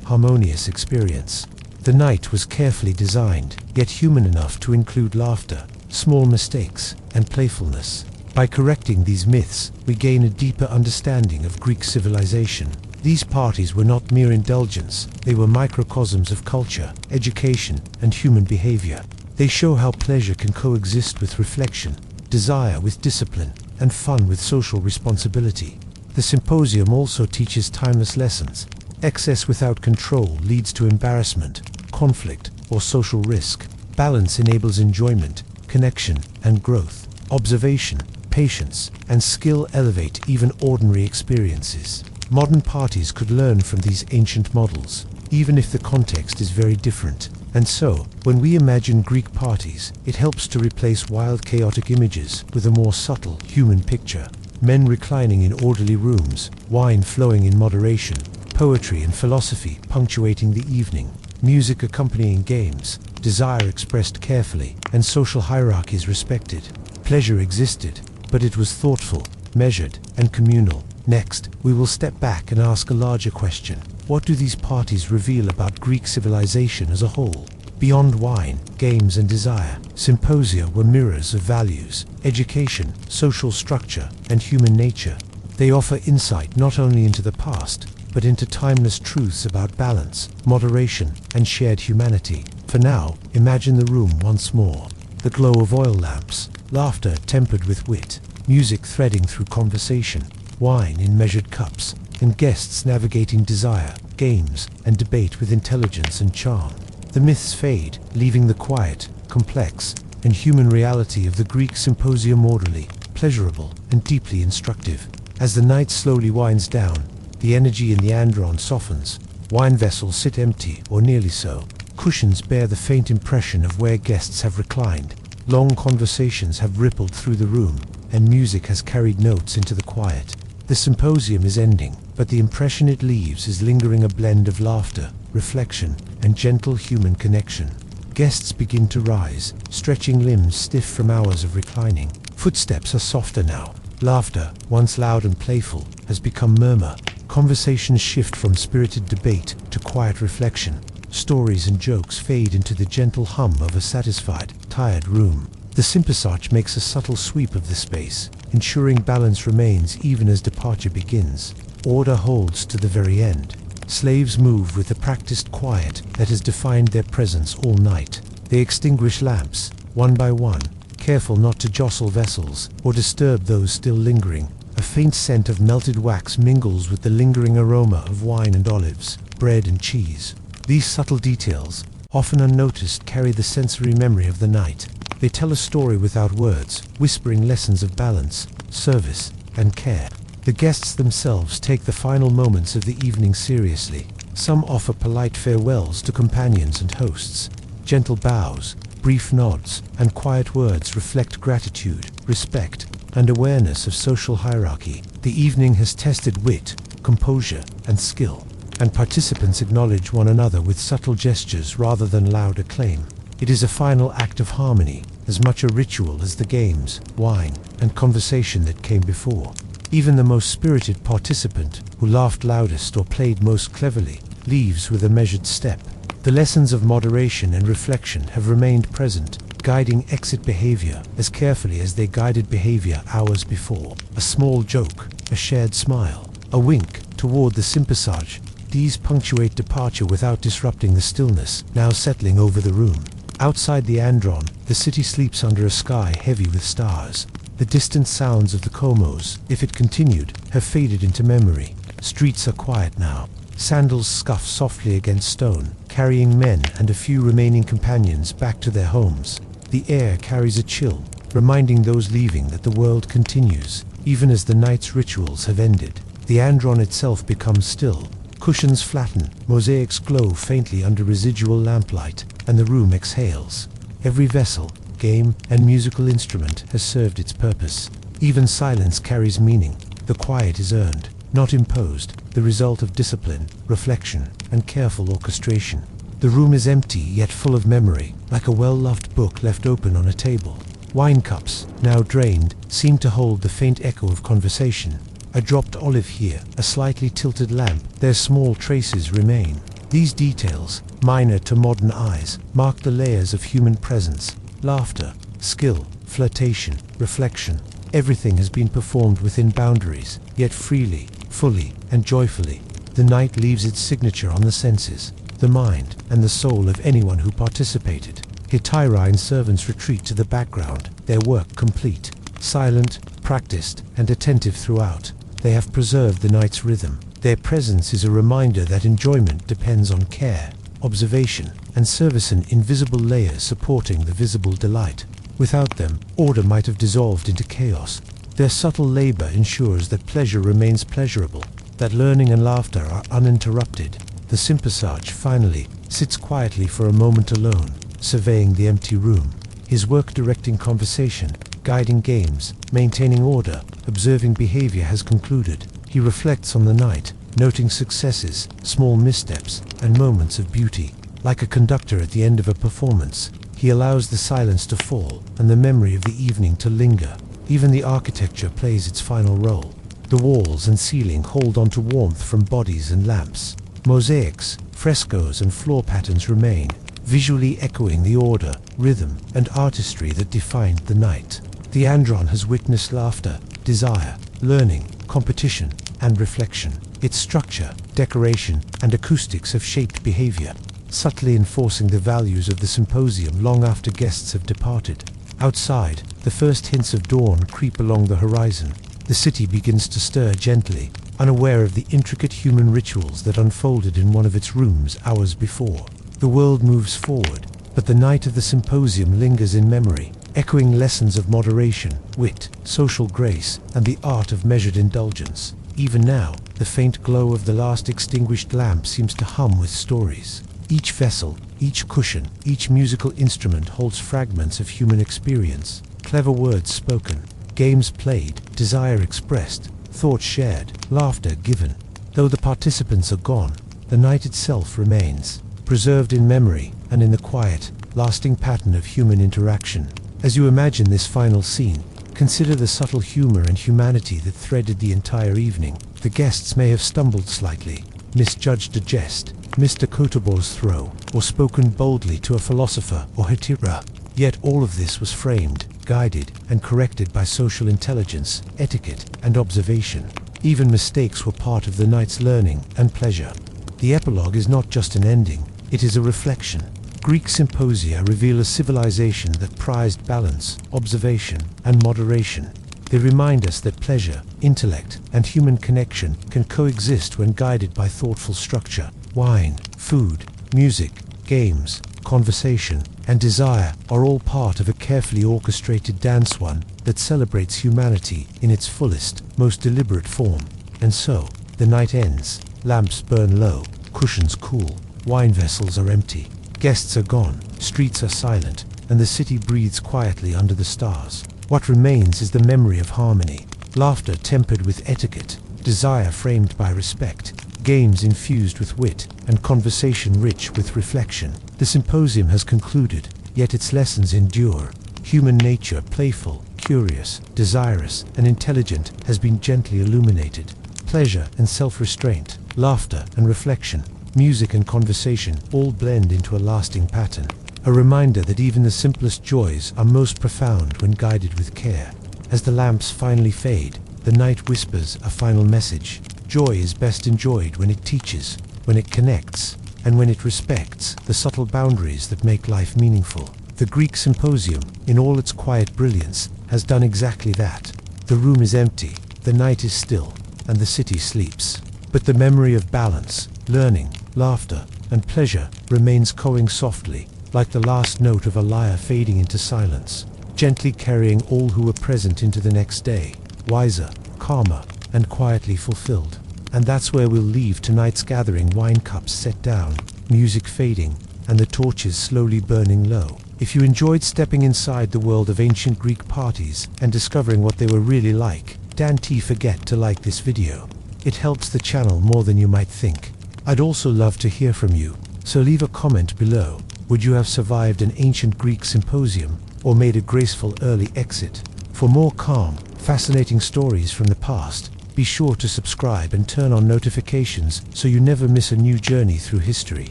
harmonious experience. The night was carefully designed, yet human enough to include laughter, small mistakes, and playfulness. By correcting these myths, we gain a deeper understanding of Greek civilization. These parties were not mere indulgence, they were microcosms of culture, education, and human behavior. They show how pleasure can coexist with reflection, desire with discipline, and fun with social responsibility. The symposium also teaches timeless lessons. Excess without control leads to embarrassment, conflict, or social risk. Balance enables enjoyment, connection, and growth. Observation, patience, and skill elevate even ordinary experiences. Modern parties could learn from these ancient models, even if the context is very different. And so, when we imagine Greek parties, it helps to replace wild, chaotic images with a more subtle, human picture. Men reclining in orderly rooms, wine flowing in moderation, poetry and philosophy punctuating the evening, music accompanying games, desire expressed carefully, and social hierarchies respected. Pleasure existed, but it was thoughtful, measured, and communal. Next, we will step back and ask a larger question. What do these parties reveal about Greek civilization as a whole? Beyond wine, games, and desire, symposia were mirrors of values, education, social structure, and human nature. They offer insight not only into the past, but into timeless truths about balance, moderation, and shared humanity. For now, imagine the room once more. The glow of oil lamps, laughter tempered with wit, music threading through conversation, wine in measured cups, and guests navigating desire, games, and debate with intelligence and charm. The myths fade, leaving the quiet, complex, and human reality of the Greek symposium orderly, pleasurable, and deeply instructive. As the night slowly winds down, The energy in the andron softens. Wine vessels sit empty, or nearly so. Cushions bear the faint impression of where guests have reclined. Long conversations have rippled through the room, and music has carried notes into the quiet. The symposium is ending, but the impression it leaves is lingering, a blend of laughter, reflection, and gentle human connection. Guests begin to rise, stretching limbs stiff from hours of reclining. Footsteps are softer now. Laughter, once loud and playful, has become murmur. Conversations shift from spirited debate to quiet reflection. Stories and jokes fade into the gentle hum of a satisfied, tired room. The Simpesarch makes a subtle sweep of the space, ensuring balance remains even as departure begins. Order holds to the very end. Slaves move with the practiced quiet that has defined their presence all night. They extinguish lamps, one by one, careful not to jostle vessels or disturb those still lingering. A faint scent of melted wax mingles with the lingering aroma of wine and olives, bread and cheese. These subtle details, often unnoticed, carry the sensory memory of the night. They tell a story without words, whispering lessons of balance, service, and care. The guests themselves take the final moments of the evening seriously. Some offer polite farewells to companions and hosts. Gentle bows, brief nods, and quiet words reflect gratitude, respect, and awareness of social hierarchy. The evening has tested wit, composure, and skill, and participants acknowledge one another with subtle gestures rather than loud acclaim. It is a final act of harmony, as much a ritual as the games, wine, and conversation that came before. Even the most spirited participant, who laughed loudest or played most cleverly, leaves with a measured step. The lessons of moderation and reflection have remained present, guiding exit behavior as carefully as they guided behavior hours before. A small joke, a shared smile, a wink toward the Simpesarch. These punctuate departure without disrupting the stillness now settling over the room. Outside the andron, the city sleeps under a sky heavy with stars. The distant sounds of the Comos, if it continued, have faded into memory. Streets are quiet now. Sandals scuff softly against stone, carrying men and a few remaining companions back to their homes. The air carries a chill, reminding those leaving that the world continues, even as the night's rituals have ended. The andron itself becomes still. Cushions flatten, mosaics glow faintly under residual lamplight, and the room exhales. Every vessel, game, and musical instrument has served its purpose. Even silence carries meaning. The quiet is earned, not imposed, the result of discipline, reflection, and careful orchestration. The room is empty yet full of memory, like a well-loved book left open on a table. Wine cups, now drained, seem to hold the faint echo of conversation. A dropped olive here, a slightly tilted lamp, their small traces remain. These details, minor to modern eyes, mark the layers of human presence. Laughter, skill, flirtation, reflection. Everything has been performed within boundaries, yet freely, fully, and joyfully. The night leaves its signature on the senses, the mind, and the soul of anyone who participated. Hityrine servants retreat to the background, their work complete. Silent, practiced, and attentive throughout, they have preserved the night's rhythm. Their presence is a reminder that enjoyment depends on care, observation, and service, an invisible layer supporting the visible delight. Without them, order might have dissolved into chaos. Their subtle labor ensures that pleasure remains pleasurable, that learning and laughter are uninterrupted. The Simpesarch, finally, sits quietly for a moment alone, surveying the empty room. His work directing conversation, guiding games, maintaining order, observing behavior has concluded. He reflects on the night, noting successes, small missteps, and moments of beauty. Like a conductor at the end of a performance, he allows the silence to fall and the memory of the evening to linger. Even the architecture plays its final role. The walls and ceiling hold on to warmth from bodies and lamps. Mosaics, frescoes, and floor patterns remain, visually echoing the order, rhythm, and artistry that defined the night. The andron has witnessed laughter, desire, learning, competition, and reflection. Its structure, decoration, and acoustics have shaped behavior, subtly enforcing the values of the symposium long after guests have departed. Outside, the first hints of dawn creep along the horizon. The city begins to stir gently, unaware of the intricate human rituals that unfolded in one of its rooms hours before. The world moves forward, but the night of the symposium lingers in memory, echoing lessons of moderation, wit, social grace, and the art of measured indulgence. Even now, The faint glow of the last extinguished lamp seems to hum with stories. Each vessel, each cushion, each musical instrument holds fragments of human experience. Clever words spoken, games played, desire expressed, thought shared, laughter given. Though the participants are gone, the night itself remains, preserved in memory and in the quiet, lasting pattern of human interaction. As you imagine this final scene, consider the subtle humor and humanity that threaded the entire evening. The guests may have stumbled slightly, misjudged a jest, missed a Kotobor's throw, or spoken boldly to a philosopher or hetira. Yet all of this was framed, guided, and corrected by social intelligence, etiquette, and observation. Even mistakes were part of the night's learning and pleasure. The epilogue is not just an ending, it is a reflection. Greek symposia reveal a civilization that prized balance, observation, and moderation. They remind us that pleasure, intellect, and human connection can coexist when guided by thoughtful structure. Wine, food, music, games, conversation, and desire are all part of a carefully orchestrated dance, one that celebrates humanity in its fullest, most deliberate form. And so, the night ends, lamps burn low, cushions cool, wine vessels are empty, guests are gone, streets are silent, and the city breathes quietly under the stars. What remains is the memory of harmony, laughter tempered with etiquette, desire framed by respect, games infused with wit, and conversation rich with reflection. The symposium has concluded, yet its lessons endure. Human nature, playful, curious, desirous, and intelligent, has been gently illuminated. Pleasure and self-restraint, laughter and reflection, music and conversation all blend into a lasting pattern. A reminder that even the simplest joys are most profound when guided with care. As the lamps finally fade, the night whispers a final message. Joy is best enjoyed when it teaches, when it connects, and when it respects the subtle boundaries that make life meaningful. The Greek symposium, in all its quiet brilliance, has done exactly that. The room is empty, the night is still, and the city sleeps. But the memory of balance, learning, laughter, and pleasure remains cawing softly, like the last note of a lyre fading into silence, gently carrying all who were present into the next day, wiser, calmer, and quietly fulfilled. And that's where we'll leave tonight's gathering, wine cups set down, music fading, and the torches slowly burning low. If you enjoyed stepping inside the world of ancient Greek parties and discovering what they were really like, don't forget to like this video. It helps the channel more than you might think. I'd also love to hear from you, so leave a comment below. Would you have survived an ancient Greek symposium, or made a graceful early exit? For more calm, fascinating stories from the past, be sure to subscribe and turn on notifications so you never miss a new journey through history.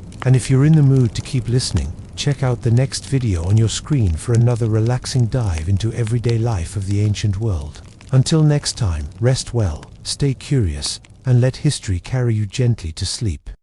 And if you're in the mood to keep listening, check out the next video on your screen for another relaxing dive into everyday life of the ancient world. Until next time, rest well, stay curious, and let history carry you gently to sleep.